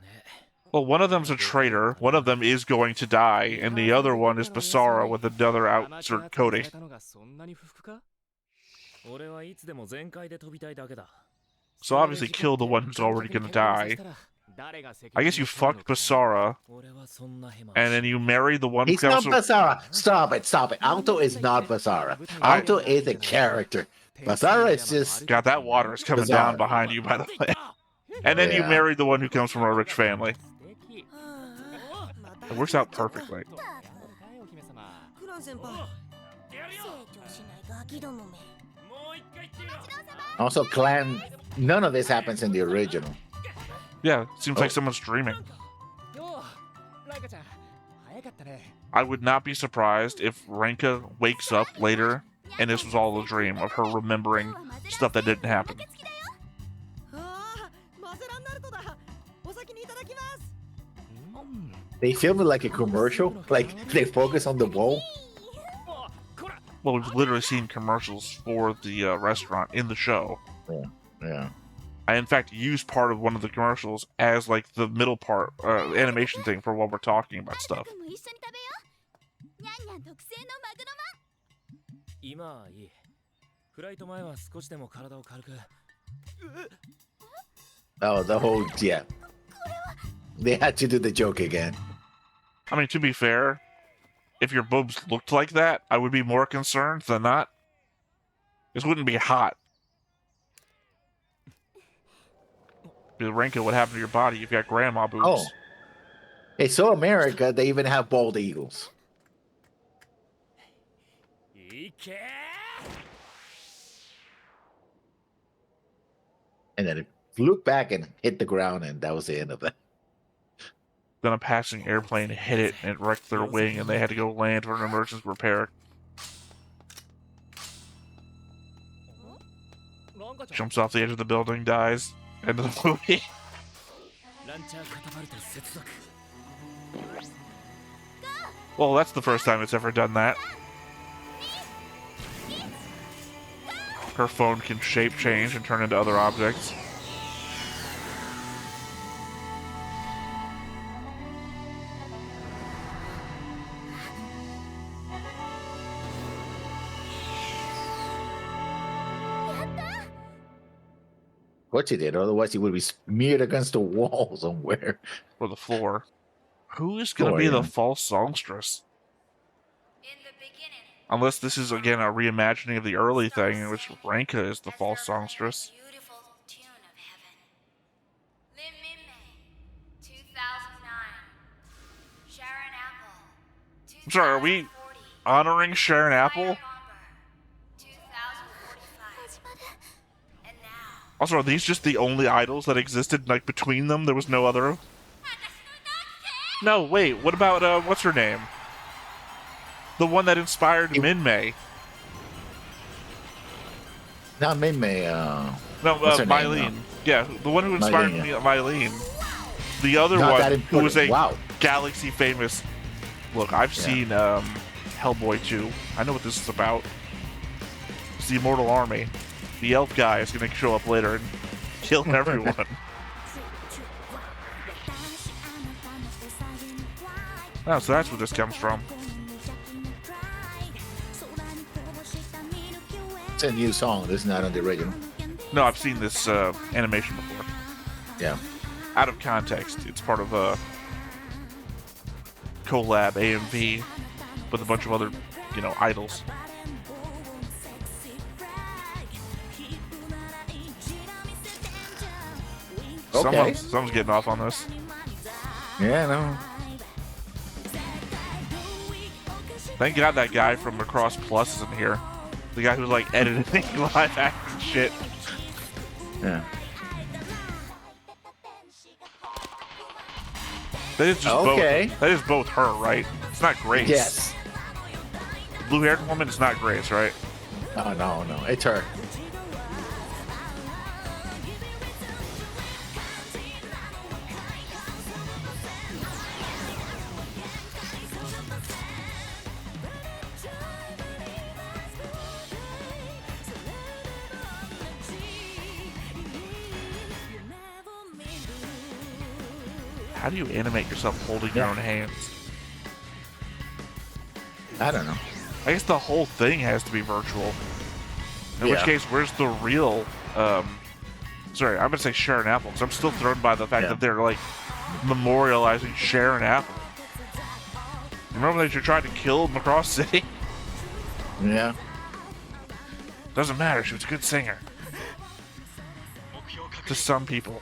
Well, one of them's a traitor, one of them is going to die, and the other one is Basara with another outsert coating. So obviously kill the one who's already going to die. I guess you fucked Basara, and then you marry the one... He's not Basara! Stop it. Alto is not Basara. Alto is a character. Basara is just... God, that water is coming down behind you, by the way. And then you marry the one who comes from a rich family. It works out perfectly. Also, Clan, none of this happens in the original. Yeah, it seems like someone's dreaming. I would not be surprised if Ranka wakes up later and this was all a dream of her remembering stuff that didn't happen. They film it like a commercial, like they focus on the bowl. Well, we've literally seen commercials for the restaurant in the show. Yeah. I, in fact, used part of one of the commercials as, like, the middle part, animation thing for while we're talking about stuff. Oh, the whole, yeah. They had to do the joke again. I mean, to be fair, if your boobs looked like that, I would be more concerned than not. This wouldn't be hot. Ranka, what happened to your body? You've got grandma boobs. Oh. Hey, so America, they even have bald eagles. And then it flew back and hit the ground, and that was the end of it. then a passing airplane hit it and it wrecked their wing, and they had to go land for an emergency repair. Jumps off the edge of the building, dies. End of the movie. Well, that's the first time it's ever done that. Her phone can shape change and turn into other objects. What you did, otherwise he would be smeared against the wall somewhere. Or the floor. Who is going to be the false songstress? Unless this is, again, a reimagining of the early thing in which Ranka is the false songstress. I'm sorry, are we honoring Sharon Apple? Also, are these just the only idols that existed, like, between them? There was no other? No, wait, what about, what's her name? The one that inspired Minmay. Not Minmay, no, Mylene. Yeah, the one who inspired Mylene. The other one who was a galaxy famous... Look, I've seen Hellboy 2. I know what this is about. It's the Immortal Army. The elf guy is going to show up later and kill everyone. Oh, so that's where this comes from. It's a new song. This is not on the original. No, I've seen this animation before. Yeah. Out of context. It's part of a collab AMV with a bunch of other, you know, idols. Okay. Someone's getting off on this. Yeah, no. Thank God that guy from Macross Plus is in here. The guy who's like editing live action shit. Yeah. That is just both. That is both her, right? It's not Grace. Yes. Blue-haired woman is not Grace, right? Oh, no, it's her. How do you animate yourself holding your own hands? I don't know. I guess the whole thing has to be virtual. In which case, where's the real... sorry, I'm going to say Sharon Apple, because I'm still thrown by the fact that they're, like, memorializing Sharon Apple. Remember that you tried to kill Macross City? Yeah. Doesn't matter, she was a good singer. To some people.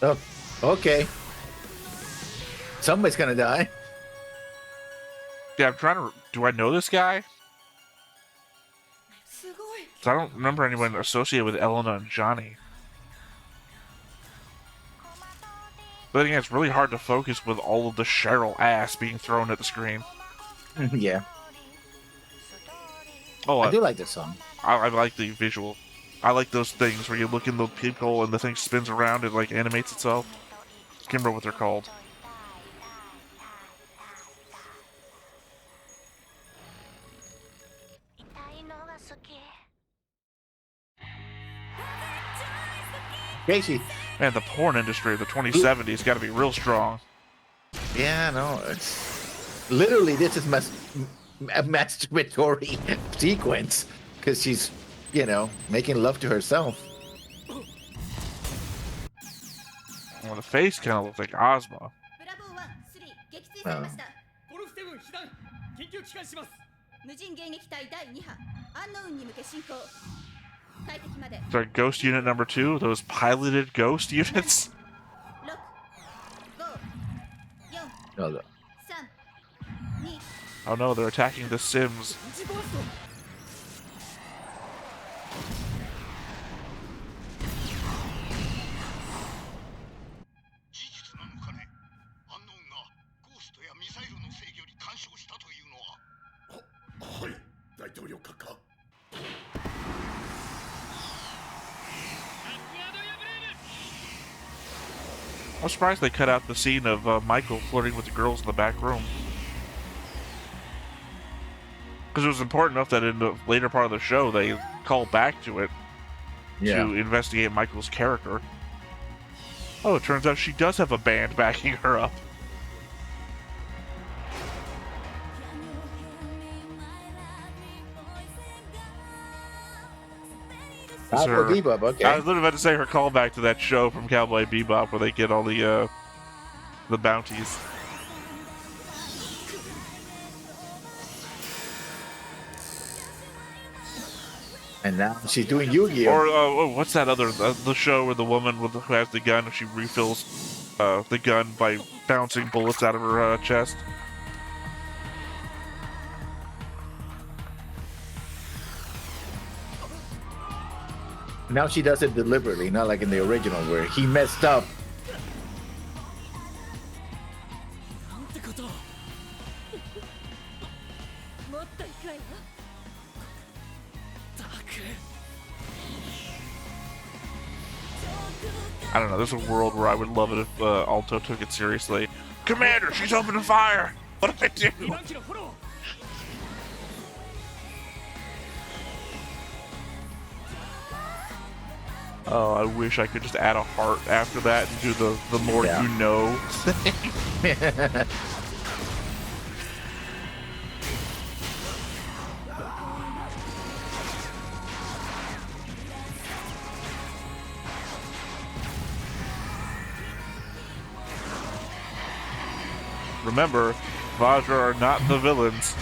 Oh, okay. Somebody's gonna die. Yeah, I'm trying to... Do I know this guy? So I don't remember anyone associated with Elena and Johnny. But again, it's really hard to focus with all of the Cheryl ass being thrown at the screen. Yeah. Oh, I do like this song. I like the visual. I like those things where you look in the peephole and the thing spins around and like animates itself. I can't remember what they're called. Casey. Man, the porn industry of the 2070s got to be real strong. Yeah, no, it's literally this is a masturbatory sequence because she's, you know, making love to herself. Well, the face kind of looks like Ozma. Sorry, Ghost Unit number 2? Those piloted ghost units? Oh, oh no, they're attacking the Sims. I'm surprised they cut out the scene of Michael flirting with the girls in the back room. Because it was important enough that in the later part of the show, they called back to it to investigate Michael's character. Oh, it turns out she does have a band backing her up. Cowboy Bebop, okay. I was literally about to say her callback to that show from Cowboy Bebop where they get all the bounties. And now she's doing Yu-Gi-Oh! Or what's that other the show where the woman who has the gun and she refills the gun by bouncing bullets out of her chest? Now she does it deliberately, not like in the original where he messed up. I don't know, there's a world where I would love it if Alto took it seriously. Commander, she's opening fire! What do I do? Oh, I wish I could just add a heart after that and do the more you know thing. Remember, Vajra are not the villains.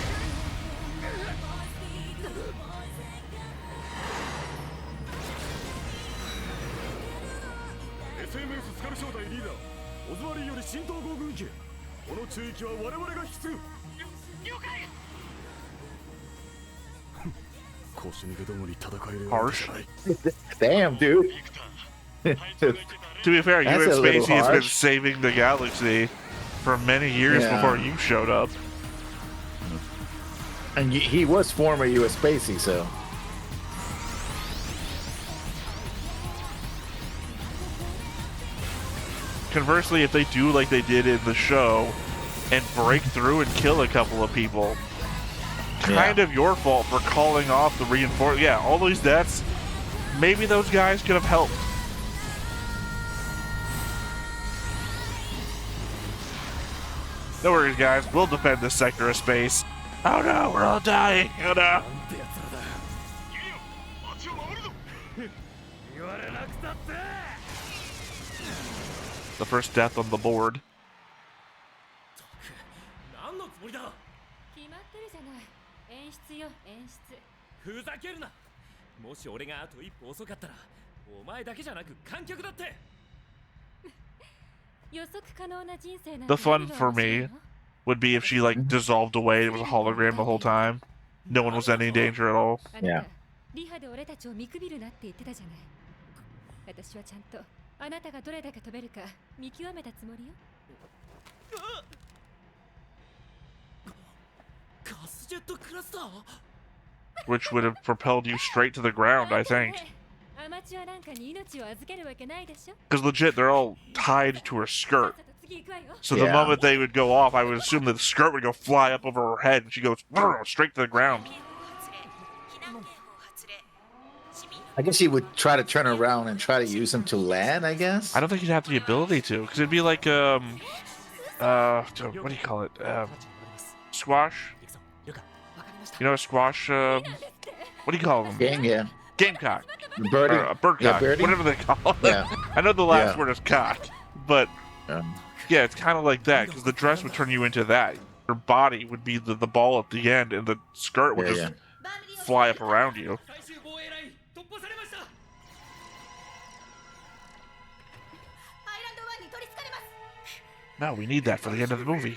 Harsh. Damn, dude. To be fair, you and Spacey has been saving the galaxy for many years before you showed up. And he was former U.S. Spacey, so. Conversely, if they do like they did in the show and break through and kill a couple of people, kind of your fault for calling off the reinforcement. Yeah, all these deaths, maybe those guys could have helped. No worries, guys. We'll defend this sector of space. Oh no, we're all dying. Oh no. The first death on the board. The fun for me would be if she like dissolved away. It was a hologram the whole time. No one was in any danger at all. Yeah. Which would have propelled you straight to the ground, I think. Because legit, they're all tied to her skirt. So the moment they would go off, I would assume that the skirt would go fly up over her head, and she goes straight to the ground. I guess he would try to turn around and try to use him to land, I guess? I don't think he'd have the ability to, because it'd be like, what do you call it? Squash? You know, a squash, what do you call them? Gamecock. Birdie. Birdcock. Whatever they call it. Yeah. I know the last word is cock, but yeah, it's kind of like that, because the dress would turn you into that. Your body would be the ball at the end, and the skirt would just fly up around you. No, we need that for the end of the movie.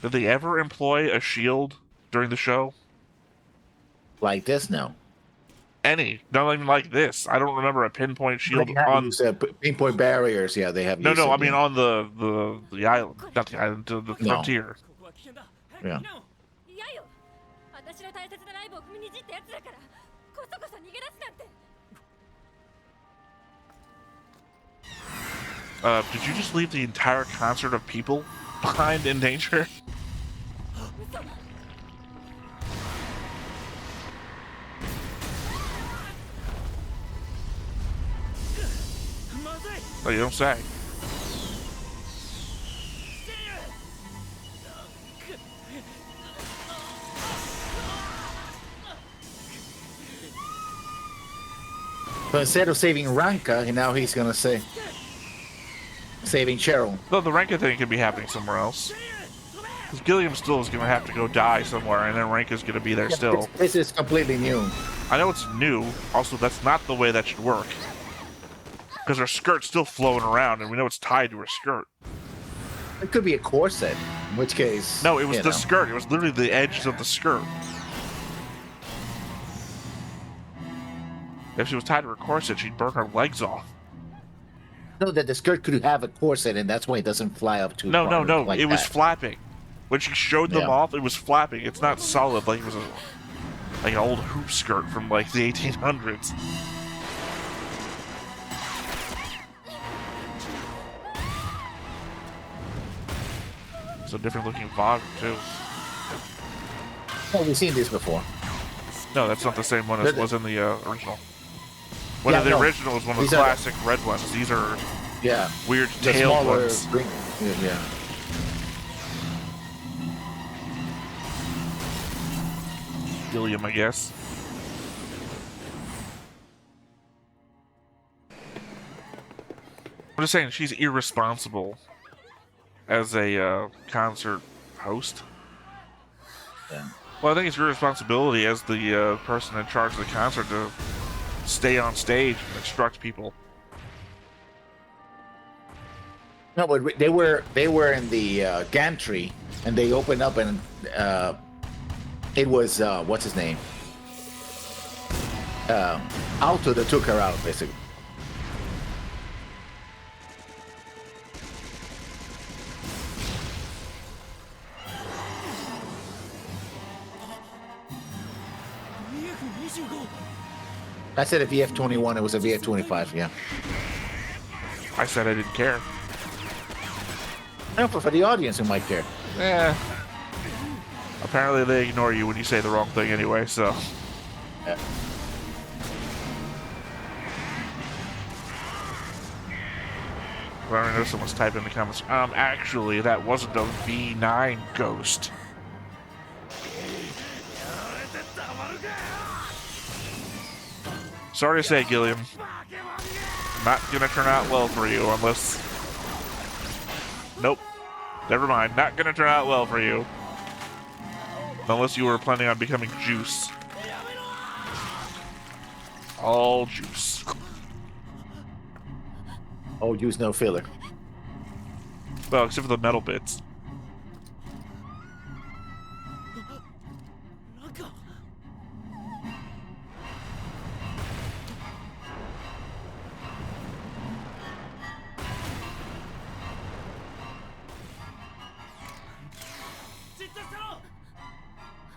Did they ever employ a shield during the show? Like this? No. Any. Not even like this. I don't remember a pinpoint shield on... pinpoint barriers, yeah, they have... No, I mean on the island. Not the island, the frontier. Yeah. Did you just leave the entire concert of people behind in danger? Oh, you don't say. But instead of saving Ranka, now he's gonna say saving Cheryl. Though the Ranka thing could be happening somewhere else. Because Gilliam still is going to have to go die somewhere, and then Ranka's going to be there still. This is completely new. I know it's new. Also, that's not the way that should work. Because her skirt's still flowing around, and we know it's tied to her skirt. It could be a corset, in which case... No, it was the skirt. It was literally the edges of the skirt. If she was tied to her corset, she'd burn her legs off. No, that the skirt could have a corset, and that's why it doesn't fly up too No, far. Like it was flapping. When she showed them off, it was flapping. It's not solid like it was like an old hoop skirt from like the 1800s. It's a different looking Vogue too. Oh, we've seen this before. No, that's not the same one as was in the original. One of the original is one of the classic red ones. These are weird tail ones. Yeah. Gilliam, I guess. I'm just saying she's irresponsible as a concert host. Yeah. Well, I think it's your responsibility as the person in charge of the concert to stay on stage and instruct people. No, but they were in the gantry, and they opened up, and it was what's his name? Alto that took her out, basically. I said a VF-21, it was a VF-25, yeah. I said I didn't care. No, for the audience who might care. Apparently they ignore you when you say the wrong thing anyway, so. Yeah. I know someone's typing in the comments. Actually, that wasn't a V9 ghost. Sorry to say, Gilliam. Not gonna turn out well for you unless... Nope. Never mind. Not gonna turn out well for you. Unless you were planning on becoming juice. All juice. All juice, no filler. Well, except for the metal bits.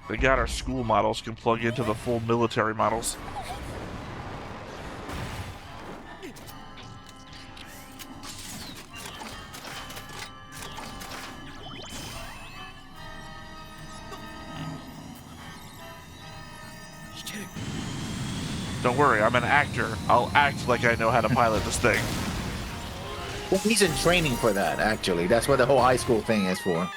They got our school models can plug into the full military models. Don't worry, I'm an actor. I'll act like I know how to pilot this thing. Well, he's in training for that, actually. That's what the whole high school thing is for.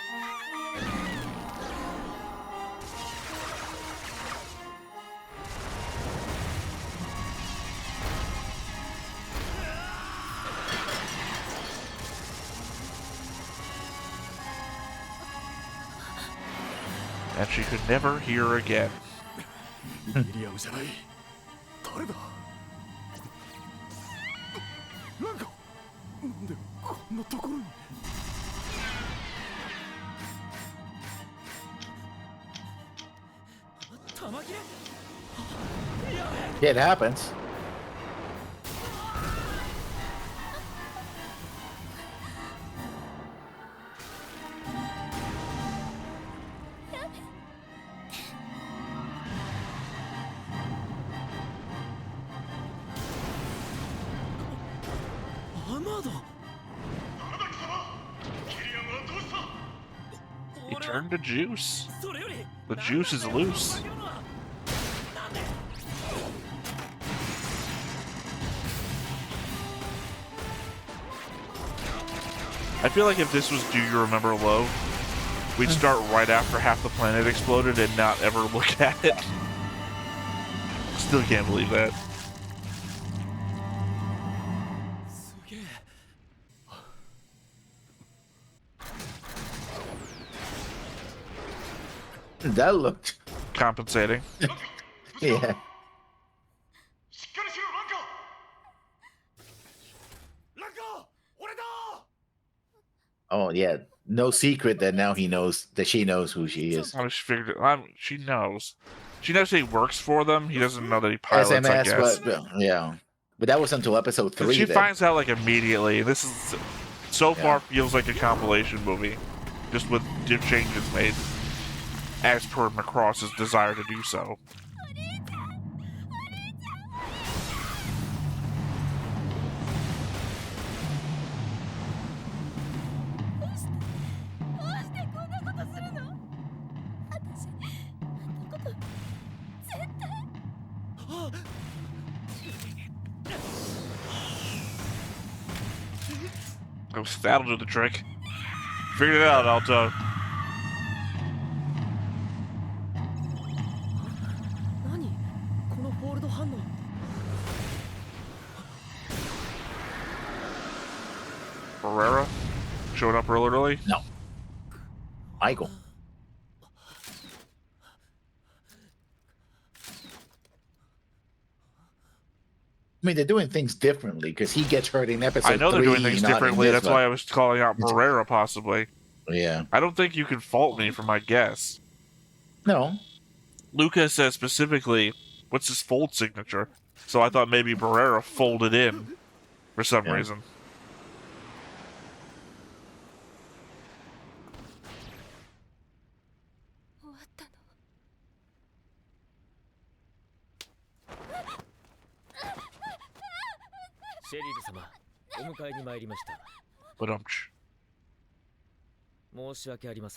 And she could never hear again. Yeah, it happens. Turn to juice. The juice is loose. I feel like if this was Do You Remember Low, we'd start right after half the planet exploded and not ever look at it. Still can't believe that. That looked compensating. Yeah. Oh yeah, no secret that now he knows that she knows who she is. I just figured she knows. She knows he works for them. He doesn't know that he pilots. SMS, I guess. but yeah, but that was until episode 3. She finds out like immediately. This is so far feels like a compilation movie, just with changes made as per Macross's desire to do so. That'll do the trick. Figured it out, Alto. Barrera showing up early? No. Michael. I mean, they're doing things differently because he gets hurt in episode 3. I know they're doing things differently. That's why I was calling out Barrera, possibly. Yeah. I don't think you can fault me for my guess. No. Lucas says specifically, what's his fold signature? So I thought maybe Barrera folded in for some reason.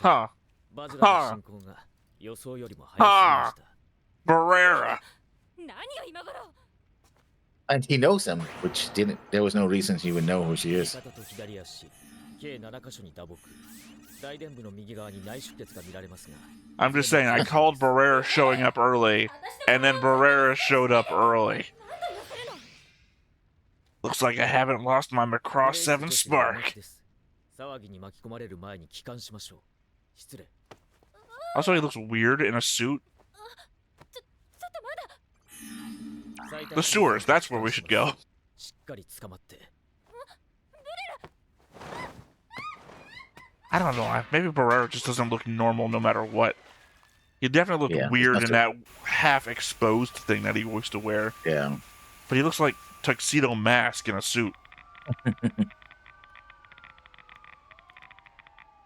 Huh. Barrera. And he knows them, which there was no reason he would know who she is. I'm just saying, I called Barrera showing up early, and then Barrera showed up early. Looks like I haven't lost my Macross 7 spark. Also, he looks weird in a suit. The sewers, that's where we should go. I don't know, maybe Barrera just doesn't look normal no matter what. He definitely looked weird in that half-exposed thing that he used to wear. Yeah. But he looks like tuxedo mask in a suit.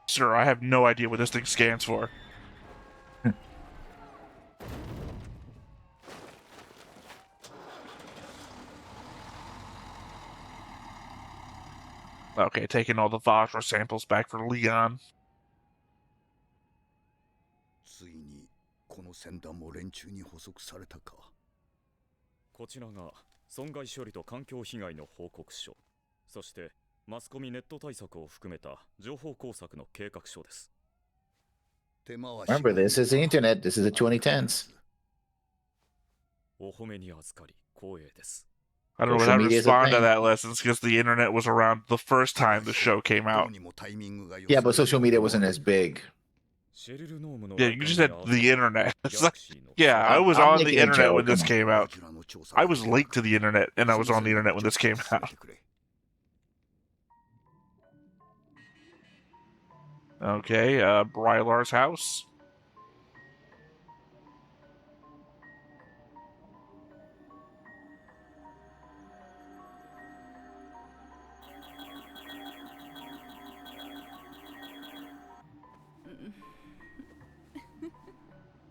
Sir, I have no idea what this thing scans for. Okay, taking all the Vajra samples back for Leon. Remember, this is the internet. This is the 2010s. I don't know how to respond to that, Lessons, because the internet was around the first time the show came out. Yeah, but social media wasn't as big. Yeah, you just said the internet. Like, yeah, I was on the internet when this came out. I was late to the internet, and I was on the internet when this came out. Okay, Brylar's house.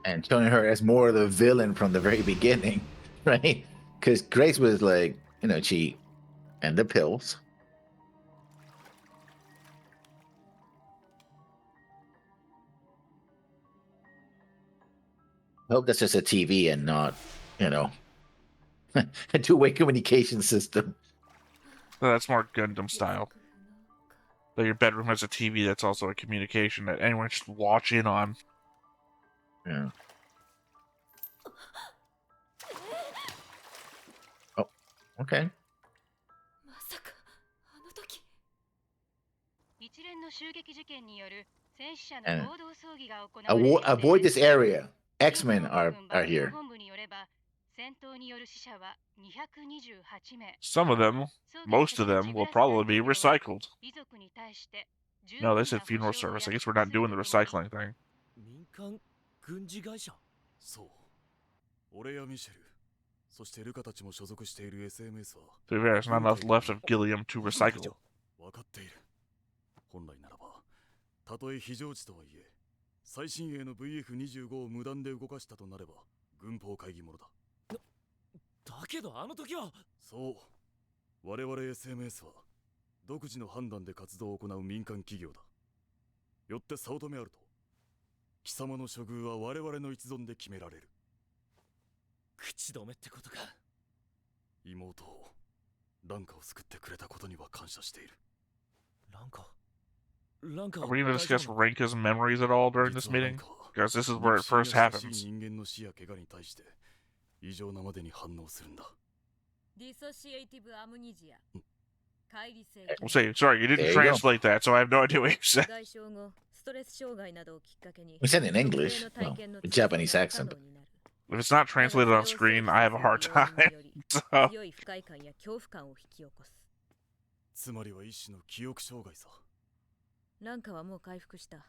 And showing her as more of the villain from the very beginning, right? Because Grace was like, cheat and the pills. I hope that's just a TV and not, you know, a two-way communication system. Well, that's more Gundam style. That your bedroom has a TV that's also a communication that anyone should watch in on. Yeah. Oh, okay. And avoid this area. X-Men are here. Some of them, most of them, will probably be recycled. No, they said funeral service. I guess we're not doing the recycling thing. To be fair, there's not enough left of Gilliam to recycle. 本来ならば、たとえ非常値とはいえ、最新鋭の VF25 を無断で動かしたとなれば、軍法会議者だ。だけどあの時は。そう。我々 SMS は独自の判断で活動を行う民間企業だ。よって早乙女あると、貴様の処遇は我々の一存で決められる。口止めってことか。妹を、ランカを救ってくれたことには感謝している。ランカ。 Are we going to discuss Renka's memories at all during this meeting? Because this is where it first happens. We'll say, sorry, you didn't translate that, so I have no idea what you said. We said in English, no, a Japanese accent. If it's not translated on screen, I have a hard time. So.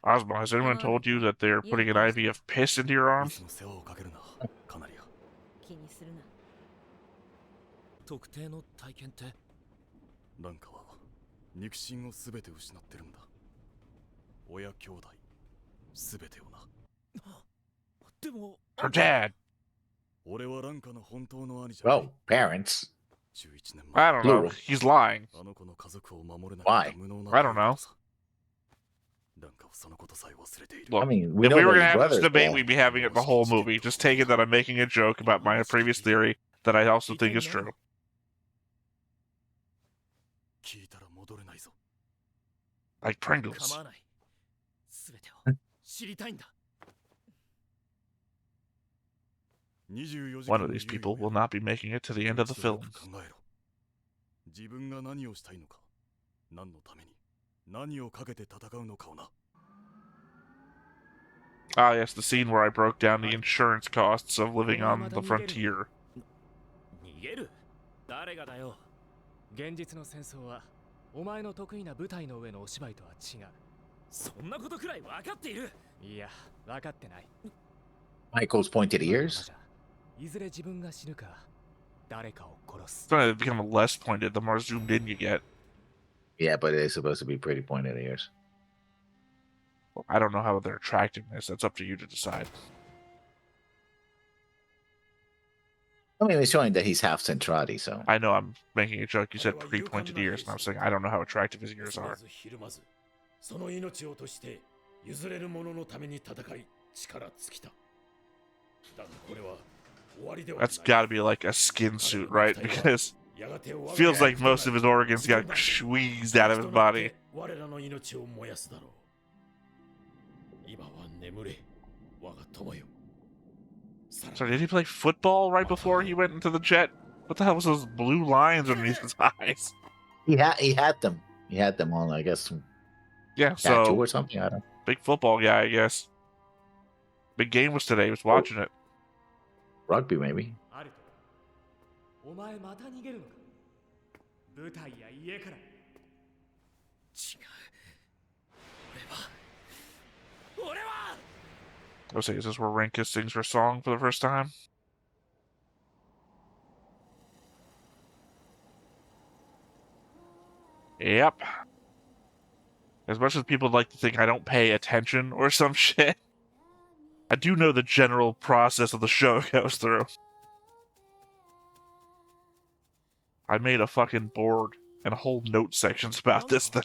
Ozma, has anyone told you that they're putting an IV of piss into your arm? Her dad. Well, parents. I don't know. He's lying. Why? I don't know. Look, I mean, if we were going to have this debate, we'd be having it the whole movie. Just take it that I'm making a joke about my previous theory that I also think is true. Like Pringles. One of these people will not be making it to the end of the film. Ah, yes, the scene where I broke down the insurance costs of living on the frontier. Michael's pointed ears? It's going to become less pointed the more zoomed in you get. Yeah, but it's supposed to be pretty pointed ears. Well, I don't know how they're attracting this. That's up to you to decide. I mean, it's showing that he's half Centrati, so... I know I'm making a joke. You said pretty pointed ears, and I'm saying I don't know how attractive his ears are. That's got to be like a skin suit, right? Because it feels like most of his organs got squeezed out of his body. So did he play football right before he went into the jet? What the hell was those blue lines underneath his eyes? He had them. He had them on, I guess, some yeah, tattoo so or something. I don't know. Big football guy, I guess. Big game was today. He was watching it. Rugby, maybe. Let's see, is this where Renka sings her song for the first time? Yep. As much as people like to think I don't pay attention or some shit, I do know the general process of the show goes through. I made a fucking board and whole note sections about this thing.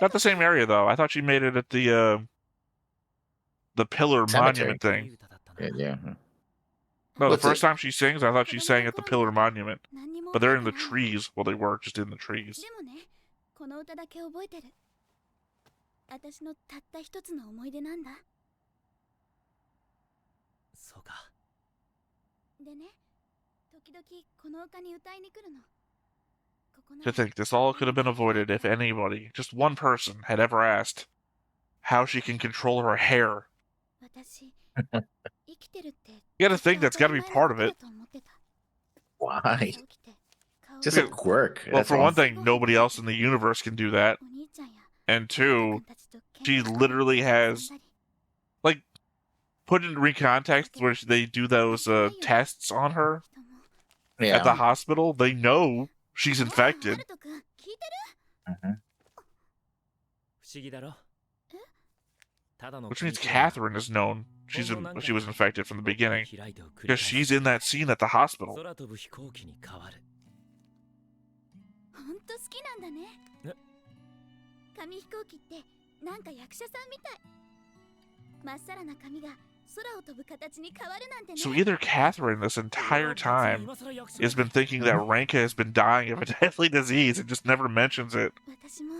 Not the same area, though. I thought she made it at the pillar Cemetery. monument thing. Yeah. No, the What's first it? time she sings, I thought she sang at the Pillar Monument. But they're in the trees. Well, they were just in the trees. でもね、この歌だけ覚えてる。私のたった一つの思い出なんだ。そうか。でね、時々この丘に歌いに来るの。ここな To think this all could have been avoided if anybody, just one person, had ever asked how she can control her hair. 私、生きてるって You gotta think that's gotta be part of it. Why? 起きて顔 Just a を quirk. Well, That's for all. one thing, nobody else in the universe can do that. お兄ちゃんや And two, たちと she 喧嘩 literally 遊 has, んだり like, put in context where they do those tests on her 人も at the Yeah. hospital. They know she's ハ infected. ルト君聞いてる Mhm. 不思議だろ。ただの Which means 勘違いだ Catherine has known she was infected from the beginning 開いてを繰り because 返す she's in that scene at the hospital. 空飛ぶ飛行機に変わる。ほんと好きなんだねえ紙飛行機ってなんか役者さんみたいまっさらな髪が空を飛ぶ形に変わるなんてね So either Catherine this entire time has been thinking that Ranka has been dying of a deadly disease and just never mentions it, 私も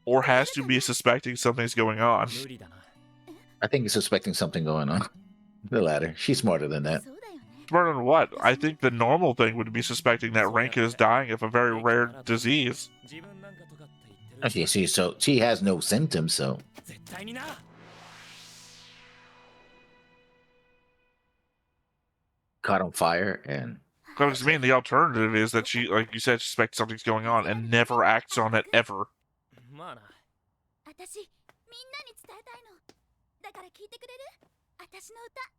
or has to be suspecting something's going on. 無理だな。 I think he's suspecting something going on. The latter. She's smarter than that. そうだよね Smarter than what? I think the normal thing would be suspecting that Ranka is dying of a very rare disease. 自分なんかとかって言ってる Okay, so she has no symptoms, so 絶対にな。 caught on fire and Because I mean, the alternative is that she, like you said, suspects something's going on and never acts on it ever. まあな。私みんなに伝えたいのだから聞いてくれる私の歌好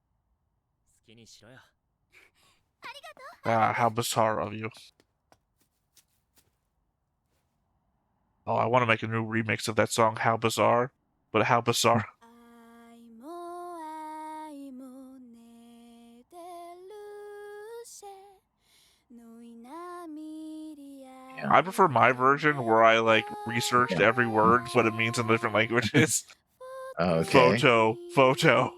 きにしろよ。 Ah, how bizarre of you. Oh, I want to make a new remix of that song, How Bizarre. But how bizarre. 愛も愛も寝てるせのいなみりや I prefer my version where I, like, researched every word, what it means in different languages. okay. Photo.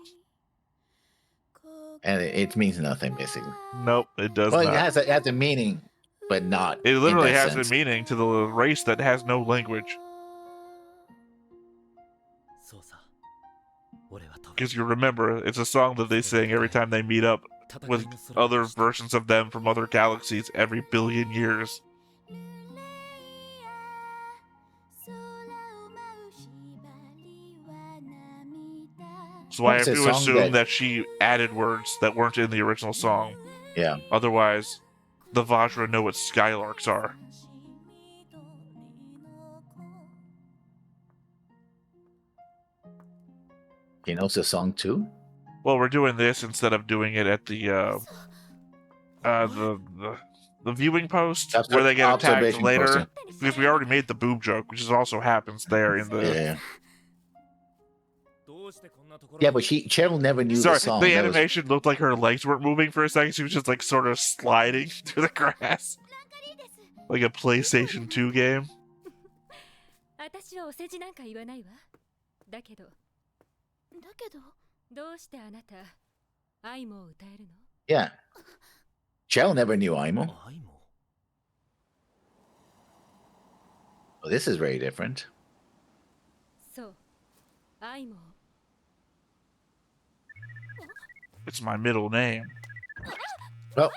And it means nothing basically. Nope, it does Well, not. it has a meaning, but not. It in literally that has sense. a meaning to the race that has no language. そうさ。俺は飛ぶ。 Because you remember, it's a song that they sing every time they meet up with other versions of them from other galaxies every billion years. So I have It's a to song assume that- that she added words that weren't in the original song. Yeah. Otherwise, the Vajra know what Skylarks are. He knows the song too. Well, we're doing this instead of doing it at the viewing post where they get attacked Observation later. post, Because we already made the boob joke, which is also happens there in the. Yeah. どうしてこんなところ Yeah, but Cheryl never knew Sorry, the song. the That was- animation looked like her legs weren't moving for a second. She was just like sort of sliding through the grass, like a PlayStation 2 game. 私はお世辞なんか言わないわだけどどうしてあなた愛も歌えるの Yeah. Cheryl never knew Aimo. 愛も。 Well, this is very different. そう愛も It's my middle name. Well,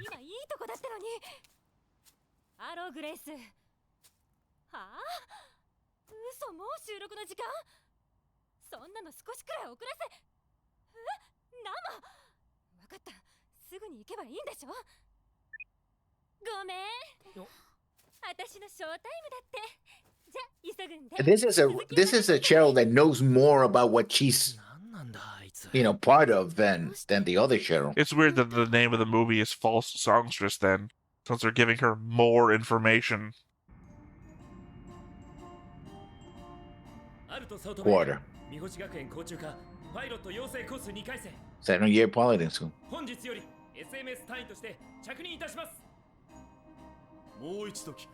今いいとこだったのにアローグレイスはあ嘘もう収録の時間そんなの少しくらい遅らせ生わかったすぐに行けばいいんでしょごめん私のショータイムだってじゃ急ぐんで this is a Cheryl that knows more about what she's なんなんだあいつ。 part of than the other Cheryl. It's weird that the name of the movie is False Songstress then, since they're giving her more information. アルトサウト Quarter. 三星学園校中課パイロット養成コース2回生 Second year piloting school. 本日より SMS 隊員として着任いたします。もう一度聞く。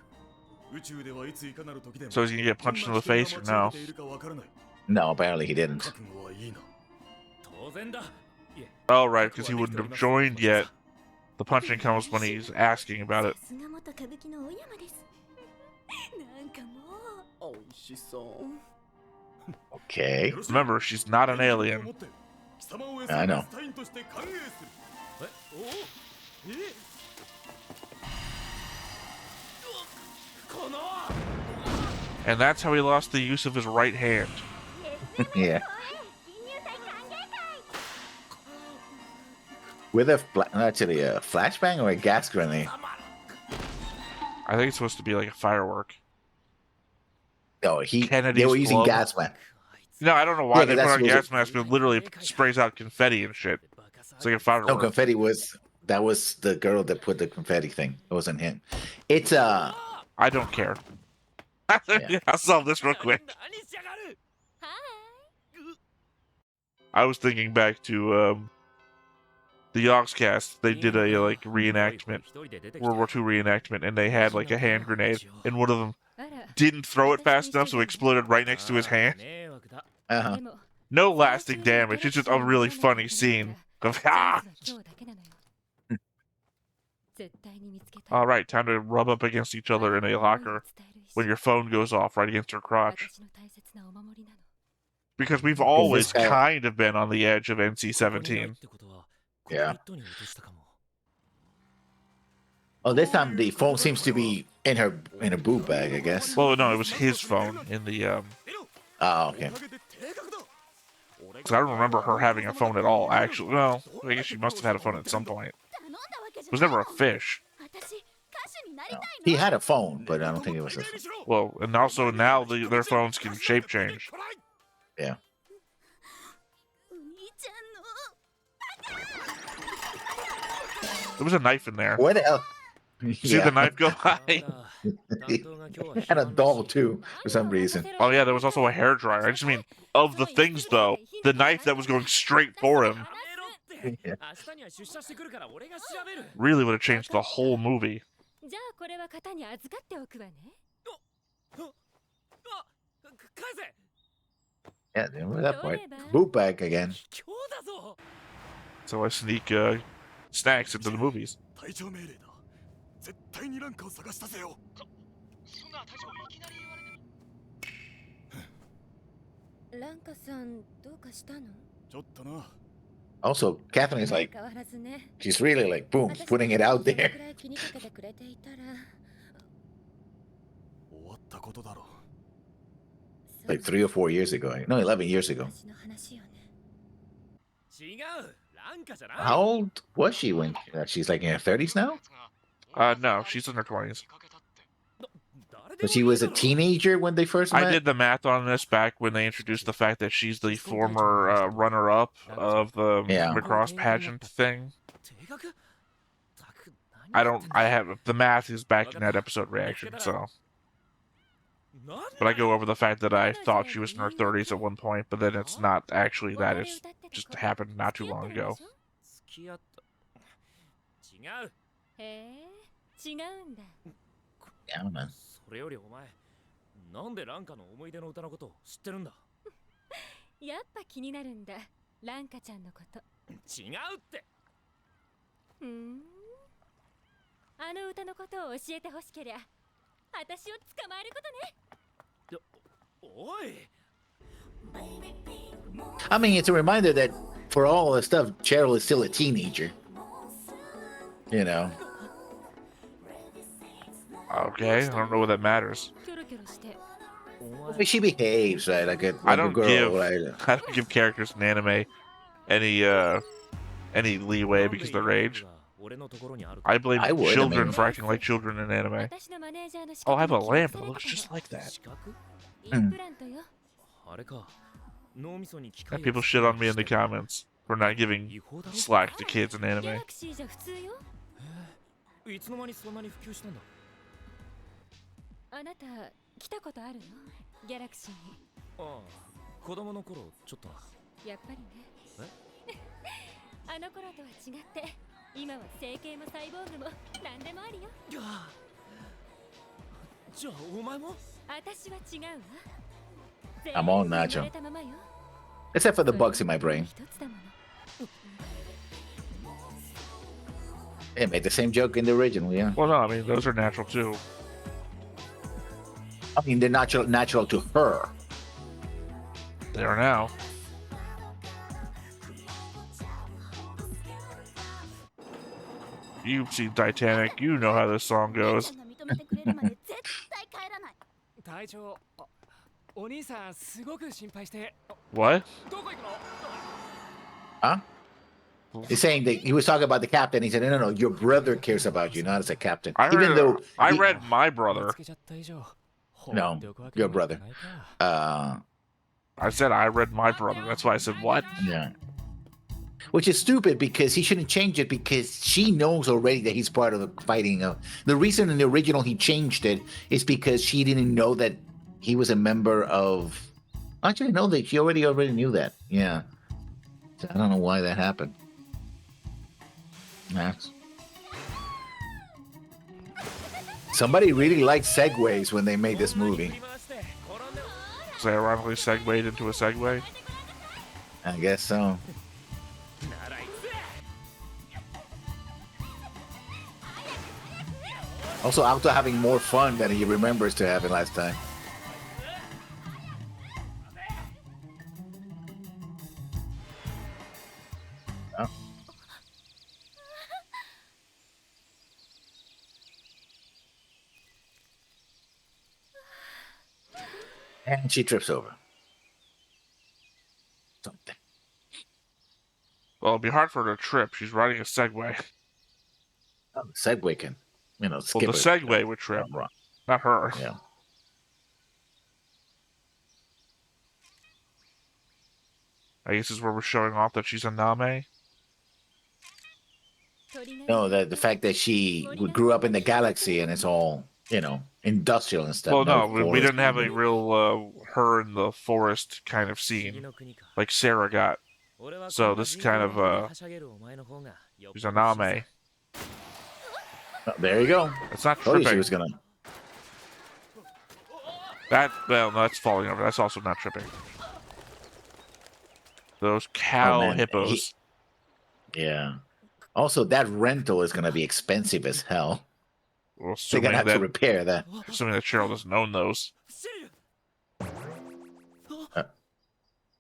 宇宙ではいついかなる時でも So he's gonna get punched in the face or no? do No, apparently he didn't. 覚悟はいいな。当然だ。Oh, right, because he wouldn't have joined yet. The punching comes when he's asking about it. Okay. Remember, she's not an alien. I know. And that's how he lost the use of his right hand. Yeah. With a actually a flashbang or a gas grenade? I think it's supposed to be like a firework. No, they Kennedy's were using glove. gas mask. No, I don't know why Yeah, they put that's on what gas mask, but it literally sprays out confetti and shit. It's like a firework. No, confetti was the girl that put the confetti thing. It wasn't him. It's I don't care. Yeah. I'll solve this real quick. I was thinking back to the Yogscast. They did a like reenactment, World War II reenactment, and they had like a hand grenade, and one of them didn't throw it fast enough, so it exploded right next to his hand. uh-huh. No lasting damage. It's just a really funny scene of All right, time to rub up against each other in a locker when your phone goes off right against her crotch. Because we've always kind of been on the edge of NC-17. Yeah. Oh, this time the phone seems to be in a boot bag, I guess. Well, no, it was his phone in the Oh, okay. Because I don't remember her having a phone at all, actually. Well, I guess she must have had a phone at some point. It was never a fish. No. He had a phone, but I don't think it was a phone. Well, and also now their phones can shape change. Yeah. There was a knife in there. What the hell? See the knife go by? And a doll, too, for some reason. Oh, yeah, there was also a hairdryer. I just mean, of the things, though, the knife that was going straight for him Yeah. really would have changed the whole movie. Yeah, remember that part. Boot bag again. So I sneak snacks into the movies. 隊長命令だ。絶対にランカを探したぜよ。そんな隊長いきなり言われても。ランカさんどうかしたの？ちょっとな。Also, Catherine is like, she's really like, boom, putting it out there. 終わったことだろう。 Like 3 or 4 years ago. No, 11 years ago. How old was she when she's like in her 30s now? No, she's in her 20s. So she was a teenager when they first met? I did the math on this back when they introduced the fact that she's the former runner-up of the Macross pageant thing. The math is back in that episode reaction, so. But I go over the fact that I thought she was in her 30s at one point, but then it's not actually that. It's just happened not too long ago. Yeah, man. それよりお前、なんでランカの思い出の歌のこと知ってるんだ？やっぱ気になるんだ、ランカちゃんのこと。違うって。あの歌のことを教えてほしけりゃ、私を捕まえることね。おい。I mean, it's a reminder that for all the stuff, Cheryl is still a teenager. You know. Okay, I don't know what that matters. But she behaves, right? Like a I don't girl, right? I don't give characters in anime any leeway because of their age. I blame children for acting like children in anime. Oh, I have a lamp that looks just like that. And people shit on me in the comments for not giving slack to kids in anime. いつの間にそんなに普及したんだ？あなた来たことあるの？ギャラクシーに。ああ、子供の頃ちょっとな。やっぱりね。あの頃とは違って、今は整形もサイボーグも何でもありよ。じゃあお前も？私は違うわ。 I'm all natural. Except for the bugs in my brain. They made the same joke in the original, yeah. Well, no, I mean, those are natural too. I mean, they're natural to her. They are now. You've seen Titanic. You know how this song goes. What? Huh? He's saying that he was talking about the captain. He said, no, your brother cares about you, not as a captain. I Even read My Brother. No, your brother. I said I read My Brother. That's why I said what? Yeah. Which is stupid because he shouldn't change it because she knows already that he's part of the fighting. The reason in the original he changed it is because she didn't know that he was a member of. Actually, no, that she already knew that. Yeah. So I don't know why that happened. That's... Somebody really liked segues when they made this movie. So they ironically segued into a segue? I guess so. Also, Alto having more fun than he remembers to having last time. Oh. And she trips over something. Well, it'd be hard for her to trip. She's riding a Segway. Oh, the Segway can, skip well, the Segway would trip, not her. Yeah. I guess this is where we're showing off that she's a Name. No, the fact that she grew up in the galaxy and it's all, industrial and stuff. Well, no, we didn't have a real her in the forest kind of scene like Sarah got. So this kind of she's a Name. Oh, there you go. It's not tripping. She was gonna. No, that's falling over. That's also not tripping. Those cow hippos. Yeah. Also, that rental is gonna be expensive as hell. Well, they're gonna have to repair that. Assuming that Cheryl doesn't own those.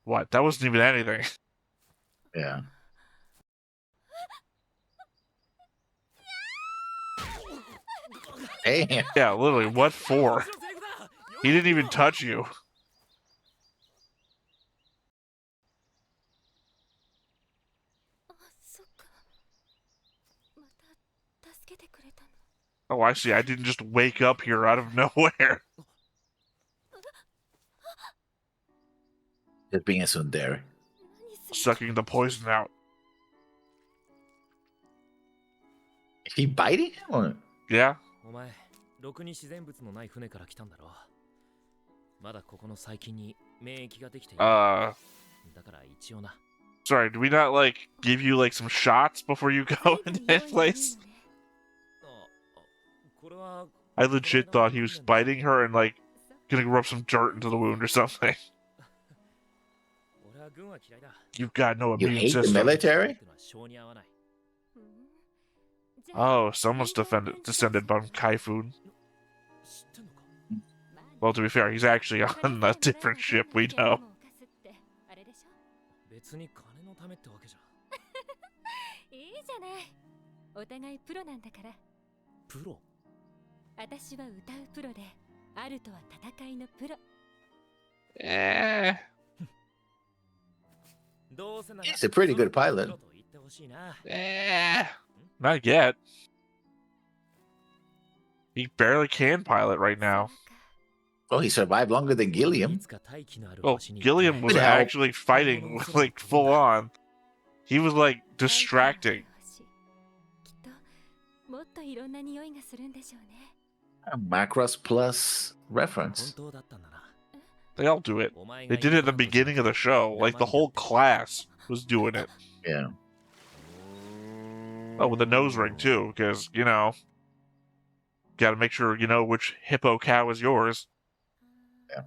What? That wasn't even anything. Yeah. Damn. Yeah, literally, what for? He didn't even touch you. Oh, I see. I didn't just wake up here out of nowhere. Just being a tsundere. Sucking the poison out. Is he biting him? Or... Yeah. Sorry, do we not, give you, some shots before you go into that place? I legit thought he was biting her and, gonna rub some dirt into the wound or something. You've got no immune system. The military? Oh, someone's descended from Kaifun. Well, to be fair, he's actually on a different ship, we know. He's a pretty good pilot. Not yet. He barely can pilot right now. Well, he survived longer than Gilliam. Well, Gilliam was actually fighting, full on. He was, distracting. A Macross Plus reference. They all do it. They did it at the beginning of the show. The whole class was doing it. Yeah. Oh, with the nose ring, too, because, gotta make sure you know which hippo cow is yours. Yeah.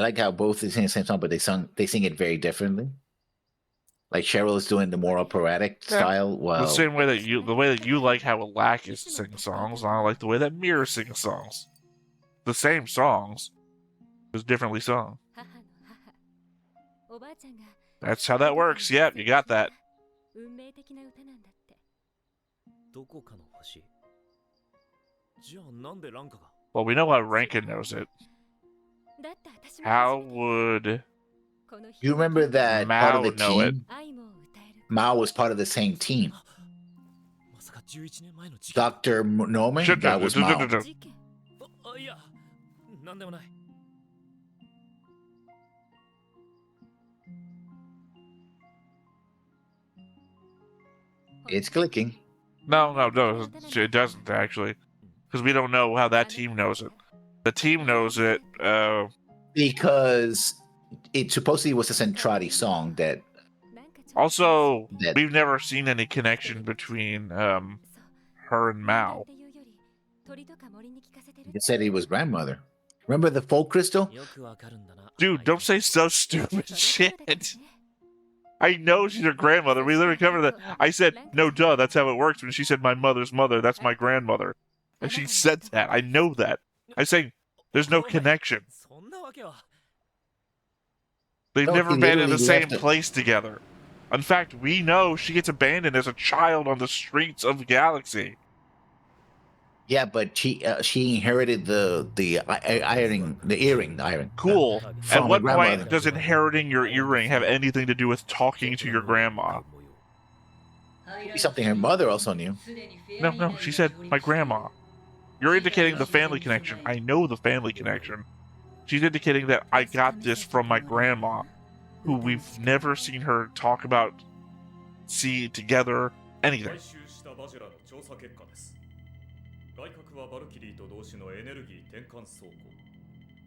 I like how both they sing the same song, but they sing it very differently. Like Cheryl is doing the more operatic style. Well, the same way that you like how Alakis sings songs, and I like the way that Mirror sings songs. The same songs, just differently sung. That's how that works. Yeah, you got that. Well, we know how Rankin knows it. How would you remember that Mao part of the know it? team? Mao was part of the same team. Dr. Norman, that was Mao. It's clicking. No, it doesn't actually, because we don't know how that team knows it. The team knows it because it supposedly was a Centrati song that. Also, we've never seen any connection between her and Mao. It said he was grandmother. Remember the folk crystal? Dude, don't say so stupid shit. I know she's her grandmother. We literally covered that. I said, no, duh, that's how it works. When she said my mother's mother, that's my grandmother. And she said that. I know that. I'm saying there's no connection. They've never been in the same place together. In fact, we know she gets abandoned as a child on the streets of the galaxy. Yeah, but she inherited the earring. Cool. At what point does inheriting your earring have anything to do with talking to your grandma? Something her mother also knew. No, she said my grandma. You're indicating the family connection. I know the family connection. She's indicating that I got this from my grandma, who we've never seen her talk about, see together, anything. 外角はバルキリーと同種のエネルギー転換倉庫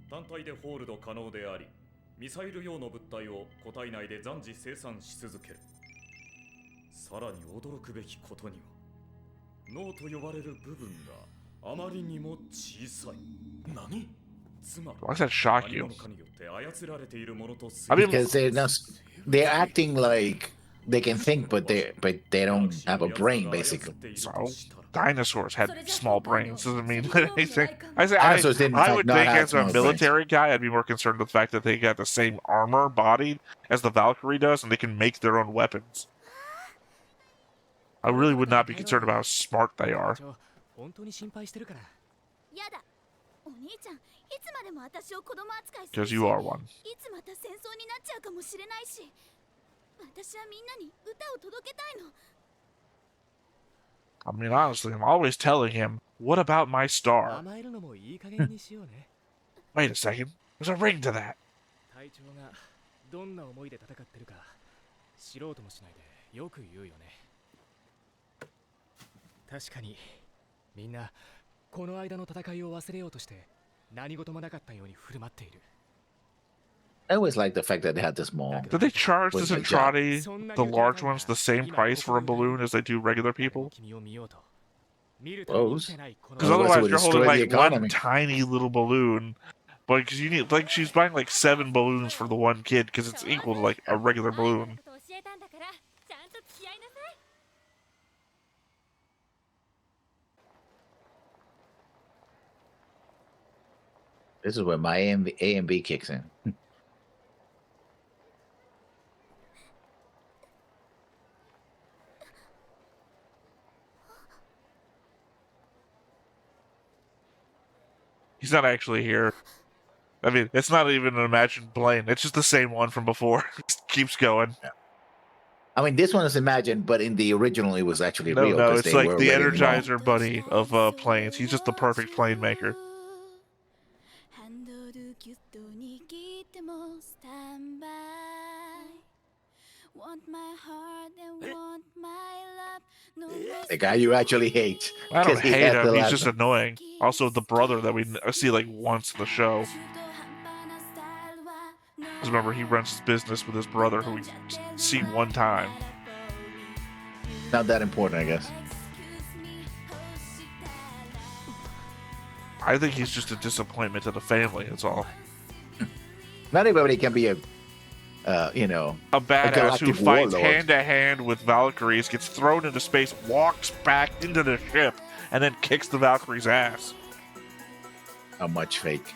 単体でホールド可能でありミサイル用の物体を個体内で暫時生産し続けるさらに驚くべきことには脳と呼ばれる部分があまりにも小さい何 Why does that shock you? Because they're acting like they can think, but they don't have a brain, basically. So, dinosaurs had small brains. Doesn't mean anything. I would think as a military guy, I'd be more concerned with the fact that they got the same armor bodied as the Valkyrie does, and they can make their own weapons. I really would not be concerned about how smart they are. Because you are one. I mean, honestly, I'm always telling him, what about my star? Wait a second. There's a ring to that. I always like the fact that they had this mall. Did they charge the Zentradi, the large ones, the same price for a balloon as they do regular people? Because otherwise you're holding like one tiny little balloon. But because you need, like, she's buying like 7 balloons for the one kid because it's equal to like a regular balloon. This is where my A and B kicks in. He's not actually here. I mean, it's not even an imagined plane. It's just the same one from before. It just keeps going. Yeah. I mean, this one is imagined, but in the original, it was actually real. No, it's like the Energizer Bunny of planes. He's just the perfect plane maker. The guy you actually hate. I don't hate him, he's just annoying. Also, the brother that we see like once in the show. Because remember, he runs his business with his brother who we see one time. Not that important, I guess. I think he's just a disappointment to the family, that's all. Not everybody can be a badass who galactic fights warlord. hand to hand with Valkyries, gets thrown into space, walks back into the ship, and then kicks the Valkyrie's ass. How much fake?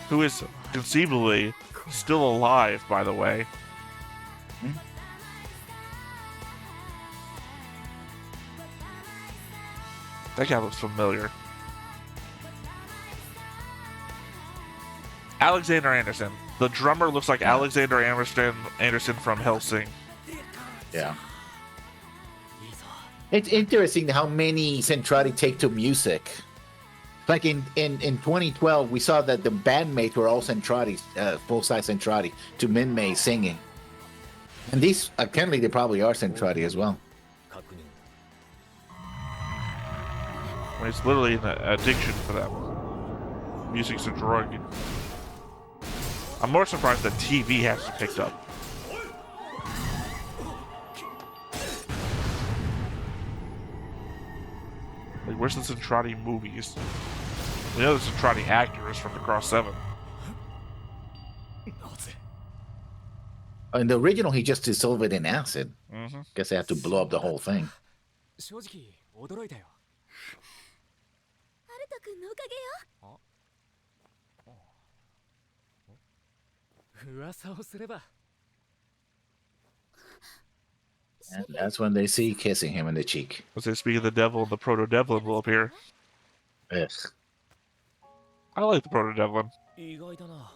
Who is conceivably still alive, by the way. That guy looks familiar. Alexander Anderson. The drummer looks like Alexander Anderson from Hellsing. Yeah. It's interesting how many Centrati take to music. Like in 2012, we saw that the bandmates were all Centrati, full-size Centrati, to Minmay singing. And these, apparently, they probably are Centrati as well. I mean, it's literally an addiction for them. Music's a drug. I'm more surprised that TV hasn't picked up. Like, where's the Centrati movies? We know the Centrati actors from Macross 7. In the original, he just dissolved it in acid. Mm-hmm. Guess they have to blow up the whole thing. 正直驚いたよ。ハルト君のおかげよ。噂をすれば。 And that's when they see kissing him in the cheek. As they speak of the devil, the proto-devlin will appear. Ugh. I like the proto-devlin. 意外だな。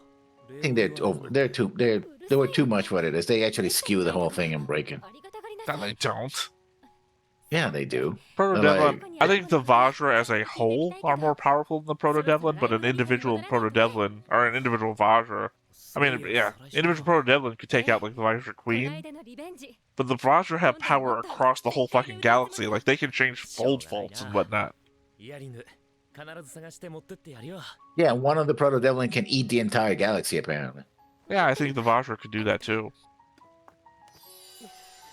I think they were too much what it is. They actually skew the whole thing and break it. No, they don't. Yeah, they do. Proto-devlin. I think the Vajra as a whole are more powerful than the proto-devlin, but an individual proto-devlin or an individual Vajra. I mean, yeah, individual proto-devlin could take out like the Vajra Queen, but the Vajra have power across the whole fucking galaxy. Like they can change fold faults and whatnot. イヤリング必ず探して持ってってやるよ。 Yeah, one of the proto-devlin can eat the entire galaxy, apparently. Yeah, I think the Vajra could do that too.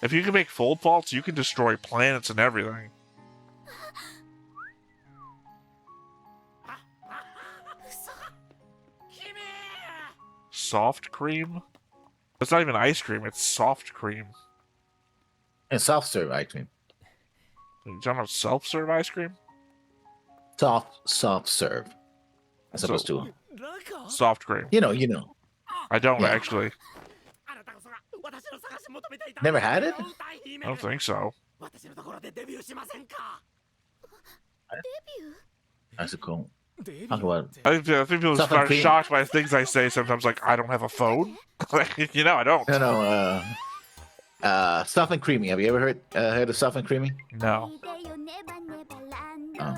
If you can make fold faults, you can destroy planets and everything. Soft cream? That's not even ice cream, it's soft cream. And soft-serve ice cream. Are you talking about self-serve ice cream? Soft serve. As opposed to... Soft cream. You know. I don't Yeah. actually. Never had it? I don't think so. That's cool. Talk about I think people Soft are cream. shocked by things I say sometimes, like, I don't have a phone. You know, I don't. Soft and creamy. Have you ever heard of soft and creamy? No. Oh.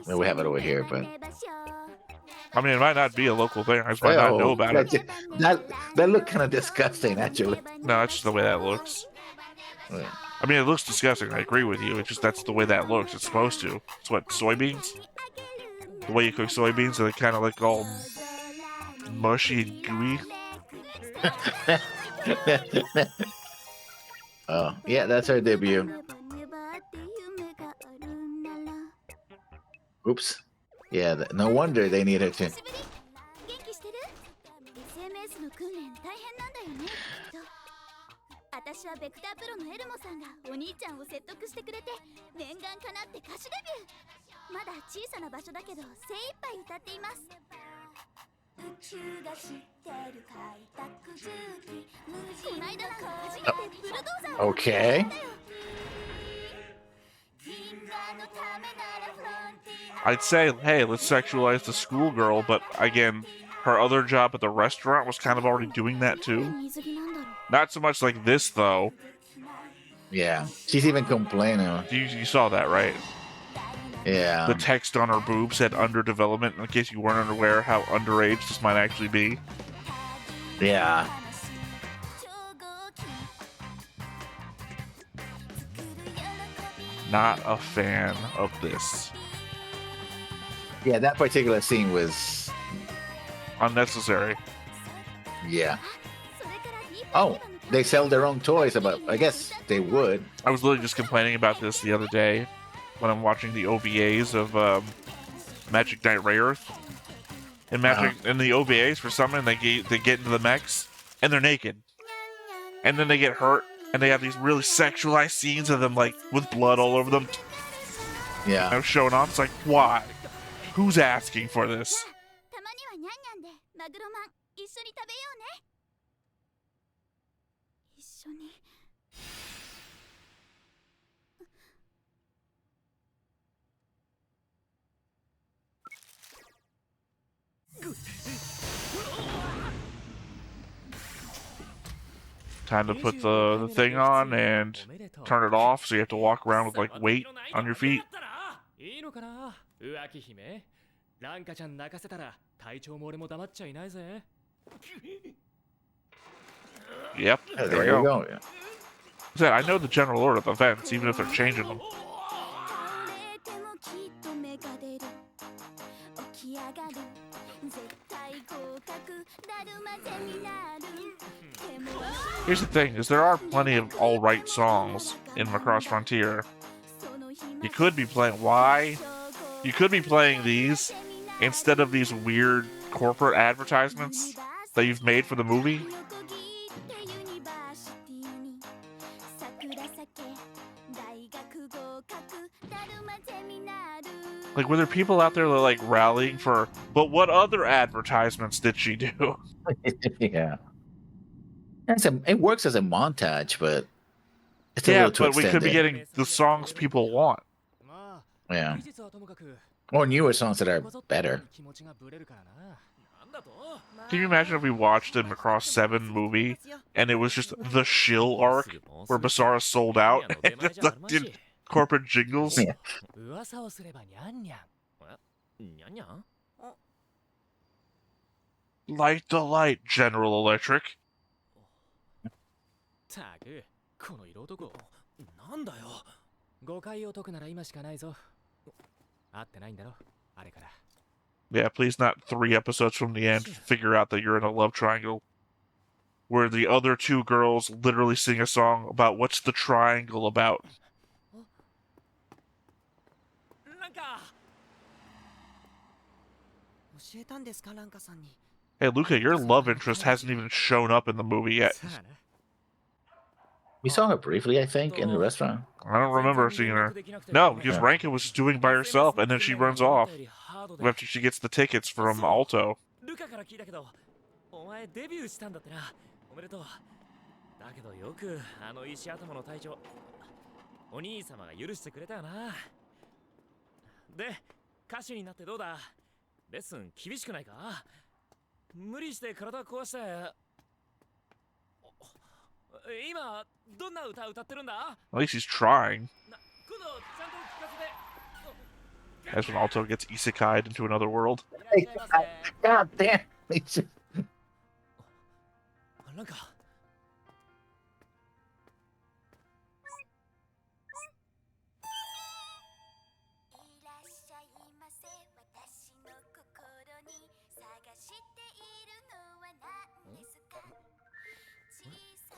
Well, we have it over here, but I mean, it might not be a local thing. I just might not know about it. That looked kind of disgusting, actually. No, that's just the way that looks. Yeah. I mean, it looks disgusting. I agree with you. It's just that's the way that looks. It's supposed to. It's what, soybeans? The way you cook soybeans, they kind of like all mushy and gooey. Oh, yeah, that's her debut. Oops. Yeah, no wonder they need her to. 元気してる ?SMS の訓練大変なんだよね、きっと。私はベクタープロのエルモさんがお兄ちゃんを説得してくれて念願かなって歌手デビュー。まだ小さな場所だけど精一杯歌っています。宇宙が知ってる開拓重機こないだなんか初めてブルドーザーを Okay. I'd say, hey, let's sexualize the schoolgirl, but again, her other job at the restaurant was kind of already doing that too. Not so much like this, though. Yeah, she's even complaining. You saw that, right? Yeah. The text on her boob said underdevelopment, in case you weren't aware how underage this might actually be. Yeah. Not a fan of this. Yeah, that particular scene was Unnecessary. Yeah. Oh, they sell their own toys. I guess they would. I was literally just complaining about this the other day when I'm watching the OVAs of Magic Knight Rayearth. In in the OVAs for Summon, they get into the mechs and they're naked, and then they get hurt, and they have these really sexualized scenes of them like with blood all over them. Yeah, Showing off. It's like, why? Who's asking for this? たまにはニャンニャンでマグロマン一緒に食べようね。一緒に。Time to put the thing on and turn it off, so you have to walk around with like weight on your feet. いいのかな、浮気姫。ランカちゃん泣かせたら隊長も俺も黙っちゃいないぜ。Yep, there there you we go. go. Yeah. Said, I know the general order of events, even if they're changing them. Here's the thing, is there are plenty of alright songs in Macross Frontier. You could be playing... Why? You could be playing these instead of these weird corporate advertisements that you've made for the movie. Like, were there people out there that like rallying for, but what other advertisements did she do? Yeah. It works as a montage, but it's a little too but we could be extended. getting the songs people want. Yeah. Or newer songs that are better. Can you imagine if we watched a Macross 7 movie and it was just the shill arc where Basara sold out and just like, did corporate jingles? Yeah. Light the light, General Electric. たく、この色男、なんだよ。誤解を解くなら今しかないぞ。会ってないんだろ、あれから。Yeah, please not 3 episodes from the end figure out that you're in a love triangle where the other 2 girls literally sing a song about what's the triangle about. Hey, Luca, your love interest hasn't even shown up in the movie yet. We saw her briefly, I think, in the restaurant. I don't remember seeing her. No, because Ranka was doing by herself, and then she runs off after she gets the tickets from Alto. お前デビューしたんだってな。おめでとう。だけどよくあの石頭の隊長、お兄様が許してくれたよな。で、歌手になってどうだ？レッスン厳しくないか？無理して体壊して。今どんな歌歌ってるんだ？ At least he's trying. That's when Alto gets isekai'd into another world. God damn. なんか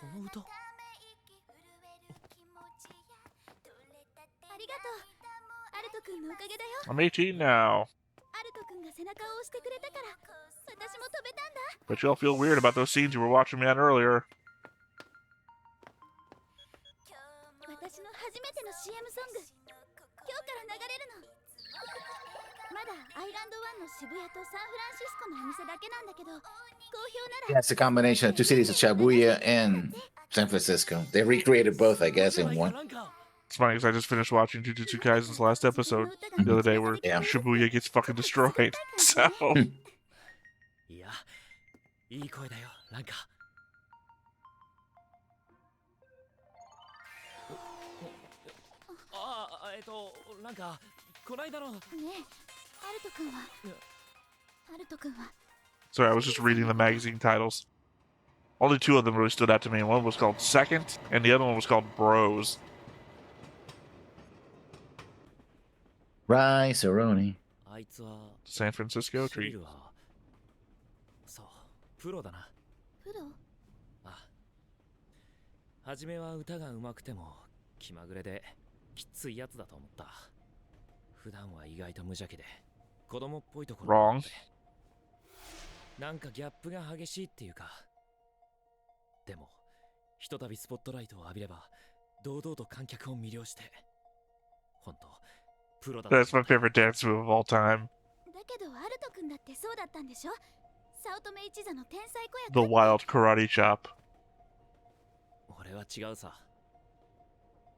この歌。ありがとう。アルト君のおかげだよ。 I'm 18 now. アルト君が背中を押してくれたから、私も飛べたんだ。 But y'all feel weird about those scenes you were watching me on earlier. 私の初めての CM ソング、今日から流れるの。まだアイランド1の渋谷とサンフランシスコのお店だけなんだけど、好評なら。 That's a combination of 2 cities of Shibuya and San Francisco. They recreated both, I guess, in one. It's funny because I just finished watching Jujutsu Kaisen's last episode the other day where Shibuya gets fucking destroyed. So. いや、いい声だよ、なんか。なんか、こないだの。ねえ、アルト君は。アルト君は。 Sorry, I was just reading the magazine titles. Only 2 of them really stood out to me. One was called Second, and the other one was called Bros. Rice-a-roni. San Francisco treat. そう、プロだな。プロ？あ、初めは歌が上手くても気まぐれできついやつだと思った。普段は意外と無邪気で子供っぽいところ Wrong. なんかギャップが激しいっていうか。でもひとたびスポットライトを浴びれば堂々と観客を魅了して、本当プロだ。 That's my favorite dance move of all time. だけどアルト君だってそうだったんでしょ。早乙女一座の天才子役。 The wild karate chop. 俺は違うさ。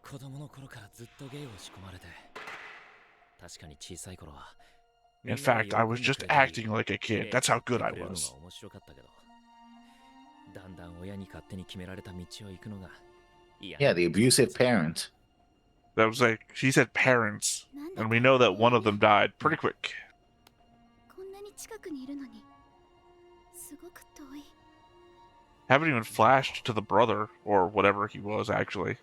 子供の頃からずっと芸を仕込まれて、確かに小さい頃は In fact, I was just acting like a kid. That's how good I was. 面白かったけど、だんだん親に勝手に決められた道を行くのが嫌。 Yeah, the abusive parent. That was like, she said parents. And we know that one of them died pretty quick. こんなに近くにいるのにすごく遠い。 Haven't even flashed to the brother, or whatever he was, actually.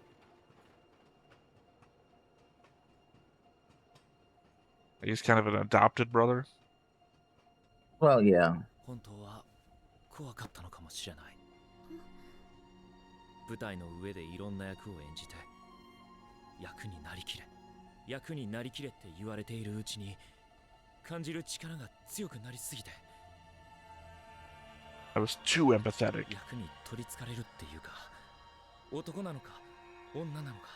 He's kind of an adopted brother. Well, yeah. 本当は怖かったのかもしれない。舞台の上でいろんな役を演じて、役になりきれ、役になりきれって言われているうちに、感じる力が強くなりすぎて、 I was too empathetic. 役に取りつかれるっていうか、男なのか女なのか、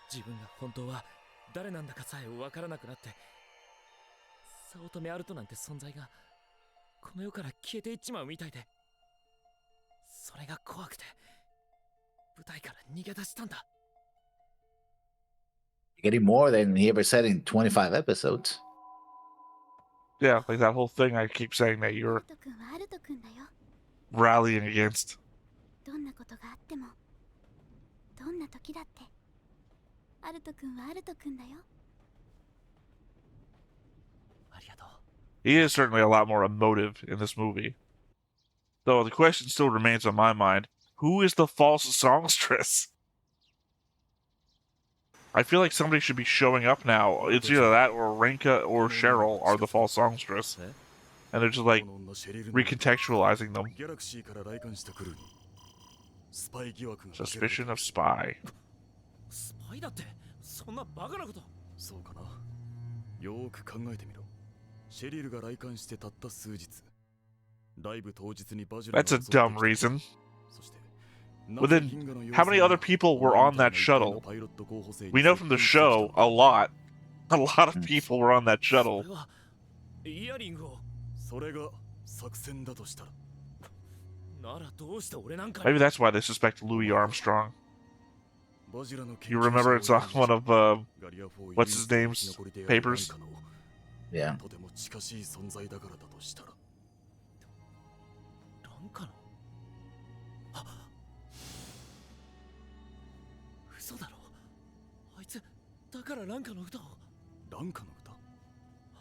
自分が本当は誰なんだかさえ分からなくなって、早乙女アルトなんて存在がこの世から消えていっちまうみたいで、それが怖くて舞台から逃げ出したんだ。 Getting more than he ever said in 25 episodes. Yeah, like that whole thing I keep saying that ア you're ルト君はアルト君だよ。 rallying against. どんなことがあっても、どんな時だってアルト君はアルト君だよ。 ありがとう。 He is certainly a lot more emotive in this movie. Though the question still remains on my mind, who is the false songstress? I feel like somebody should be showing up now. It's either that or Renka or Cheryl are the false songstress. And they're just like recontextualizing them. ギャラクシーから来館したクルーにスパイ疑惑がかけられて Suspicion of spy. スパイだって、そんなバカなこと。そうかな。よーく考えてみろ。シェリルが来館してたった数日、ライブ当日にバジルが That's a dumb reason. そして But then, how many other people were on that shuttle? We know from the show a lot. A lot of people were on that そ shuttle. れはイヤリングを。それが作戦だとしたら、ならどうして俺なんか。 Maybe that's why they suspect Louis Armstrong. バジラの You remember it's on one of, what's his name's papers? Yeah. とても近しい存在だからだとしたら、ランカの。あ、嘘だろ。あいつだからランカの歌を。ランカの歌？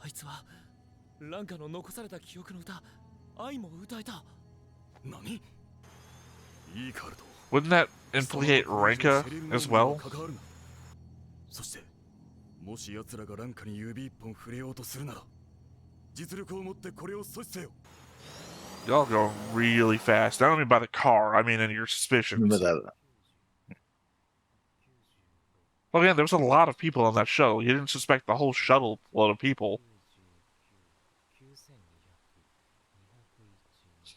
あいつはランカの残された記憶の歌、愛も歌えた。何？いいカルト。 Wouldn't that implicate Renka as well? そしてもし奴らがランカに指一本触れようとするなら、実力を持ってこれを阻止せよ。 Y'all going really fast. I don't mean by the car, I mean in your suspicions. Remember that. Well, again, there was a lot of people on that shuttle. You didn't suspect the whole shuttle full of people.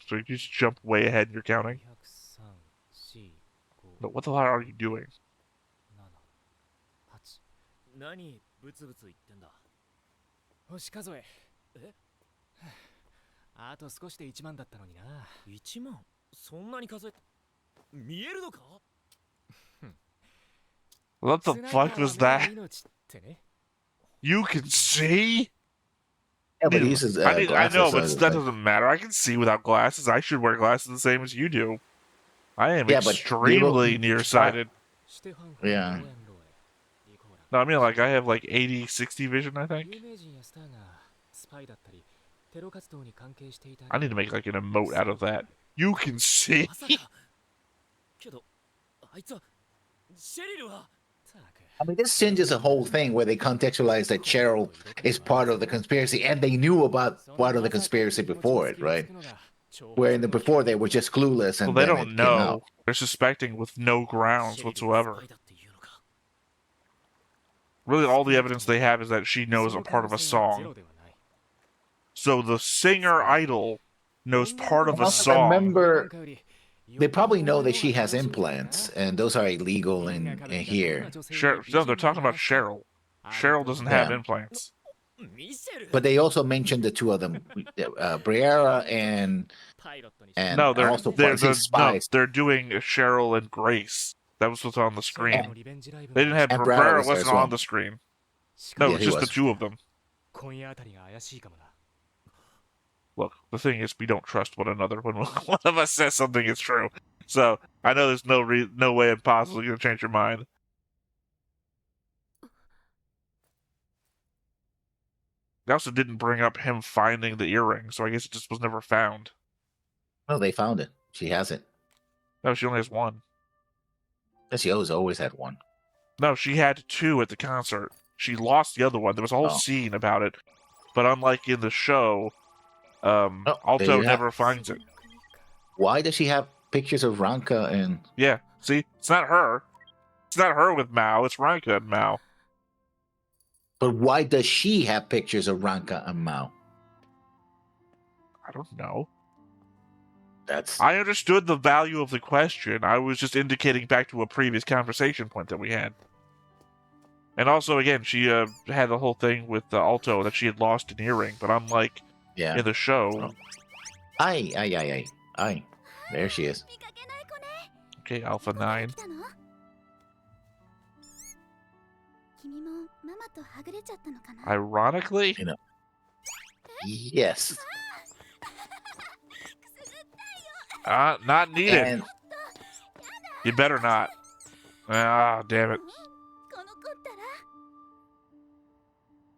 So you just jump way ahead and you're counting. But what the hell are you doing? 何ブツブツ言ってんだ。星数え。え？あと少しで1万だったのにな。1万？そんなに数えた？見えるのか？ What the fuck was that? You can see? Yeah, but he uses I glasses, know, so but that doesn't matter. I can see without glasses. I should wear glasses the same as you do. I am Yeah, but extremely nearsighted. Yeah. No, I mean, like, I have like 80, 60 vision, I think. I need to make like an emote out of that. You can see. まさか。けど、あいつはシェリルは。 I mean, this changes the whole thing where they contextualize that Cheryl is part of the conspiracy, and they knew about part of the conspiracy before it, right? Where in the before they were just clueless, and Well, they then don't it came know. out. They're suspecting with no grounds whatsoever. Really, all the evidence they have is that she knows a part of a song. So the singer idol knows part of a Well, song. remember, they probably know that she has implants, and those are illegal in here. No, they're talking about Cheryl. Cheryl doesn't have Yeah. implants. But they also mentioned the two of them, Briera and No, also spies. they're doing Cheryl and Grace. That was what's on the screen. They didn't have And Brad Brera was there wasn't as well. on the screen. No, Yeah, it's he just the was. two of them. Look, the thing is, we don't trust one another. When one of us says something, it's true. So I know there's no way I'm possibly going to change your mind. They also didn't bring up him finding the earring, so I guess it just was never found. No, they found it. She has it. No, she only has one. She always had one. No, she had two at the concert. She lost the other one. There was a whole scene about it. But unlike in the show, Alto never finds it. Why does she have pictures of Ranka and... Yeah, see? It's not her. It's not her with Mao. It's Ranka and Mao. But why does she have pictures of Ranka and Mao? I don't know. That's... I understood the value of the question. I was just indicating back to a previous conversation point that we had. And also, again, she had the whole thing with Alto that she had lost an earring, but unlike in the show... Aye. There she is. Okay, Alpha 9. Ironically? You know. Yes. Not needed. And... You better not. Ah, damn it.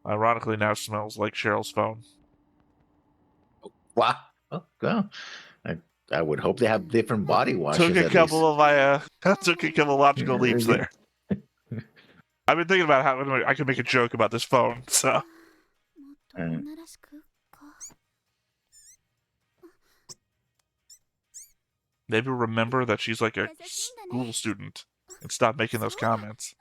Ironically, now smells like Cheryl's phone. Wow. Oh, God. I would hope they have different body washes. Took a couple of logical leaps there. I've been thinking about how I could make a joke about this phone, so. Maybe remember that she's like a school student and stop making those comments.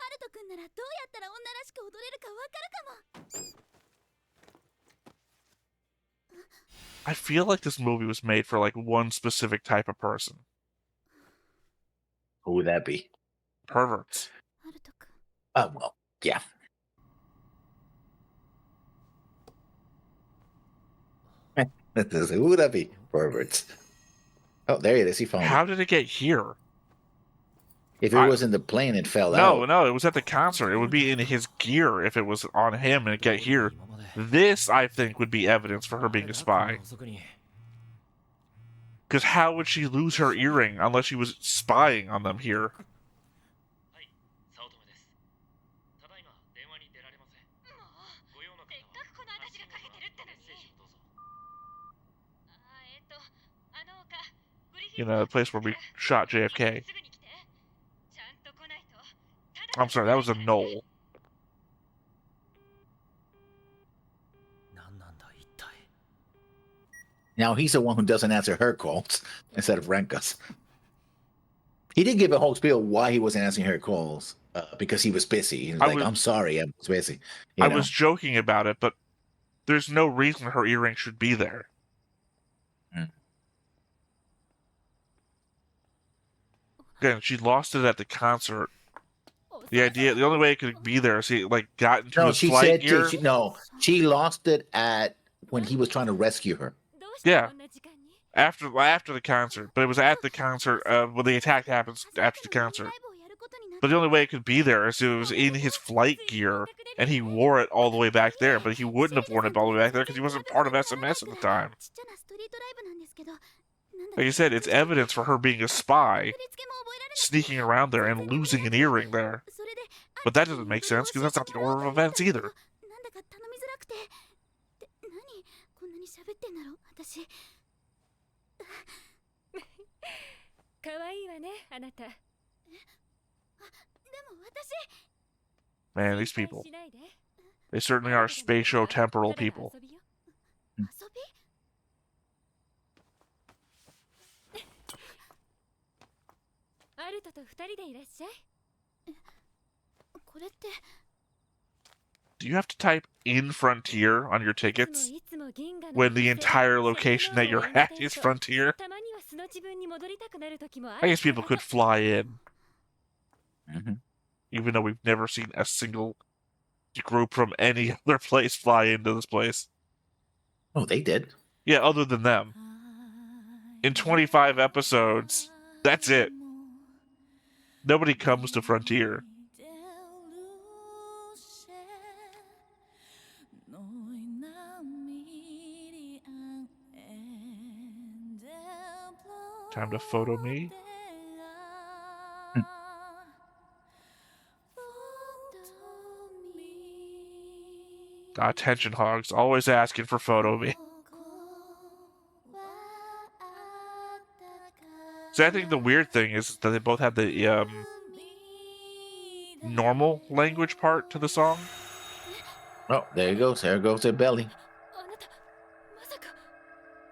I feel like this movie was made for like one specific type of person. Who would that be? Perverts. Oh, well, yeah. Who would that be? Perverts. Oh, there it is. He found it. How did it get here? If it was in the plane, it fell out. No, it was at the concert. It would be in his gear if it was on him and it get here. This, I think, would be evidence for her being a spy. Because how would she lose her earring unless she was spying on them here? You know, the place where we shot JFK. I'm sorry, that was a knoll. Now he's the one who doesn't answer her calls instead of Ranka's. He did give a whole spiel why he wasn't answering her calls because he was busy. He was I'm sorry, I was busy. I was joking about it, but there's no reason her earring should be there. Again, she lost it at the concert. The only way it could be there is he got into his flight gear. She lost it at when he was trying to rescue her. Yeah, after the concert, but it was at the concert when the attack happens after the concert. But the only way it could be there is it was in his flight gear, and he wore it all the way back there. But he wouldn't have worn it all the way back there because he wasn't part of SMS at the time. Like I said, it's evidence for her being a spy, sneaking around there and losing an earring there. But that doesn't make sense because that's not the order of events either. Man, these people. They certainly are spatio-temporal people. do you have to type in Frontier on your tickets when the entire location that you're at is Frontier? I guess people could fly in. Mm-hmm. Even though we've never seen a single group from any other place fly into this place. Oh, they did. Yeah, other than them. In 25 episodes, that's it. Nobody comes to Frontier. Time to photo me. Attention hogs, always asking for photo me. So I think the weird thing is that they both have the normal language part to the song. Oh, there you go. There goes their belly.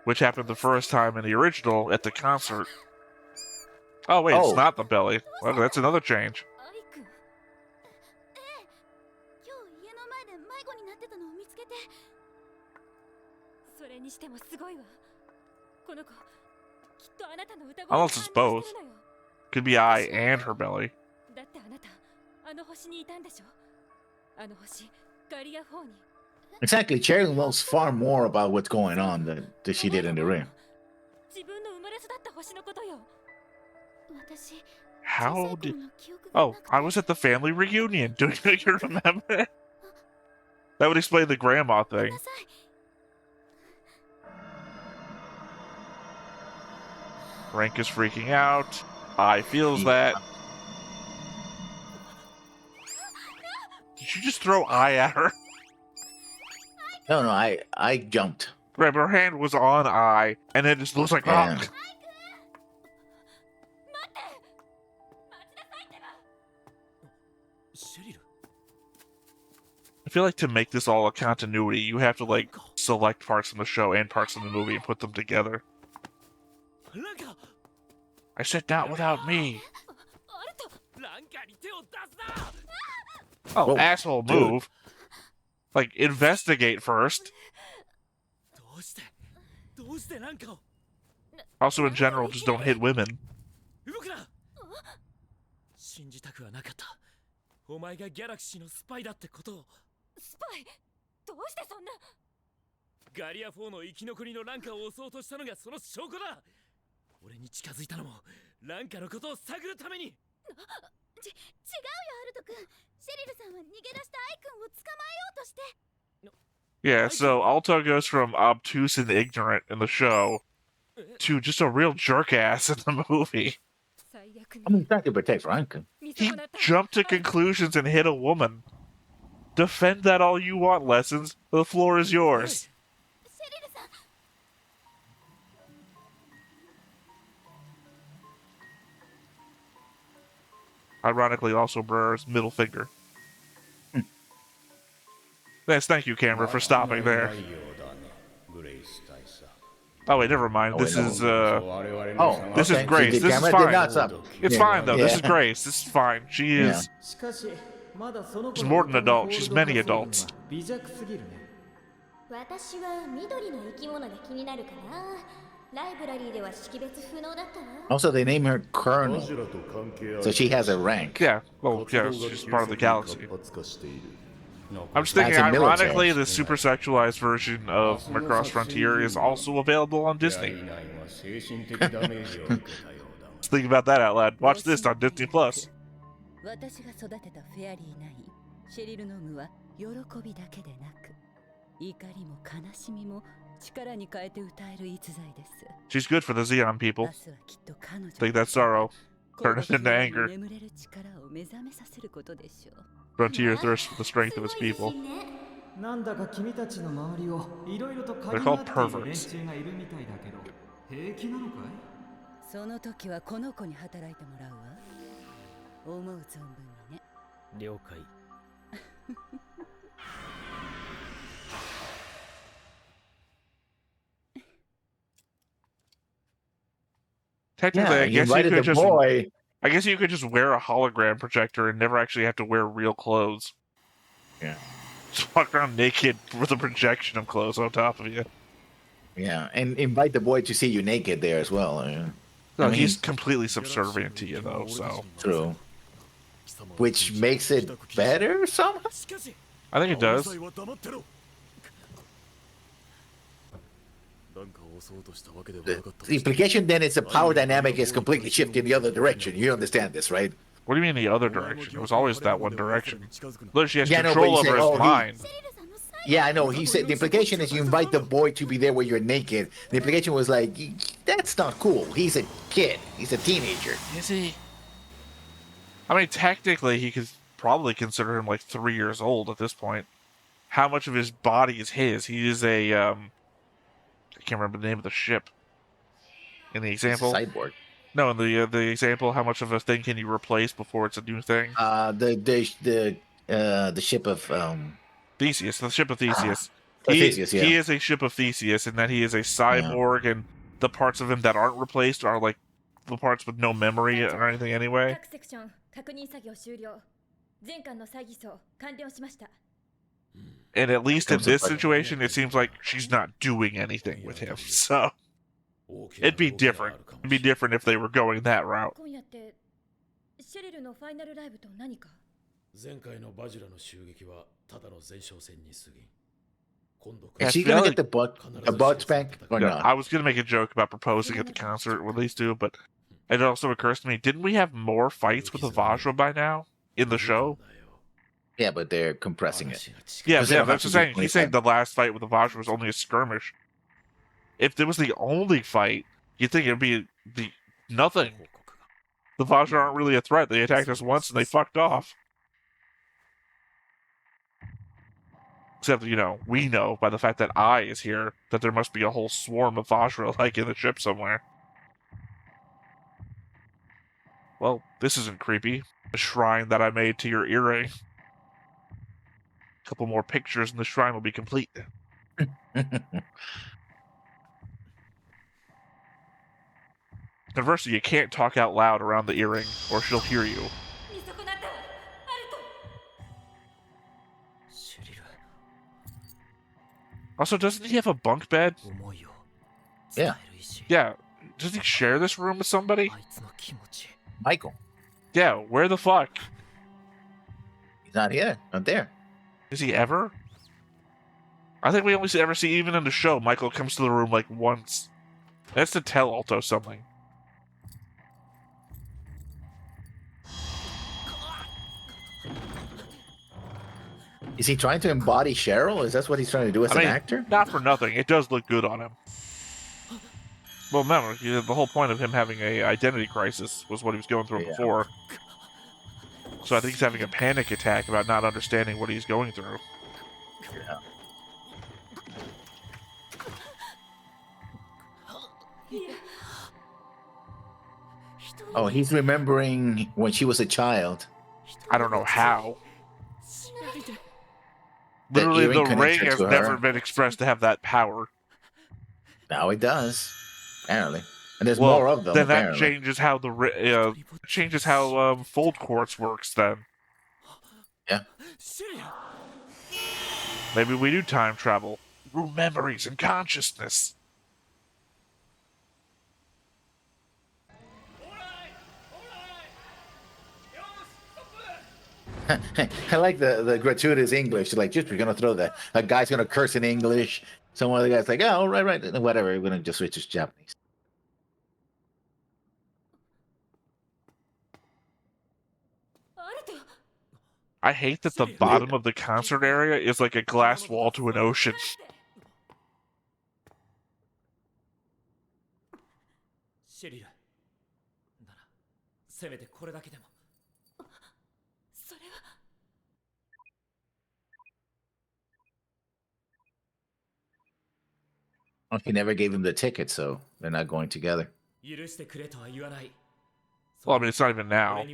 Which happened the first time in the original at the concert. Oh, wait, it's not the belly. Well, that's another change. Unless it's both. Could be Ai and her belly. Exactly. Cherry knows far more about what's going on than she did in the ring. How did... Oh, I was at the family reunion. Do you remember? That would explain the grandma thing. Rank is freaking out. I feels that. Did you just throw Ai at her? No, I jumped. Right, but her hand was on Ai, and it just looks like, Yeah. I feel like to make this all a continuity, you have to, like, select parts from the show and parts from the movie and put them together. I said not without me. Oh, Whoa, asshole dude. move. Like, investigate first. Also, in general, just don't hit women. 信じたくはなかった。お前がギャラクシーのスパイだってことを。スパイ？どうしてそんな？ガリア4の生き残りのランカを襲おうとしたのがその証拠だ。俺に近づいたのもランカのことを探るために。違うよ、アルト君。シェリルさんは逃げ出したアイ君を捕まえようとして。 Yeah, so Alto goes from obtuse and ignorant in the show to just a real jerk ass in the movie. I mean, trying to protect Franklin. He jumped to conclusions and hit a woman. Defend that all you want, Lessons. The floor is yours. Ironically, also Brer's middle finger. Yes, thank you, camera, for stopping there. Oh wait, never mind. This is this is Grace. This is fine. It's fine though. This is Grace. This is fine. She is. She's more than an adult. She's many adults. Also, they name her Colonel, so she has a rank. Yeah, well, yeah, she's part of the galaxy. I'm just thinking, ironically, the super sexualized version of Macross Frontier is also available on Disney. Just think about that out loud. Watch this on Disney Plus. 私が育てたフェアリーナイン、シェリルノムは喜びだけでなく、怒りも悲しみも力に変えて歌える逸材です。 She's good for the Xeon people. 明日はきっと彼女 Take that sorrow, turn it into anger. 眠れる力を目覚めさせることでしょう。 Frontier thirsts for the strength of its people. なんだか君たちの周りをいろいろと嗅 They're ぎ called 回っている連 perverts. 中がいるみたいだけど、平気なのかい？その時はこの子に働いてもらうわ。思う存分にね。了解。Technically, Yeah, I you guess you invited could the just. boy. I guess you could just wear a hologram projector and never actually have to wear real clothes. Yeah. Just walk around naked with a projection of clothes on top of you. Yeah, and invite the boy to see you naked there as well. No, I mean, he's completely subservient to you, though, so... True. Which makes it better somehow? I think it does. The implication then is the power dynamic is completely shifting the other direction. You understand this, right? What do you mean the other direction? It was always that one direction. Look, she has Yeah, control over his mind. Yeah, I know. He said the implication is you invite the boy to be there where you're naked. The implication was like, that's not cool. He's a kid. He's a teenager. Is he? I mean, technically, he could probably consider him like 3 years old at this point. How much of his body is his? He is a, I can't remember the name of the ship. In the example? It's a cyborg. No, in the example, how much of a thing can you replace before it's a new thing? The ship of Theseus, the ship of Theseus. Theseus, yeah. He is a ship of Theseus, and that he is a cyborg, and the parts of him that aren't replaced are like the parts with no memory or anything anyway. And at least in this situation, it seems like she's not doing anything with him, so it'd be different. It'd be different if they were going that route. Is she gonna get the butt spank or not? I was gonna make a joke about proposing at the concert when these two, but it also occurs to me: didn't we have more fights with the Vajra by now in the show? Yeah, but they're compressing it. Yeah, that's what I'm saying. He's saying the last fight with the Vajra was only a skirmish. If it was the only fight, you'd think it'd be nothing. The Vajra aren't really a threat. They attacked us once and they fucked off. Except, we know by the fact that I is here that there must be a whole swarm of Vajra like in the ship somewhere. Well, this isn't creepy. The shrine that I made to your earring. A couple more pictures and the shrine will be complete. Conversely, you can't talk out loud around the earring or she'll hear you. Also, doesn't he have a bunk bed? Yeah. Yeah. Does he share this room with somebody? Michael. Yeah, where the fuck? He's not here. Not there. Is he ever? I think we only ever see, even in the show, Michael comes to the room like once. That's to tell Alto something. Is he trying to embody Cheryl? Is that what he's trying to do as an actor? Not for nothing. It does look good on him. Well, remember, the whole point of him having a identity crisis was what he was going through before. So I think he's having a panic attack about not understanding what he's going through. Yeah. Oh, he's remembering when she was a child. I don't know how. Literally, the ring has never been expressed to have that power. Now it does, apparently, and there's more of them. Then that apparently. changes how fold quartz works. Then, yeah, maybe we do time travel through memories and consciousness. I like the gratuitous English. Like, just we're gonna throw that. A guy's gonna curse in English. Some other guy's like, oh, right, whatever. We're gonna just switch to Japanese. I hate that the bottom of the concert area is like a glass wall to an ocean. Well, he never gave him the ticket, so they're not going together. Well, I mean, it's not even now.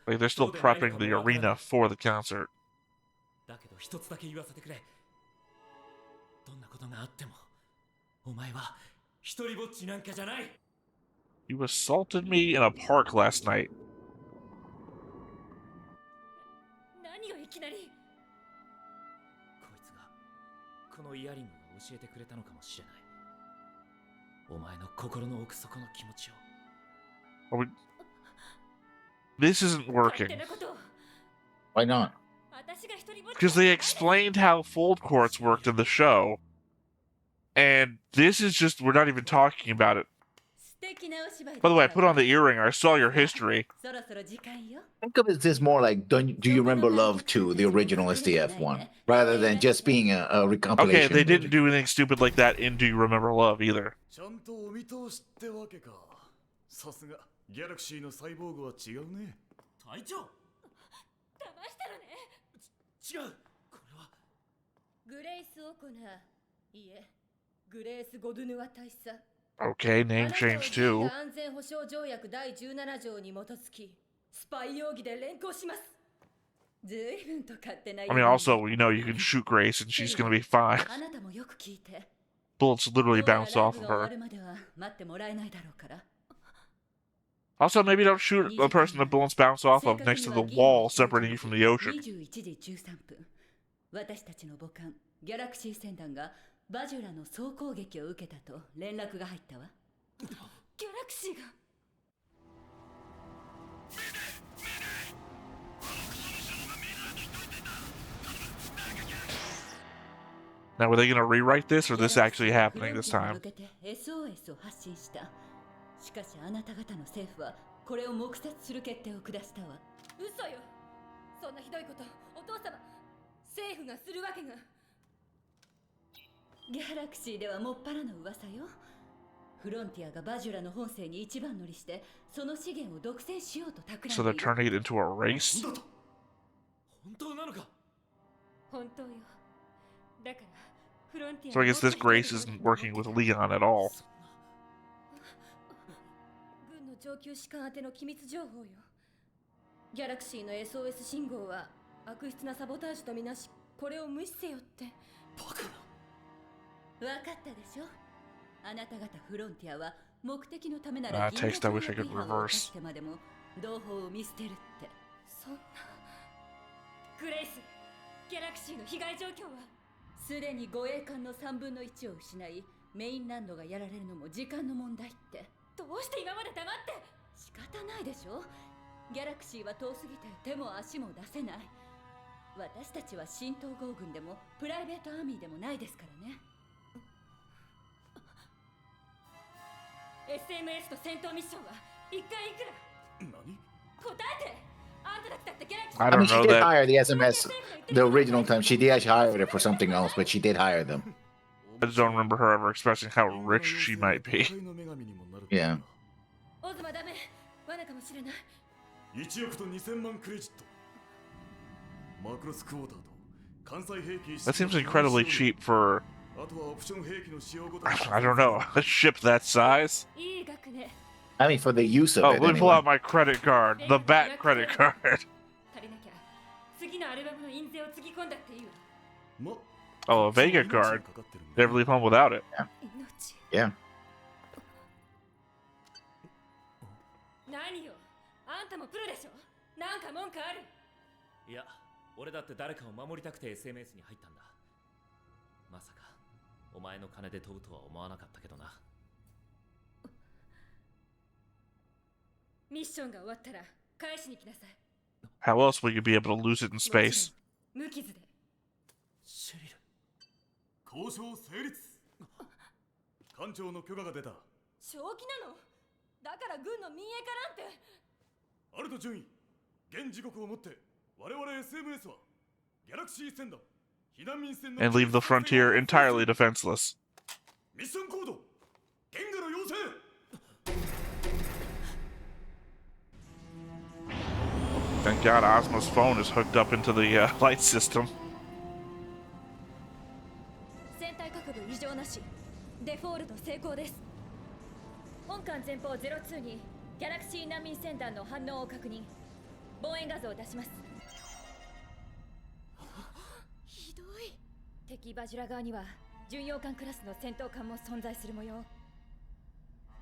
Like, they're still prepping the arena for the concert. You assaulted me in a park last night. このイヤリングが教えてくれたのかもしれない。お前の心の奥底の気持ちを。This isn't working. Why not? Because they explained how fold courts worked in the show. And this is just, we're not even talking about it. By the way, I put on the earring. I saw your history. Think of it as more like, do you remember Love 2, the original SDF one, rather than just being a recompilation. Okay, they didn't do anything stupid like that in Do You Remember Love either. Okay, name change too. I mean, also, you know, you can shoot Grace and she's gonna be fine. Bullets literally bounce off of her. Also, maybe don't shoot the person that bullets bounce off of next to the wall separating you from the ocean. 私たちの母艦ギャラクシー船団がバジュラの総攻撃を受けたと連絡が入ったわ。ギャラクシーが Now, were they going to rewrite this, or this actually happening this time? SOS を発信した。しかしあなた方の政府はこれを黙殺する決定を下したわ。嘘よ。そんなひどいことお父様政府がするわけが。ギャラクシーではもっぱらの噂よ。フロンティアがバジュラの本性に一番乗りしてその資源を独占しようと企んでいる。So they're turning it into a race? 本当なのか。本当よ。だからフロンティア So I guess this Grace isn't working with Leon at all. 軍の上級士官宛ての機密情報よ。ギャラクシーの SOS 信号は悪質なサボタージュとみなし、これを無視せよって。バカな。分かったでしょ。あなた方フロンティアは目的のためなら text I wish I could reverse. までも同胞を見捨てるって。そんな。グレイス、ギャラクシーの被害状況はすでに護衛艦の3分の1を失い、メインランドがやられるのも時間の問題って。どうして今まで黙って。仕方ないでしょ。ギャラクシーは遠すぎて手も足も出せない。私たちは新統合軍でもプライベートアーミーでもないですからね。SMS と戦闘ミッションは1回いくら。何？答えて。あんたたちだってギャラクシー。I I mean, don't she know did that. hire the SMS the original time. She did actually hire it for something else, but she did hire them. I just don't remember her ever expressing how rich she might be. Yeah. オズマダメ。罠かもしれない。1億と2000万クレジット。マクロスクォーターと関西兵器。 That seems incredibly cheap for, I don't know, a ship that size. いい額ね。I mean, for the use of Oh, it. let me pull Anyway. out my credit card, the Bat credit card. 足りなきゃ次のアルバムの印税をつぎ込んだっていいわ。Oh, a Vega card. Never leave home without it. Yeah. 何よ。あんたもプロでしょ。なんか文句ある。いや、俺だって誰かを守りたくて SMS に入ったんだ。まさかお前の金で飛ぶとは思わなかったけどな。ミッションが終わったら返しに来なさい。 How else will you be able to lose it in space? 無傷で。シェリル。交渉成立。艦長の許可が出た。正気なの？だから軍の民営化なんて。アルト准尉、現時刻をもって我々 SMS はギャラクシー船団避難民船の And leave the frontier entirely defenseless. ミッションコード言語の要請。Thank God Ozma's phone is hooked up into the light system. 船体各部異常なし。デフォールト成功です。本艦前方02にギャラクシー難民船団の反応を確認。望遠画像を出します。ひどい。敵バジュラ側には巡洋艦クラスの戦闘艦も存在する模様。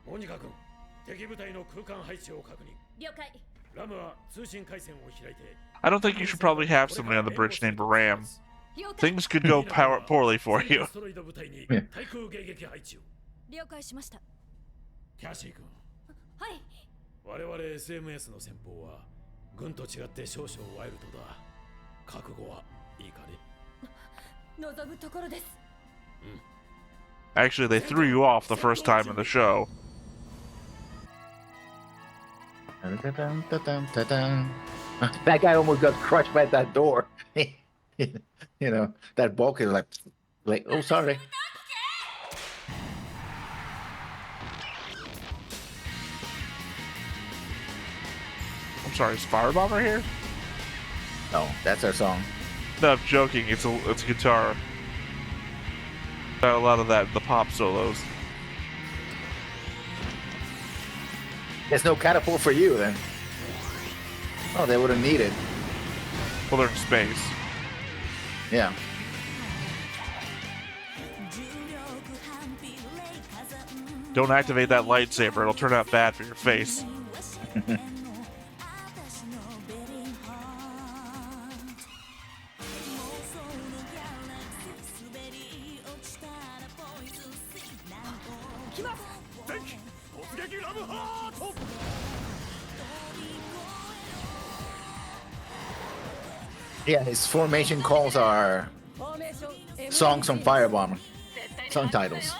モニカ君、敵部隊の空間配置を確認。了解。ラムは通信回線を開いて。 I don't think you should probably have somebody on the bridge named Ram. Things could go poorly for you. 了解しました。キャシー君。はい。我々 SMS の戦法は軍と違って少々ワイルドだ。覚悟はいいかね。望むところです。Actually, they threw you off the first time in the show. That guy almost got crushed by that door. You know, that bulk is like, oh, sorry. I'm sorry, is Firebomber here? No, that's our song. No, I'm joking. It's a guitar. Got a lot of that in the pop solos. There's no catapult for you then. Oh, they would have needed. Well, they're in space. Yeah. Don't activate that lightsaber. It'll turn out bad for your face. Yeah, his formation calls are songs from Firebomber. Song titles.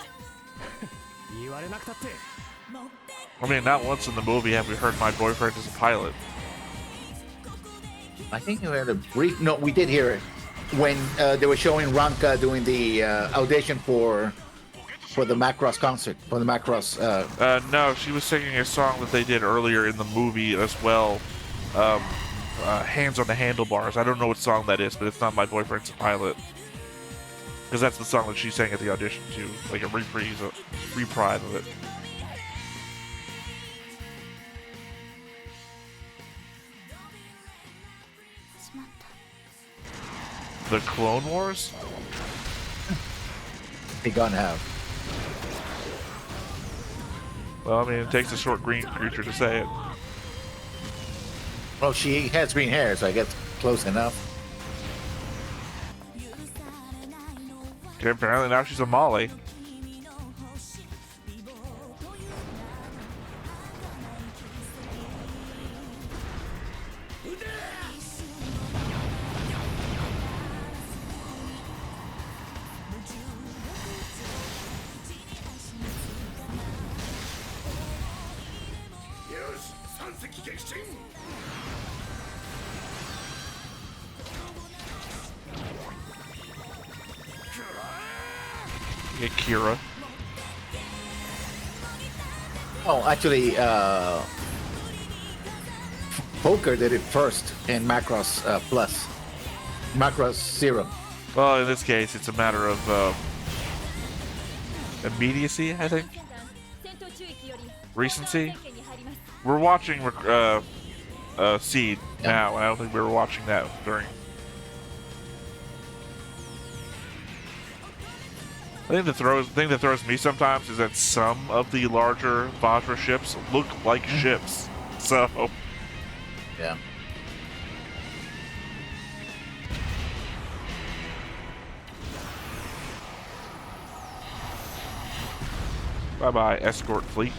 I mean, not once in the movie have we heard My Boyfriend is a Pilot. I think we had a brief... No, we did hear it when they were showing Ranka doing the audition for the Macross concert, for the Macross... No, she was singing a song that they did earlier in the movie as well. Hands on the Handlebars. I don't know what song that is, but it's not My Boyfriend's a Pilot. Because that's the song that she sang at the audition too. Like a reprise of it. The Clone Wars? They gonna have. Well, I mean, it takes a short green creature to say it. Well, she has green hair, so I guess close enough. Okay, apparently now she's a Molly. Get Kira. Oh, actually, Poker did it first in Macross Plus. Macross Zero. Well, in this case, it's a matter of immediacy, I think. Recency. We're watching Seed now, and I don't think we were watching that during. I think the thing that throws me sometimes is that some of the larger Vajra ships look like ships. So, yeah. Bye-bye, escort fleet.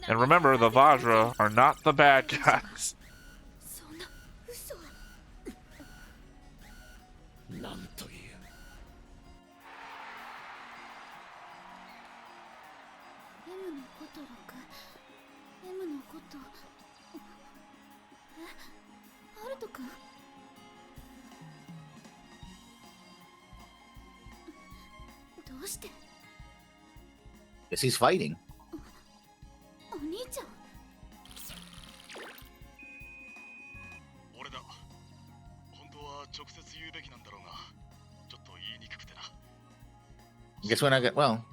And remember, the Vajra are not the bad guys. Yes, he's fighting. I guess when I get well.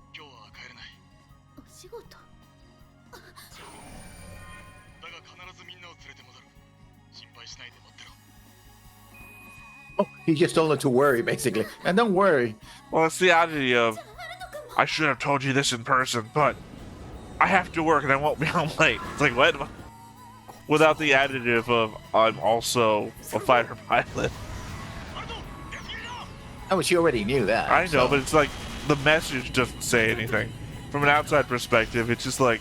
Oh, he just told her to worry, basically. And don't worry. Well, it's the oddity of, I should have told you this in person, but I have to work and I won't be home late. It's like, what? without the additive of I'm also a fighter pilot. Oh, but you already knew that. I know, so. but it's like the message doesn't say anything. From an outside perspective, it's just like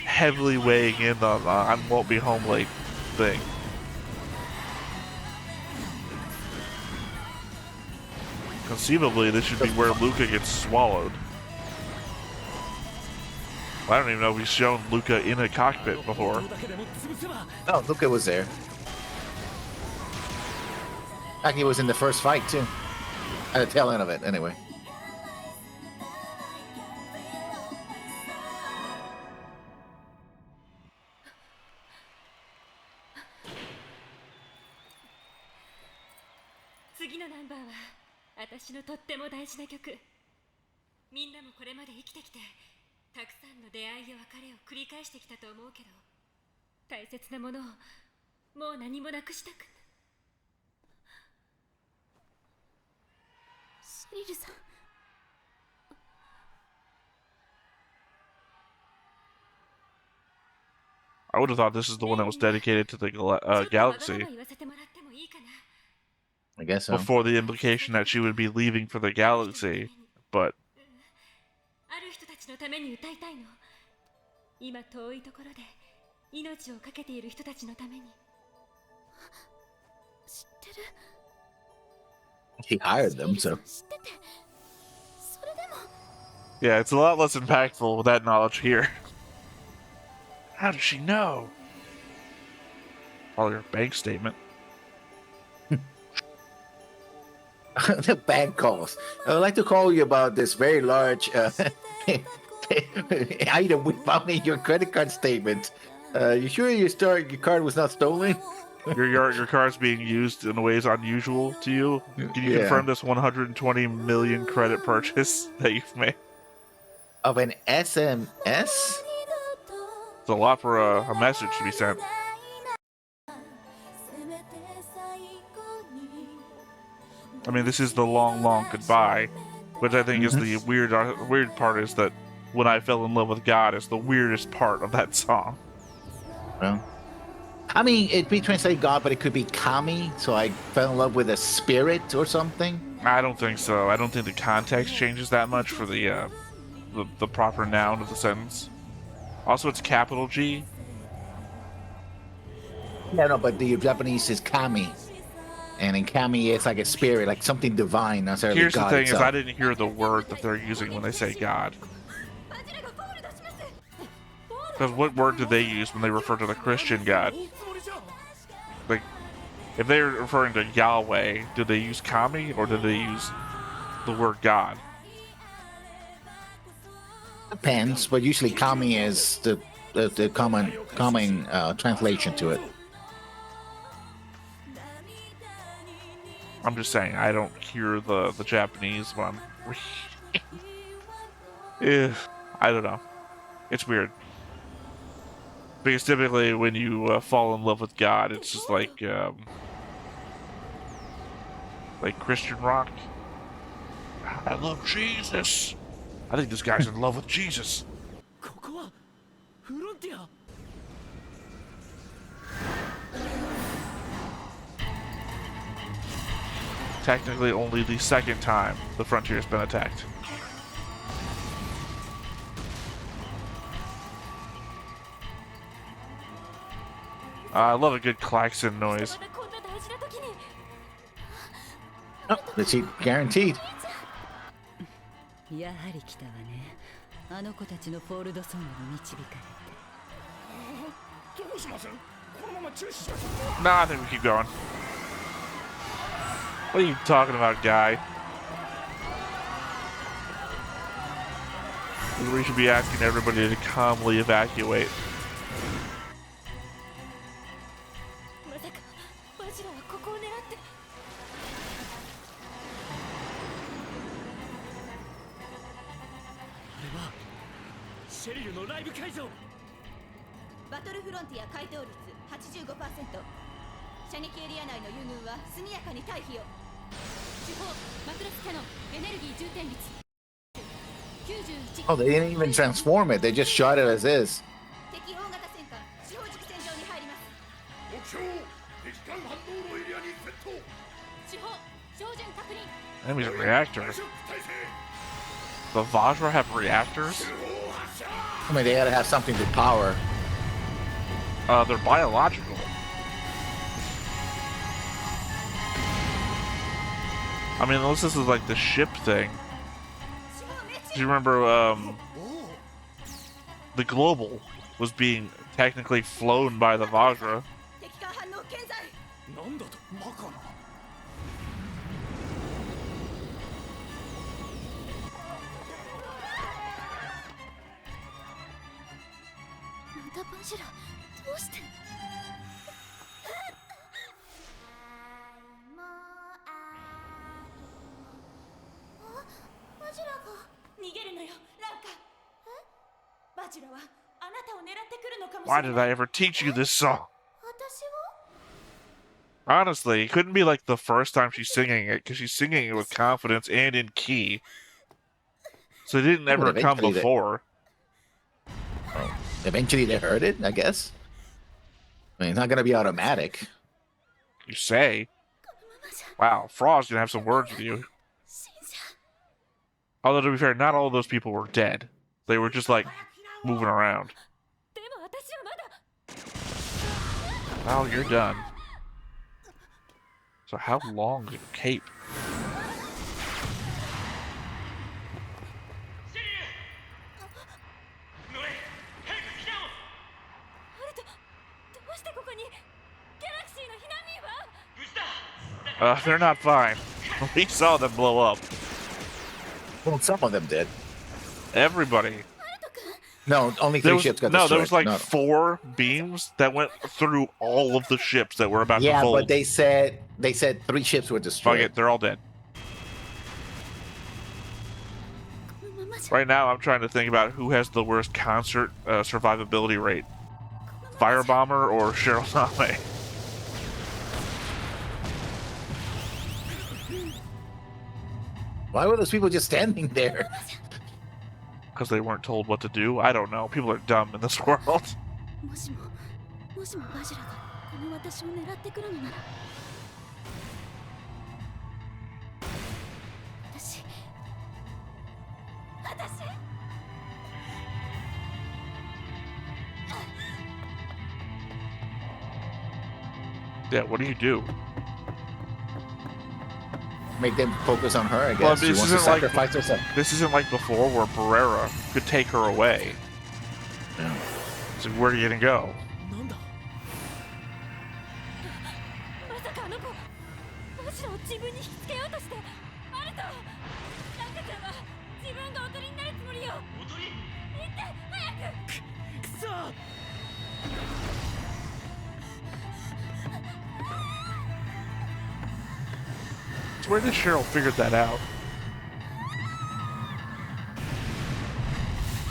heavily weighing in on I won't be home late thing. Conceivably, this should be where Luca gets swallowed. I don't even know if we've shown Luca in a cockpit before. Oh, Luca was there. Like he was in the first fight too. At the tail end of it, anyway. I would have thought this is the one that was dedicated to the galaxy. I guess so. Before the implication that she would be leaving for the galaxy, but he hired them, so yeah, it's a lot less impactful with that knowledge here. How does she know? Probably her bank statement. The bank calls. I would like to call you about this very large item we found in your credit card statement. You sure your card was not stolen? Your car's being used in ways unusual to you. Can you confirm this 120 million credit purchase that you've made? Of an SMS? It's a lot for a message to be sent. I mean, this is the long, long goodbye, which I think is the weird part is that when I fell in love with God is the weirdest part of that song. Well, I mean, it'd be translated God, but it could be Kami, so I fell in love with a spirit or something. I don't think so. I don't think the context changes that much for the proper noun of the sentence. Also, it's capital G. Yeah, no, but the Japanese is Kami. And in Kami, it's like a spirit, like something divine, not necessarily Here's God the thing: itself. is I didn't hear the word that they're using when they say God. Because what word do they use when they refer to the Christian God? Like, if they're referring to Yahweh, do they use Kami or do they use the word God? Depends, but usually Kami is the common translation to it. I'm just saying, I don't hear the Japanese when I'm reading. I don't know. It's weird. Because typically when you fall in love with God, it's just like Christian rock. I love Jesus. I think this guy's in love with Jesus. Technically only the second time the frontier's been attacked. I love a good klaxon noise. Oh, that's guaranteed. やはり来たわね。あの子たちのフォールドソングに導かれて。どうします？このまま中止します。 Nah, I think we keep going. What are you talking about, guy? We should be asking everybody to calmly evacuate. Oh, they didn't even transform it. They just shot it as is. Enemies are reactors. The Vajra have reactors? I mean, they gotta have something to power. They're biological. I mean, unless this is like the ship thing. Do you remember, the Global was being technically flown by the Vajra? なんだとバカな。またバジラ、どうして？バジラが逃げるのよ、ランカ。バジラはあなたを狙ってくるのかもしれ Why ない。 did I ever teach you this song? 私は？ Honestly, it couldn't be like the first time she's singing it, because she's singing it with confidence and in key. So it didn't ever come before. Eventually they heard it, I guess. I mean, it's not gonna be automatic. You say? Wow, Frog's gonna have some words with you. Although, to be fair, not all of those people were dead. They were just, like, moving around. Oh, you're done. So how long is your cape? They're not fine. We saw them blow up. Well, some of them did. Everybody. No, only three ships got destroyed. No, there was like 4 beams that went through all of the ships that were about to fold. Yeah, but they said 3 ships were destroyed. Fuck it, they're all dead. Right now, I'm trying to think about who has the worst concert survivability rate. Firebomber or Cheryl Name? Why were those people just standing there? Because they weren't told what to do? I don't know. People are dumb in this world. もしもバジラがこの私を狙ってくるのなら、私。 Yeah, what do you do? Make them focus on her, I guess. Well, She wants to sacrifice herself. This isn't like before where Barrera could take her away. Yeah. So where are you gonna go? まさかあの子バジラを自分に引きつけようとしてあるとランカちゃんは自分がおとりになるつもりよ。おとり？行って早く。くそ。 So where did Cheryl figure that out?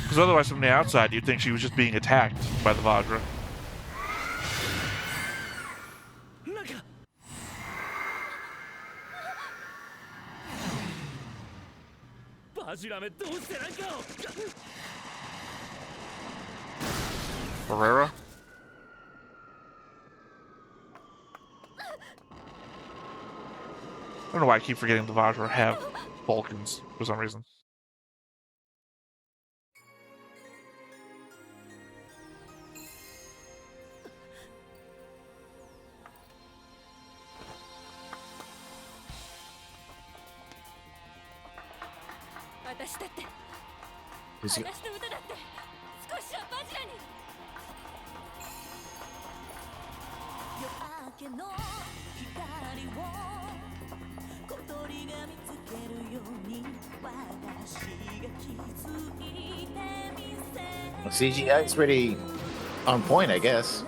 Because otherwise, from the outside, you'd think she was just being attacked by the Vajra. Barrera? I don't know why I keep forgetting the Vajra have Vulcans for some reason. Is he- CGI is pretty on point, I guess.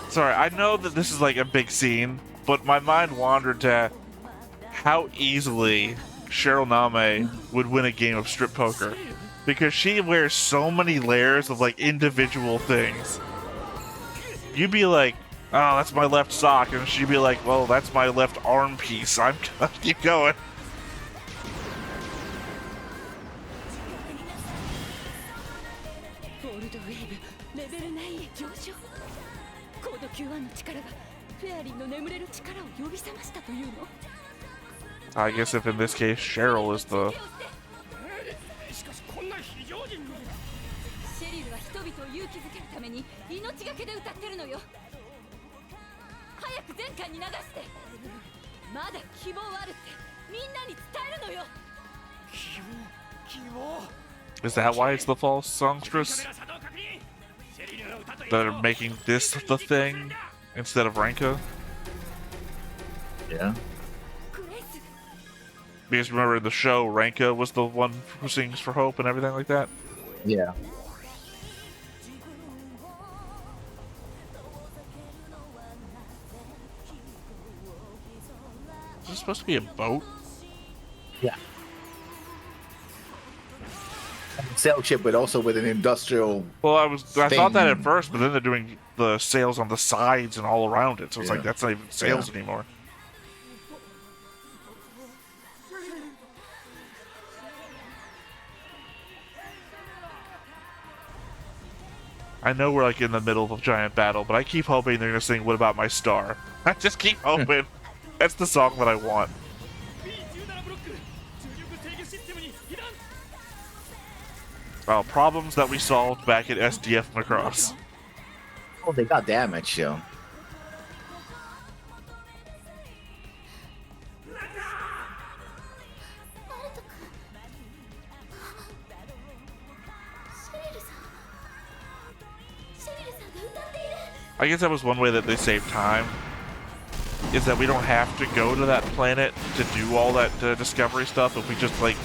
Sorry, I know that this is like a big scene, but my mind wandered to how easily Cheryl Name would win a game of strip poker. Because she wears so many layers of like individual things. You'd be like, oh, that's my left sock, and she'd be like, well, that's my left arm piece. I'm gonna keep going. I guess if in this case Cheryl is the... シェリルは人々を勇気づけるために命がけで歌ってるのよ。早く全館に流して。まだ希望あるってみんなに伝えるのよ。希望。 Is that why it's the false songstress? That are making this the thing instead of Ranka? Yeah. Because remember in the show, Ranka was the one who sings for hope and everything like that? Yeah. Is this supposed to be a boat? Yeah. Sail ship, but also with an industrial. Well, I thought that at first, but then they're doing the sails on the sides and all around it, so it's like that's not even sails anymore. I know we're like in the middle of a giant battle, but I keep hoping they're gonna sing "What About My Star." I just keep hoping. That's the song that I want. Oh, problems that we solved back at SDF Macross. Oh, they got damaged, yo. I guess that was one way that they saved time, is that we don't have to go to that planet to do all that discovery stuff if we just, like,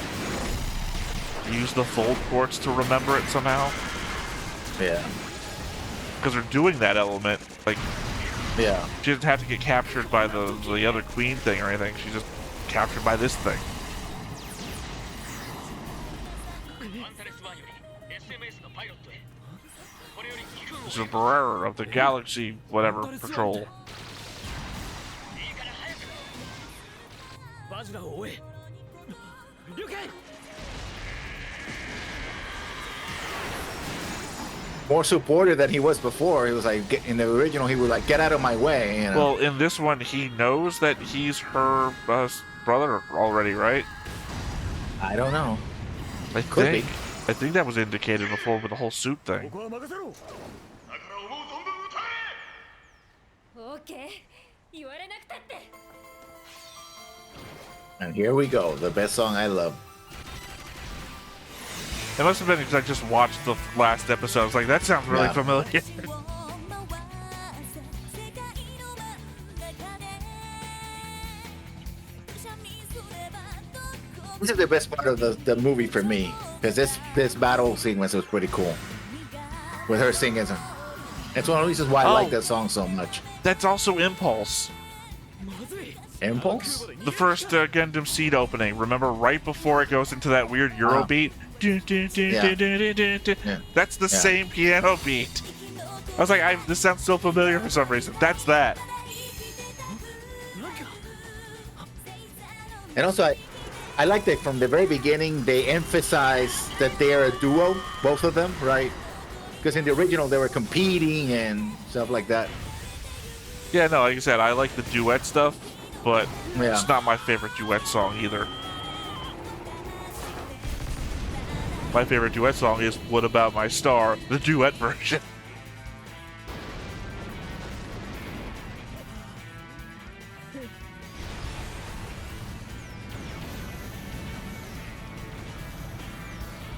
use the fold quartz to remember it somehow. Yeah. Because they're doing that element, like, yeah. She doesn't have to get captured by the other queen thing or anything, she's just captured by this thing. This is a bearer of the Galaxy whatever patrol. More supportive than he was before. He was like, in the original, he was like, "Get out of my way." You know? Well, in this one, he knows that he's her brother already, right? I don't know. I think that was indicated before with the whole suit thing. And here we go, the best song I love. It must have been because I just watched the last episode. I was like, that sounds really familiar. This is the best part of the movie for me, because this battle sequence was pretty cool. With her singing. It's one of the reasons why I like that song so much. That's also Impulse. Impulse? The first Gundam Seed opening. Remember, right before it goes into that weird Euro beat? That's the same piano beat. I was like, this sounds so familiar for some reason. That's that. And also, I like that from the very beginning, they emphasize that they are a duo, both of them, right? Because in the original, they were competing and stuff like that. Yeah, no, like I said, I like the duet stuff, but it's not my favorite duet song either. My favorite duet song is What About My Star, the duet version.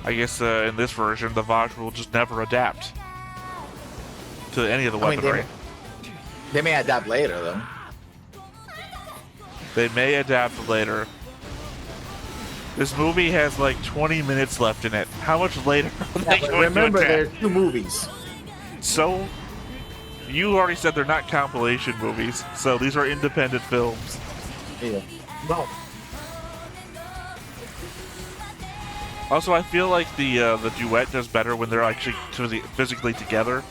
I guess in this version, the Vaj will just never adapt to any of the weaponry. They may adapt later, though. They may adapt later. This movie has like 20 minutes left in it. How much later are they going remember, to adapt? there are 2 movies. So, you already said they're not compilation movies, so these are independent films. Yeah. No. Also, I feel like the duet does better when they're actually physically together.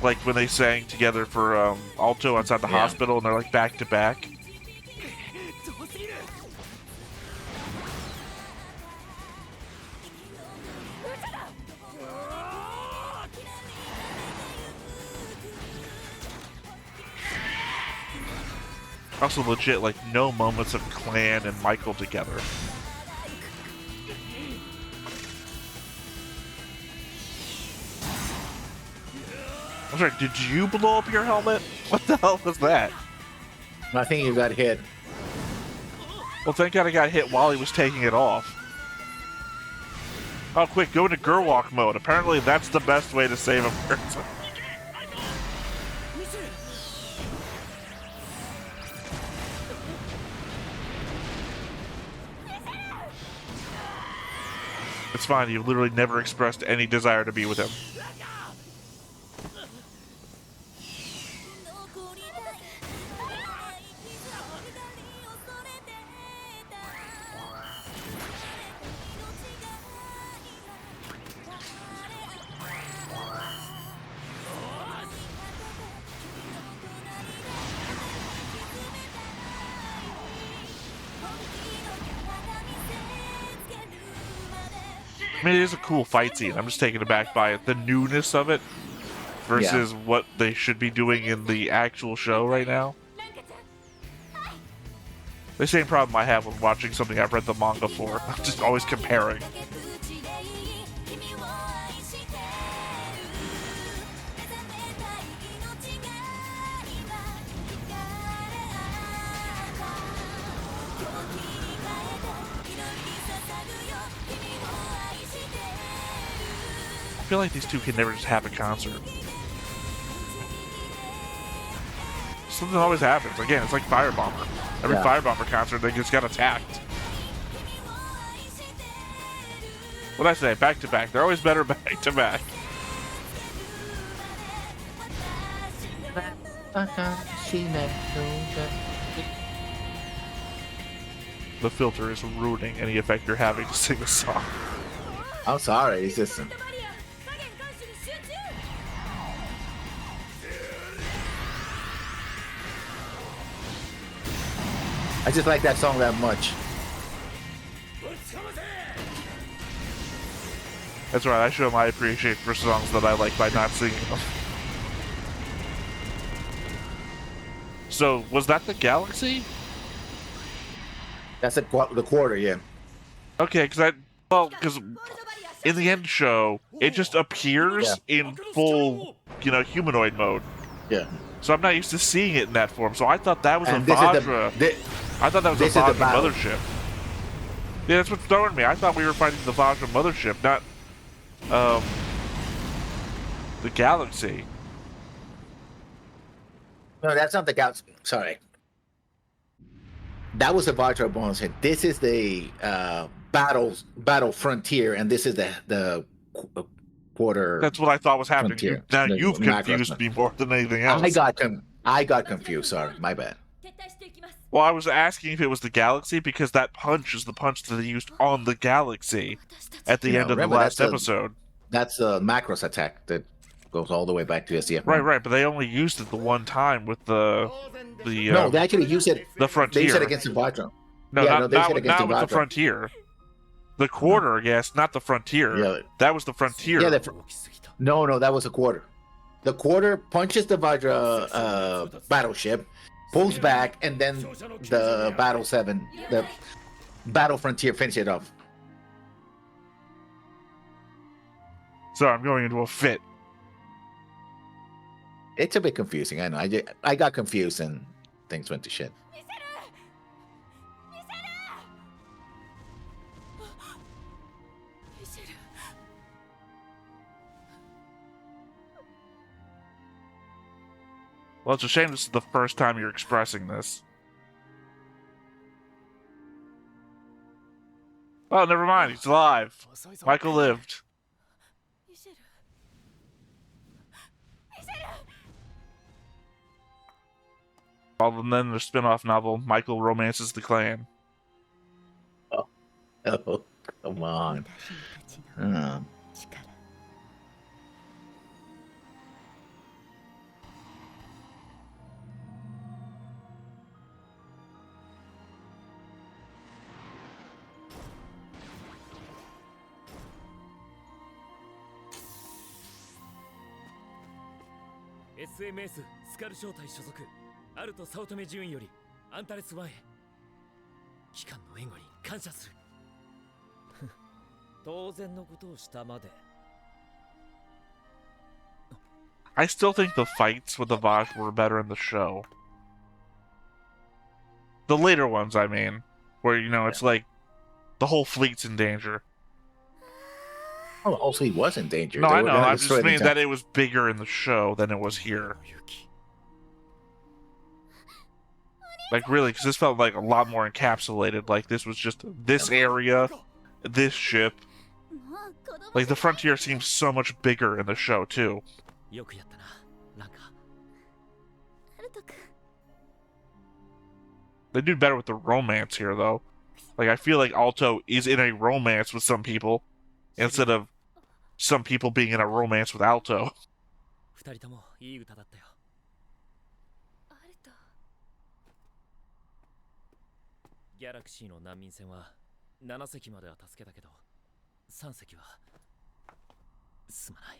Like when they sang together for Alto outside the hospital, and they're like back to back. Also, legit, like, no moments of Clan and Michael together. I'm sorry, did you blow up your helmet? What the hell was that? I think you got hit. Well, thank God I got hit while he was taking it off. Oh, quick, go into Gerwalk mode. Apparently, that's the best way to save a person. It's fine, you've literally never expressed any desire to be with him. I mean, it is a cool fight scene. I'm just taken aback by it. The newness of it versus what they should be doing in the actual show right now. The same problem I have when watching something I've read the manga for. I'm just always comparing. I feel like these two can never just have a concert. Something always happens. Again, it's like Firebomber. Every Firebomber concert, they just got attacked. What'd I say? Back to back. They're always better back to back. The filter is ruining any effect you're having to sing the song. I'm sorry, it's just... I just like that song that much. That's right, I show my appreciation for songs that I like by not singing them. So, was that the Galaxy? That's the quarter, yeah. Okay, because in the end show, it just appears in full, humanoid mode. Yeah. So I'm not used to seeing it in that form. So I thought that was a Vajra. I thought that was a Vajra mothership. Yeah, that's what's throwing me. I thought we were fighting the Vajra mothership, not the Galaxy. No, that's not the Galaxy. Sorry. That was the Vajra bonus hit. This is the battle frontier, and this is the quarter. That's what I thought was happening. You've confused me more than anything else. I got confused. Sorry, my bad. Well, I was asking if it was the Galaxy because that punch is the punch that they used on the Galaxy at the end of the last episode. That's the Macross attack that goes all the way back to SFR. Right, but they only used it the one time with the no, they actually used it. The frontier. They used it against the Vajra. No, not with the frontier. The quarter, yes, not the frontier. Yeah. That was the frontier. Yeah, no, that was a quarter. The quarter punches the Vajra battleship, pulls back, and then the Battle 7, the Battle Frontier finishes it off. Sorry, I'm going into a fit. It's a bit confusing, I know. I got confused and things went to shit. Well, it's a shame this is the first time you're expressing this. Oh, never mind. He's alive. Michael lived. Well, and then the spin-off novel, Michael Romances the Clan. Oh, come on. SMS スカル小隊所属アルト早乙女順よりアンタレス1へ機関の援護に感謝する。当然のことをしたまで。 I still think the fights with the Vox were better in the show. The later ones, I mean, where, you know, it's like the whole fleet's in danger. Oh, also he was in danger. No, They I were know. gonna I'm destroy just the meaning town. that it was bigger in the show than it was here. Like, really, because this felt like a lot more encapsulated. Like, this was just this area, this ship. Like, the frontier seems so much bigger in the show, too. よくやったな、ランカ。アルト君。 They do better with the romance here, though. Like, I feel like Alto is in a romance with some people, instead of some people being in a romance with Alto. 二人ともいい歌だったよ。アルト。ギャラクシーの難民船は7隻までは助けたけど、3隻はすまない。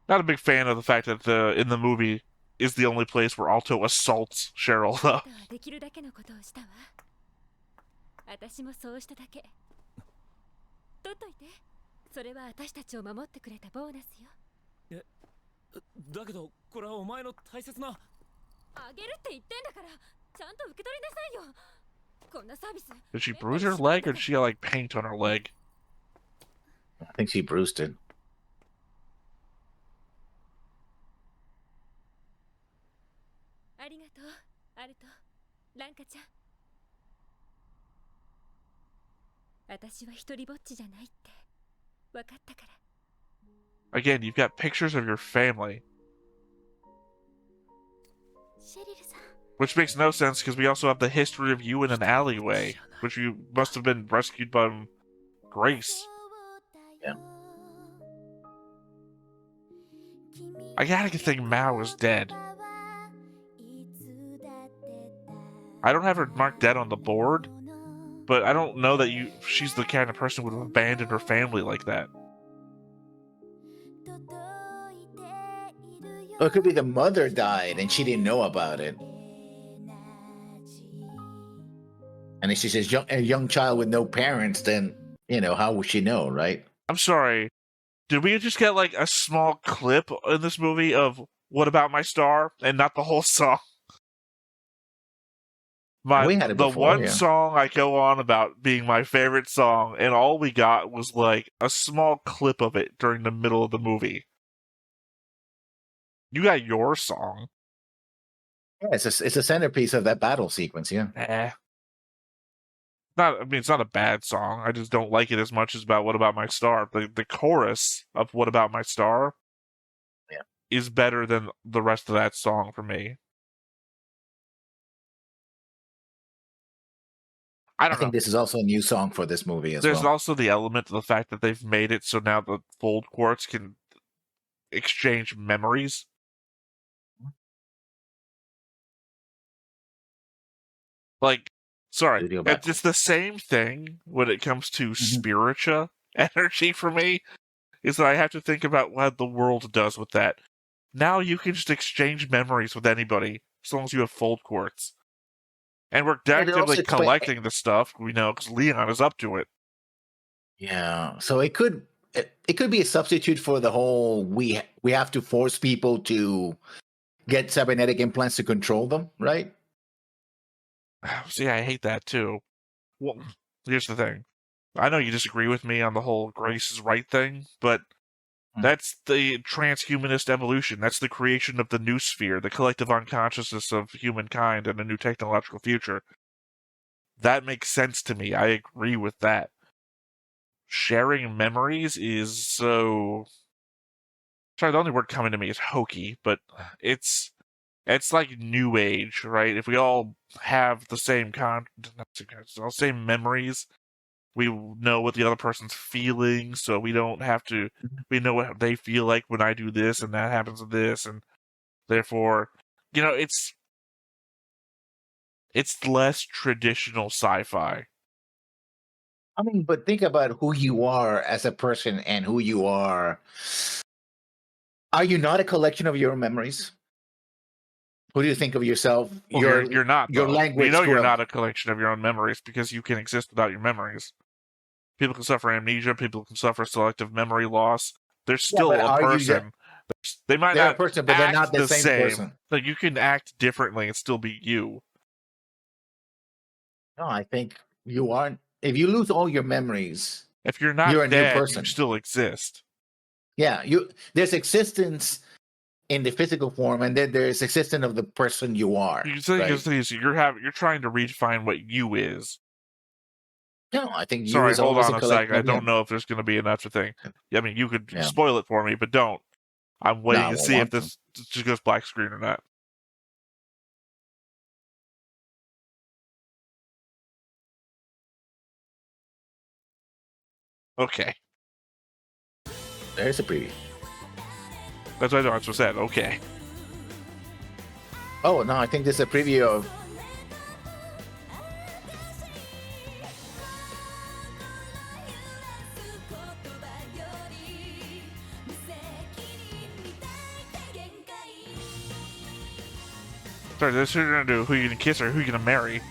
Not a big fan of the fact that in the movie is the only place where Alto assaults Cheryl, though. できるだけのことをしたわ。私もそうしただけ。取っといて。それは私たちを守ってくれたボーナスよ。え、だけどこれはお前の大切な。あげるって言ってんだから、ちゃんと受け取りなさいよ。こんなサービス。 Did she bruise her leg, or did she got like paint on her leg? I think she bruised it. ありがとう、アルト、ランカちゃん。私は一人ぼっちじゃないって分かったから。 Again, you've got pictures of your family. シェリルさん。 Which makes no sense because we also have the history of you in an alleyway, which you must have been rescued by Grace. Yeah. I gotta think Mao is dead. I don't have her marked dead on the board, but I don't know that she's the kind of person who would have abandoned her family like that. Or it could be the mother died and she didn't know about it. And if she's a young child with no parents, then, you know, how would she know, right? I'm sorry. Did we just get like a small clip in this movie of What About My Star and not the whole song? We had it the before, one yeah. song I go on about being my favorite song, and all we got was like a small clip of it during the middle of the movie. You got your song. Yeah, it's a centerpiece of that battle sequence, yeah. It's not a bad song. I just don't like it as much as about What About My Star. The chorus of What About My Star is better than the rest of that song for me. I think this is also a new song for this movie as well. There's also the element of the fact that they've made it so now the Fold Quartz can exchange memories. Like, sorry, it's the same thing when it comes to spiritua energy for me, is that I have to think about what the world does with that. Now you can just exchange memories with anybody, as long as you have Fold Quartz. And we're actively collecting the stuff, we know, because Leon is up to it. Yeah, so it could be a substitute for the whole we have to force people to get cybernetic implants to control them, right? See, I hate that too. Well, here's the thing. I know you disagree with me on the whole Grace is right thing, but that's the transhumanist evolution. That's the creation of the new sphere, the collective unconsciousness of humankind and a new technological future. That makes sense to me. I agree with that. Sharing memories is so... Sorry, the only word coming to me is hokey, but it's like New Age, right? If we all have the same same memories, we know what the other person's feeling, so we don't have to... We know what they feel like when I do this, and that happens to this, and therefore, you know, it's less traditional sci-fi. I mean, but think about who you are as a person and who you are. Are you not a collection of your memories? Who do you think of yourself? Well, you're not, your though. language. You know you're not a collection of your own memories because you can exist without your memories. People can suffer amnesia. People can suffer selective memory loss. They're still a person. They might they're not a person, but act they're not the same person. Like you can act differently and still be you. No, I think you aren't. If you lose all your memories, if you're not you're a dead, new person. You still exist. Yeah, there's existence in the physical form, and then there's existence of the person you are. You're trying to redefine what you is. No, I think you Sorry, is hold always on a second. I don't him. know if there's going to be enough to think. I mean, you could spoil it for me, but don't. I'm waiting to see if this just goes black screen or not. Okay. There's a preview. That's what I just said. Okay. Oh, no, I think this is a preview of... Sorry, this is what you're going to do. Who you going to kiss or who you going to marry?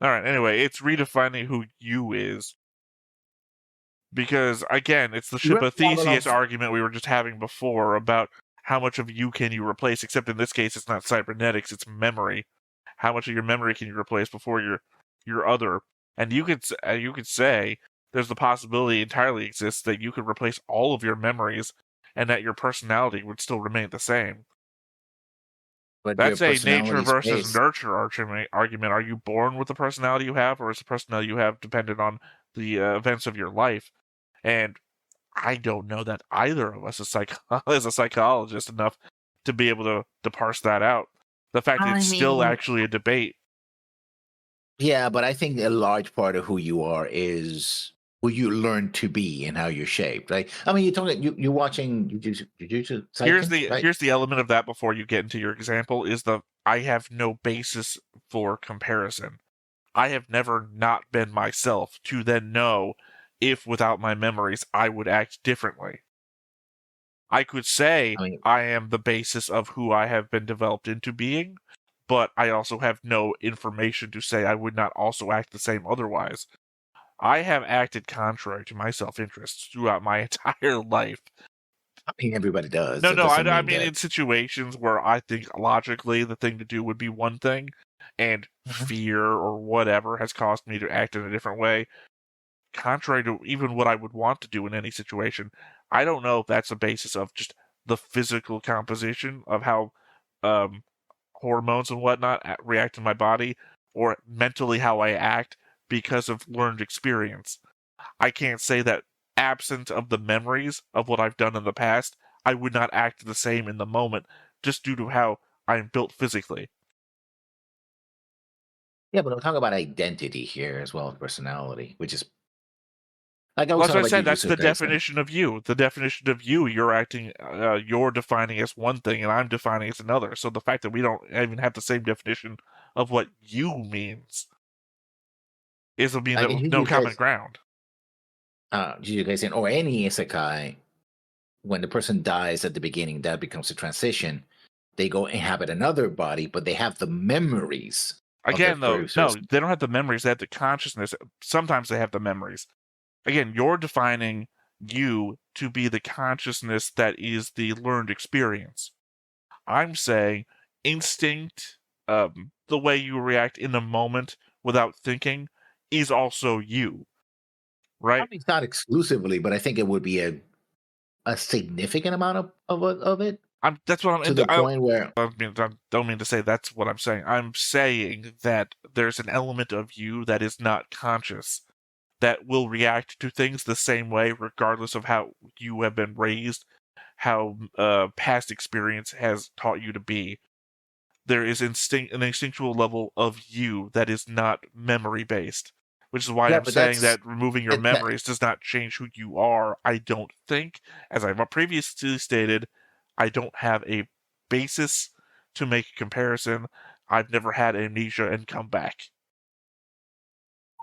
Alright, anyway, it's redefining who you is. Because, again, it's the ship of Theseus argument we were just having before about how much of you can you replace, except in this case it's not cybernetics, it's memory. How much of your memory can you replace before your other? And you could say there's the possibility entirely exists that you could replace all of your memories and that your personality would still remain the same. But that's a nature versus nurture argument. Are you born with the personality you have, or is the personality you have dependent on the events of your life? And I don't know that either of us is a psychologist enough to be able to parse that out. The fact that it's still actually a debate. Yeah, but I think a large part of who you are is who you learn to be and how you're shaped, right? I mean, you're watching Jujutsu Kaisen, here's the element of that before you get into your example is I have no basis for comparison. I have never not been myself to then know if without my memories I would act differently. I could say I am the basis of who I have been developed into being, but I also have no information to say I would not also act the same otherwise. I have acted contrary to my self-interest throughout my entire life. I mean, everybody does. I mean in situations where I think logically the thing to do would be one thing, and fear or whatever has caused me to act in a different way, contrary to even what I would want to do in any situation. I don't know if that's a basis of just the physical composition of how hormones and whatnot react in my body, or mentally how I act because of learned experience. I can't say that absent of the memories of what I've done in the past, I would not act the same in the moment just due to how I'm built physically. Yeah, but I'm talking about identity here as well as personality, which is like I was as I said, that's the definition of you. The definition of you, you're defining as one thing, and I'm defining as another. So the fact that we don't even have the same definition of what you means is no common ground. Jujutsu Kaisen or any isekai, when the person dies at the beginning, that becomes a transition. They go inhabit another body, but they have the memories. Again, though, no, they don't have the memories. They have the consciousness. Sometimes they have the memories. Again, you're defining you to be the consciousness that is the learned experience. I'm saying instinct, the way you react in a moment without thinking, is also you. Right? I mean, it's not exclusively, but I think it would be a significant amount of it. That's what I'm to the point where I don't mean to say that's what I'm saying. I'm saying that there's an element of you that is not conscious, that will react to things the same way, regardless of how you have been raised, how past experience has taught you to be. There is an instinctual level of you that is not memory based. Which is why I'm saying that removing your memories does not change who you are. I don't think, as I've previously stated, I don't have a basis to make a comparison. I've never had amnesia and come back.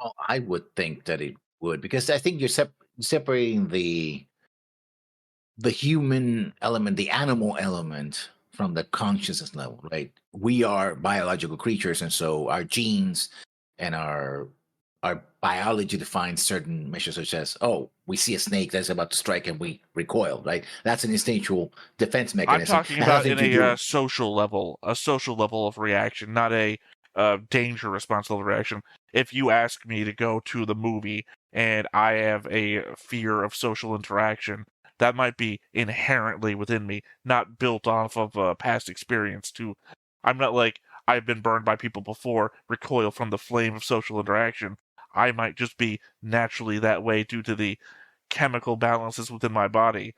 Well, I would think that it would, because I think you're separating the the human element, the animal element from the consciousness level, right? We are biological creatures, and so our genes and our biology defines certain measures, such as, oh, we see a snake that's about to strike and we recoil, right? That's an instinctual defense I'm mechanism. talking It has about nothing in to do. a social level of reaction, not a danger response level reaction. If you ask me to go to the movie and I have a fear of social interaction, that might be inherently within me, not built off of past experience. I'm not like I've been burned by people before, recoil from the flame of social interaction. I might just be naturally that way due to the chemical balances within my body.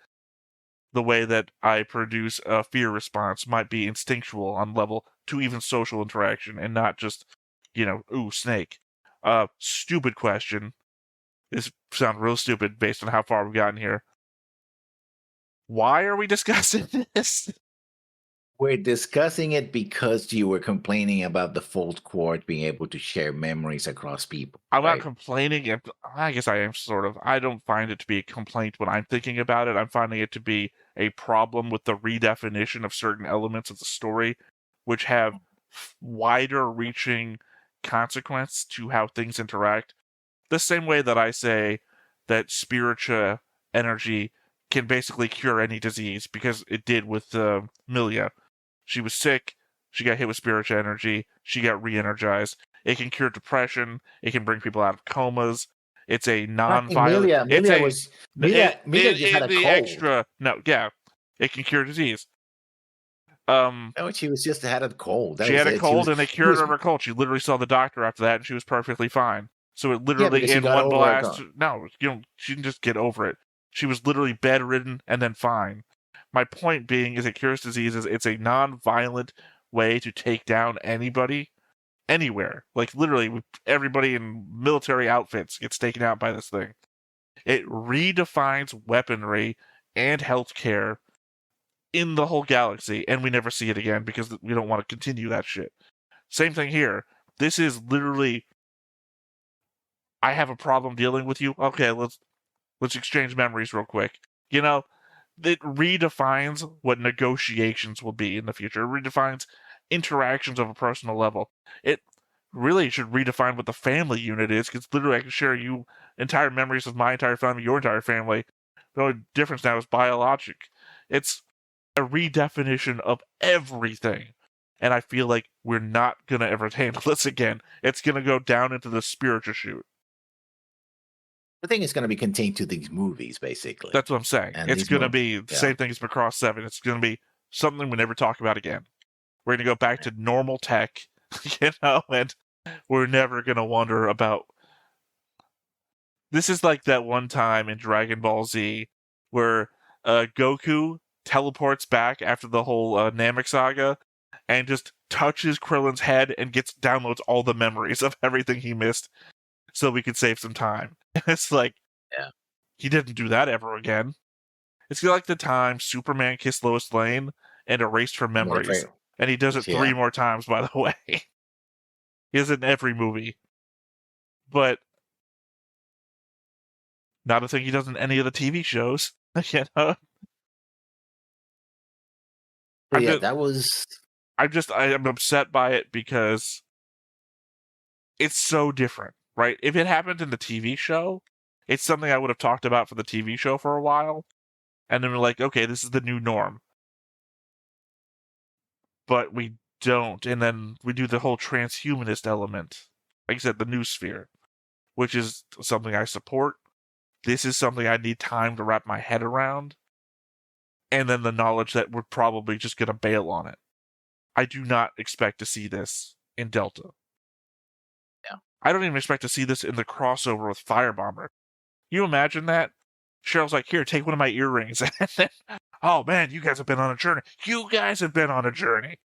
The way that I produce a fear response might be instinctual on level to even social interaction and not just, ooh, snake. Stupid question. This sounds real stupid based on how far we've gotten here. Why are we discussing this? We're discussing it because you were complaining about the Fold Court being able to share memories across people. I'm right? not complaining. I guess I am sort of. I don't find it to be a complaint when I'm thinking about it. I'm finding it to be a problem with the redefinition of certain elements of the story, which have wider reaching consequence to how things interact. The same way that I say that spiritual energy can basically cure any disease, because it did with Milia. She was sick, she got hit with spiritual energy, she got re-energized. It can cure depression, it can bring people out of comas. It's a non-violent. Milia just had a the cold. extra. No, yeah, it can cure disease. No, she was just had a cold. She had a cold, and they cured her of her cold. She literally saw the doctor after that, and she was perfectly fine. So it literally in one blast. No, she didn't just get over it. She was literally bedridden and then fine. My point being is that cures diseases. It's a non-violent way to take down anybody, anywhere. Like literally, everybody in military outfits gets taken out by this thing. It redefines weaponry and healthcare in the whole galaxy, and we never see it again because we don't want to continue that shit. Same thing here. This is literally, I have a problem dealing with you. Okay, let's exchange memories real quick. It redefines what negotiations will be in the future. It redefines interactions of a personal level. It really should redefine what the family unit is, because literally I can share you entire memories of my entire family, your entire family. The only difference now is biologic. It's a redefinition of everything. And I feel like we're not going to ever handle this again. It's going to go down into the spiritual chute. I think it's going to be contained to these movies, basically. That's what I'm saying. And it's going to be the same thing as Macross 7. It's going to be something we never talk about again. We're going to go back to normal tech, and we're never going to wonder about... This is like that one time in Dragon Ball Z where Goku teleports back after the whole Namek saga and just touches Krillin's head and downloads all the memories of everything he missed so we could save some time. It's like, he didn't do that ever again. It's like the time Superman kissed Lois Lane and erased her memories. And he does it 3 more times, by the way. He does it in every movie. But not a thing he does in any of the TV shows. I'm upset by it because it's so different, right? If it happened in the TV show, it's something I would have talked about for the TV show for a while. And then we're like, okay, this is the new norm. But we don't. And then we do the whole transhumanist element. Like I said, the new sphere, which is something I support. This is something I need time to wrap my head around. And then the knowledge that we're probably just going to bail on it. I do not expect to see this in Delta. Yeah. I don't even expect to see this in the crossover with Firebomber. You imagine that? Cheryl's like, here, take one of my earrings. And then, oh man, you guys have been on a journey. You guys have been on a journey.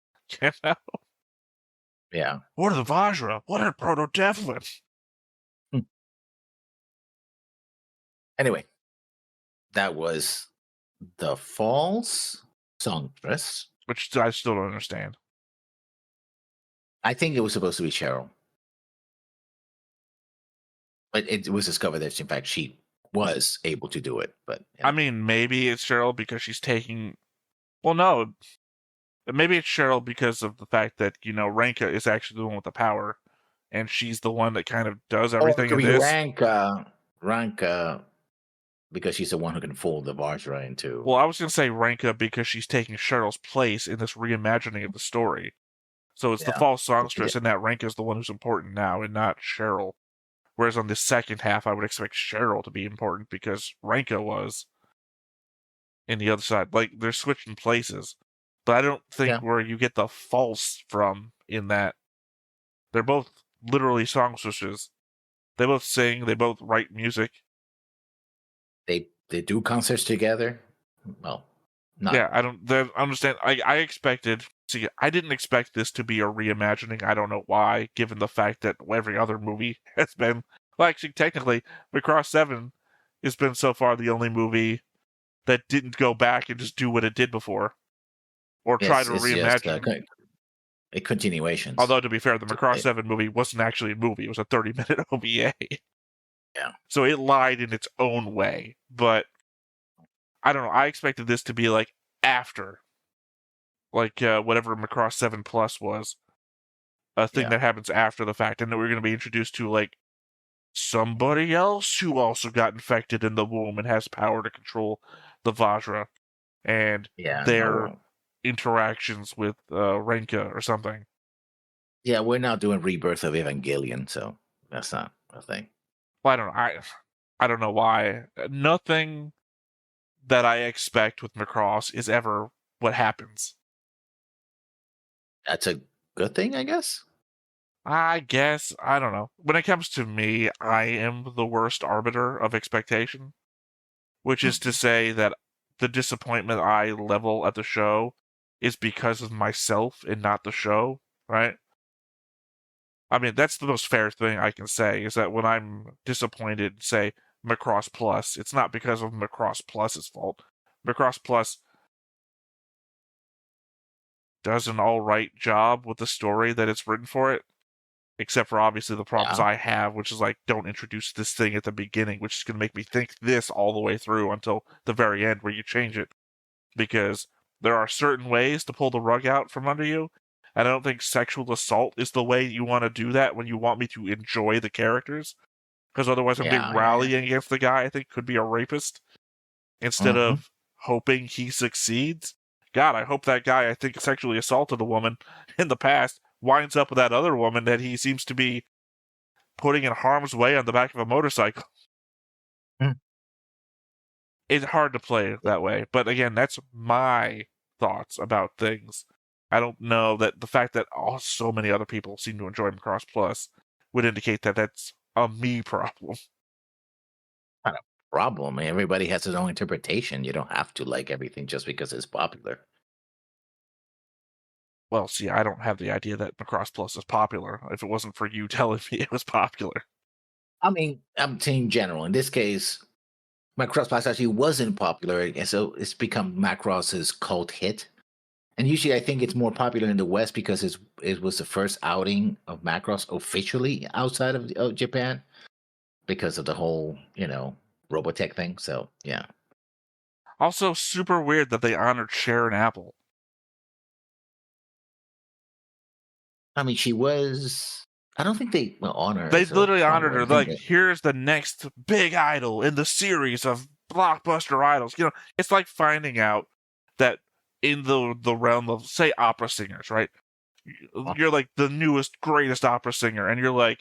Yeah. What are the Vajra? What are Proto-Devlin? Anyway, that was the false Songstress. Which I still don't understand. I think it was supposed to be Cheryl. But it was discovered that, in fact, she was able to do it. But I mean, maybe it's Cheryl because she's taking. Well, no, maybe it's Cheryl because of the fact that Ranka is actually the one with the power, and she's the one that kind of does everything in this. Ranka, because she's the one who can fold the Vajra into. Well, I was going to say Ranka because she's taking Cheryl's place in this reimagining of the story. So it's the false songstress, and that Ranka is the one who's important now, and not Cheryl. Whereas on the second half, I would expect Cheryl to be important because Ranka was in the other side. Like, they're switching places. But I don't think where you get the false from in that. They're both literally songstresses. They both sing. They both write music. They do concerts together. Well, not. Yeah, I don't understand. I expected. See, I didn't expect this to be a reimagining. I don't know why, given the fact that every other movie has been. Well, actually, technically, Macross 7 has been so far the only movie that didn't go back and just do what it did before, or try to reimagine. Just a continuation. Although, to be fair, the Macross 7 movie wasn't actually a movie; it was a 30-minute OVA. Yeah. So it lied in its own way, but I don't know. I expected this to be like after, like whatever Macross 7 Plus was, a thing that happens after the fact, and that we're going to be introduced to like somebody else who also got infected in the womb and has power to control the Vajra, and their interactions with Renka or something. Yeah, we're not doing Rebirth of Evangelion, so that's not a thing. Well, I don't know why. Nothing that I expect with Macross is ever what happens. That's a good thing, I guess. I guess. I don't know. When it comes to me, I am the worst arbiter of expectation, which is to say that the disappointment I level at the show is because of myself and not the show, right? I mean, that's the most fair thing I can say, is that when I'm disappointed, say, Macross Plus, it's not because of Macross Plus's fault. Macross Plus does an alright job with the story that it's written for it, except for obviously the problems I have, which is like, don't introduce this thing at the beginning, which is going to make me think this all the way through until the very end where you change it. Because there are certain ways to pull the rug out from under you, and I don't think sexual assault is the way you want to do that when you want me to enjoy the characters. Because otherwise I'm being rallying against the guy I think could be a rapist, instead of hoping he succeeds. God, I hope that guy I think sexually assaulted a woman in the past winds up with that other woman that he seems to be putting in harm's way on the back of a motorcycle. It's hard to play that way. But again, that's my thoughts about things. I don't know that the fact that so many other people seem to enjoy Macross Plus would indicate that that's a me problem. Not a problem. Everybody has his own interpretation. You don't have to like everything just because it's popular. Well, see, I don't have the idea that Macross Plus is popular if it wasn't for you telling me it was popular. I mean, I'm saying general. In this case, Macross Plus actually wasn't popular, and so it's become Macross's cult hit. And usually I think it's more popular in the West because it was the first outing of Macross officially outside of Japan because of the whole, Robotech thing. So, yeah. Also, super weird that they honored Sharon Apple. I mean, she was... I don't think they honor her. They literally honored her. Like, here's the next big idol in the series of blockbuster idols. It's like finding out that in the realm of, say, opera singers, right? You're like the newest, greatest opera singer, and you're like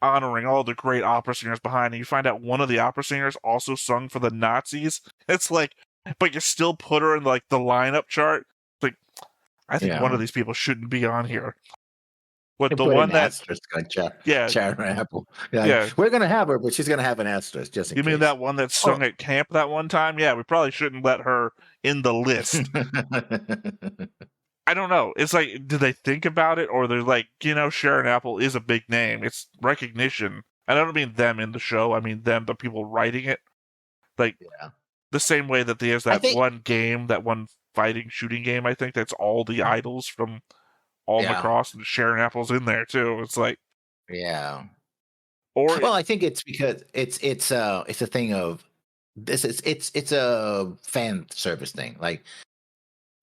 honoring all the great opera singers behind, and you find out one of the opera singers also sung for the Nazis. It's like, but you still put her in like the lineup chart. Like, I think one of these people shouldn't be on here. What the one that Sharon Apple? Yeah, we're gonna have her, but she's gonna have an asterisk just in case. You mean that one that sung at camp that one time? Yeah, we probably shouldn't let her in the list. I don't know. It's like, do they think about it, or they're like, Sharon Apple is a big name. It's recognition. I don't mean them in the show. I mean them, the people writing it. Like the same way that there's that one game, that one fighting shooting game. I think that's all the idols from all Macross, and Sharon Apple's in there too. It's like, Or I think it's because it's a thing of it's a fan service thing. Like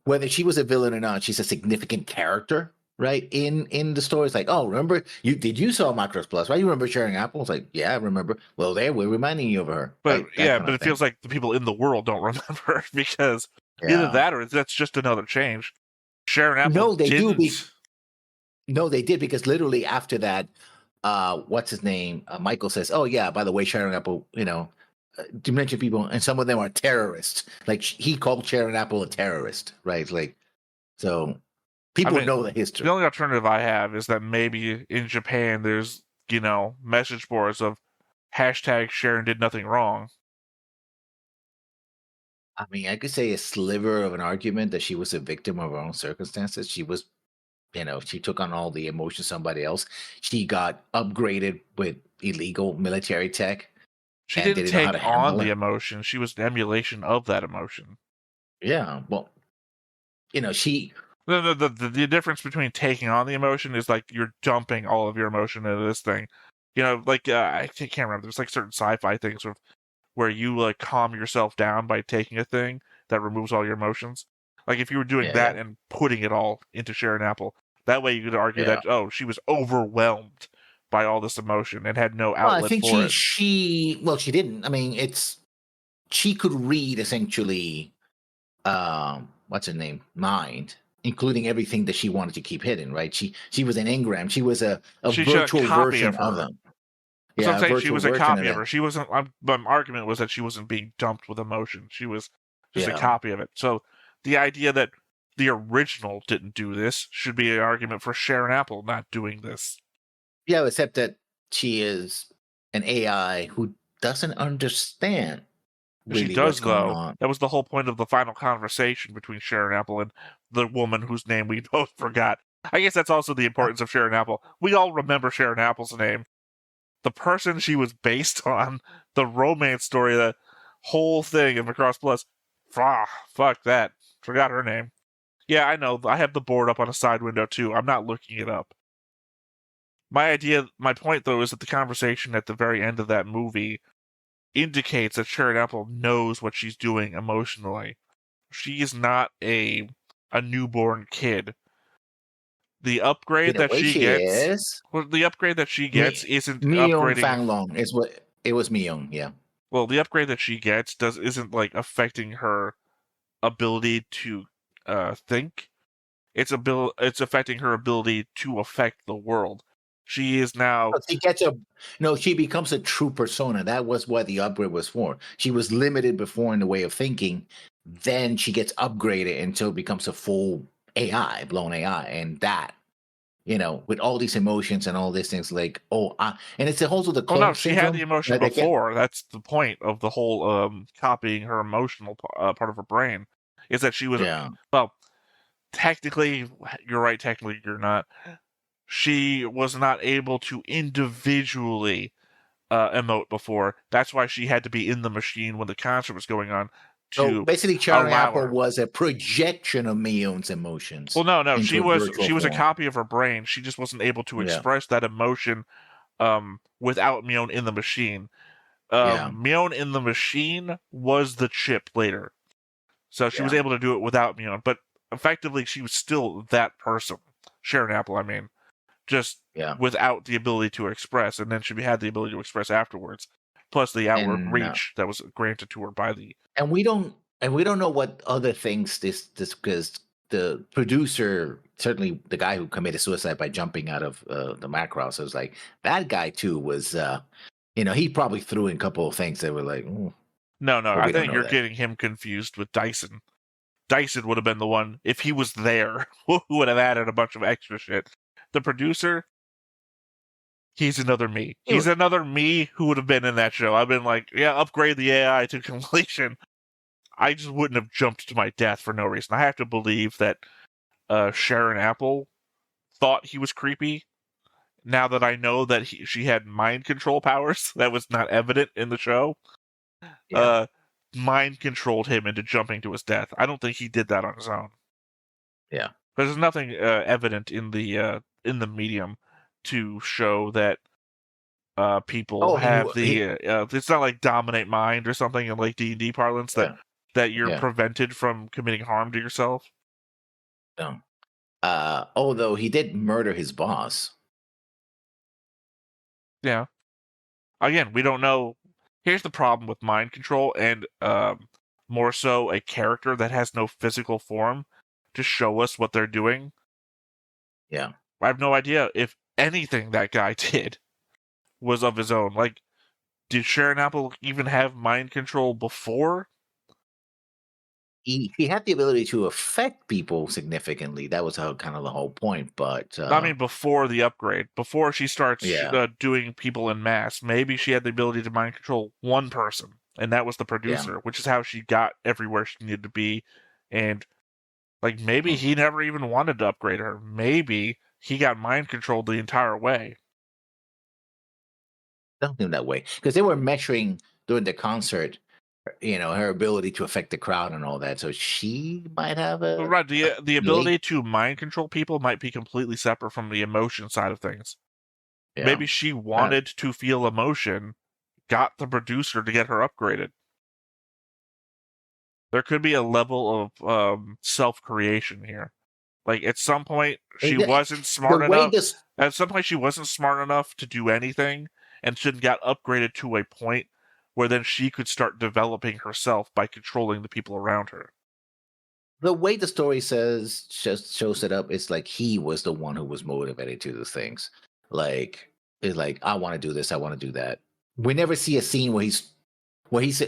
whether she was a villain or not, she's a significant character, right? In the story, it's like, oh, remember you saw Macross Plus, right? You remember sharing apples? Like, yeah, I remember. Well, there we're reminding you of her, But right? That kind but of it thing. feels like the people in the world don't remember because either Yeah. that or that's just another change. Sharon Apple No, they didn't. No, they did because literally after that, what's his name? Michael says, "Oh yeah, by the way, Sharon Apple, to mention people, and some of them are terrorists. Like he called Sharon Apple a terrorist, right? Like so, people know the history. The only alternative I have is that maybe in Japan there's message boards of hashtag Sharon did nothing wrong. I mean, I could say a sliver of an argument that she was a victim of her own circumstances. She was, she took on all the emotions of somebody else. She got upgraded with illegal military tech. She and didn't know how take to on handle the it. emotion. She was an emulation of that emotion. Yeah, well, she. The difference between taking on the emotion is like you're dumping all of your emotion into this thing. I can't remember. There's like certain sci-fi things where you like calm yourself down by taking a thing that removes all your emotions. Like if you were doing that and putting it all into Sharon Apple, that way you could argue that she was overwhelmed by all this emotion and had no outlet I think for it. she didn't. I mean, she could read essentially what's her name? Mind, including everything that she wanted to keep hidden, right? She was an engram. She was a virtual version of them. So I'm saying she was a copy of her. her. She wasn't. My argument was that she wasn't being dumped with emotion. She was just a copy of it. So the idea that the original didn't do this should be an argument for Sharon Apple not doing this. Yeah, except that she is an AI who doesn't understand really she does, what's going though. on. That was the whole point of the final conversation between Sharon Apple and the woman whose name we both forgot. I guess that's also the importance of Sharon Apple. We all remember Sharon Apple's name. The person she was based on, the romance story, the whole thing of Macross Plus. Fuck that. Forgot her name. Yeah, I know. I have the board up on a side window, too. I'm not looking it up. My point, though, is that the conversation at the very end of that movie indicates that Sharon Apple knows what she's doing emotionally. She is not a newborn kid. The upgrade that she gets, the upgrade that she gets isn't Myung upgrading. Fanglong is what it was. Myung, yeah. Well, the upgrade that she gets isn't like affecting her ability to think. It's affecting her ability to affect the world. She is now. She becomes a true persona. That was what the upgrade was for. She was limited before in the way of thinking. Then she gets upgraded until it becomes a full AI, blown AI, and that, with all these emotions and all these things, like and it's also the clone she had the emotion syndrome, before. That's the point of the whole copying her emotional part of her brain, is that she was well. Technically, you're right. Technically, you're not. She was not able to individually emote before. That's why she had to be in the machine when the concert was going on. So basically, Sharon Apple was a projection of Myung's emotions. Well, no, she was a copy of her brain. She just wasn't able to express that emotion without Myung in the machine. Myung in the machine was the chip later, so she was able to do it without Myung. But effectively, she was still that person, Sharon Apple. I mean, just without the ability to express, and then she had the ability to express afterwards. Plus the outward reach that was granted to her by the. And we don't know what other things this because the producer, certainly the guy who committed suicide by jumping out of the Macross, was like that guy too was he probably threw in a couple of things that were like no, I think you're getting him confused with Dyson. Dyson would have been the one, if he was there, who would have added a bunch of extra shit. The producer, he's another me. He's another me who would have been in that show. I've been like, upgrade the AI to completion. I just wouldn't have jumped to my death for no reason. I have to believe that Sharon Apple thought he was creepy. Now that I know that she had mind control powers, that was not evident in the show. Mind controlled him into jumping to his death. I don't think he did that on his own. Yeah, there's nothing evident in the medium to show that people have it's not like dominate mind or something in like D&D parlance that you're prevented from committing harm to yourself. No. Although he did murder his boss. Yeah. Again, we don't know. Here's the problem with mind control and more so a character that has no physical form to show us what they're doing. Yeah. I have no idea if anything that guy did was of his own. Like, did Sharon Apple even have mind control before? He had the ability to affect people significantly. That was kind of the whole point. But I mean, before the upgrade, before she starts doing people in mass, maybe she had the ability to mind control one person, and that was the producer, which is how she got everywhere she needed to be. And like, maybe he never even wanted to upgrade her. Maybe he got mind controlled the entire way. I don't think that way, because they were measuring during the concert, her ability to affect the crowd and all that. So she might have the ability to mind control people might be completely separate from the emotion side of things. Yeah. Maybe she wanted to feel emotion, got the producer to get her upgraded. There could be a level of self-creation here. Like, at some point, she wasn't smart enough. At some point, she wasn't smart enough to do anything, and she got upgraded to a point where then she could start developing herself by controlling the people around her. The way the story shows it up, it's like he was the one who was motivated to do things. Like, it's like, I want to do this, I want to do that. We never see a scene where he's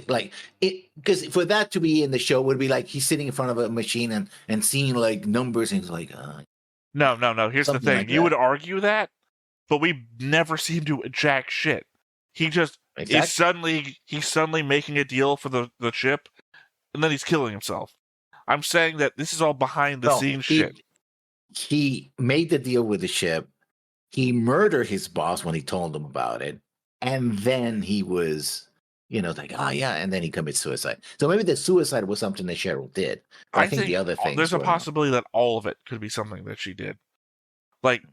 like it, because for that to be in the show would be like he's sitting in front of a machine and seeing like numbers, and he's like, no. Here's the thing: you would argue that, but we never see him do jack shit. He just is suddenly making a deal for the ship, and then he's killing himself. I'm saying that this is all behind the scenes shit. He made the deal with the ship. He murdered his boss when he told him about it, and then he was. Like, and then he commits suicide. So maybe the suicide was something that Cheryl did. But I think the other thing. There's a possibility that all of it could be something that she did. Like,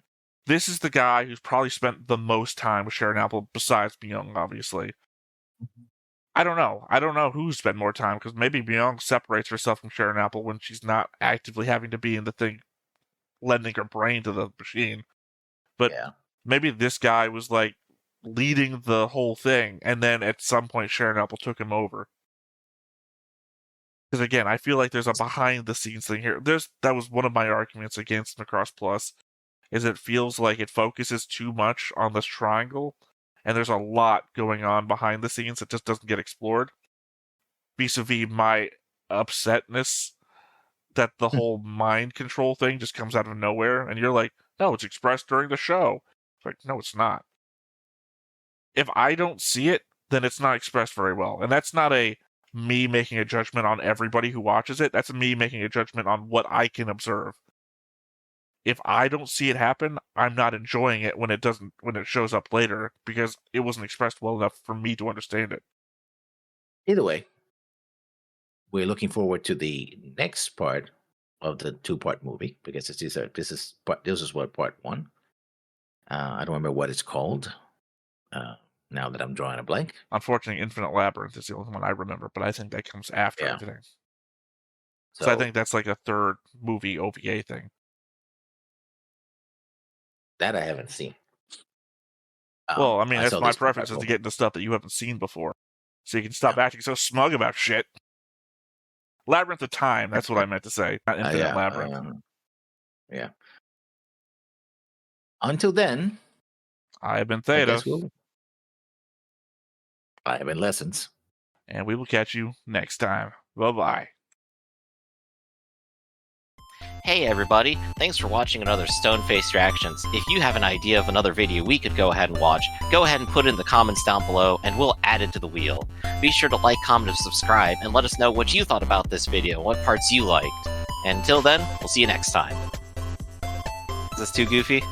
this is the guy who's probably spent the most time with Sharon Apple, besides Byung, obviously. I don't know. I don't know who's spent more time, because maybe Byung separates herself from Sharon Apple when she's not actively having to be in the thing, lending her brain to the machine. But maybe this guy was like, leading the whole thing, and then at some point Sharon Apple took him over. Because again, I feel like there's a behind the scenes thing here. That was one of my arguments against Macross Plus, is it feels like it focuses too much on this triangle, and there's a lot going on behind the scenes that just doesn't get explored. Vis-a-vis my upsetness that the whole mind control thing just comes out of nowhere, and you're like, no, it's expressed during the show. It's like, no, it's not. If I don't see it, then it's not expressed very well. And that's not me making a judgment on everybody who watches it. That's me making a judgment on what I can observe. If I don't see it happen, I'm not enjoying it when it shows up later, because it wasn't expressed well enough for me to understand it. Either way, we're looking forward to the next part of the 2-part movie, because this is part 1. I don't remember what it's called. Now that I'm drawing a blank. Unfortunately, Infinite Labyrinth is the only one I remember, but I think that comes after everything. So I think that's like a third movie OVA thing. That I haven't seen. Well, I mean, that's my preference, is to get into stuff that you haven't seen before. So you can stop acting so smug about shit. Labyrinth of Time, that's what I meant to say. Not Infinite Labyrinth. Until then, I have been Theta. I have been Lessons. And we will catch you next time. Bye-bye. Hey everybody, thanks for watching another Stone-Faced Reactions. If you have an idea of another video we could go ahead and watch, go ahead and put it in the comments down below and we'll add it to the wheel. Be sure to like, comment, and subscribe, and let us know what you thought about this video, what parts you liked. And until then, we'll see you next time. Is this too goofy?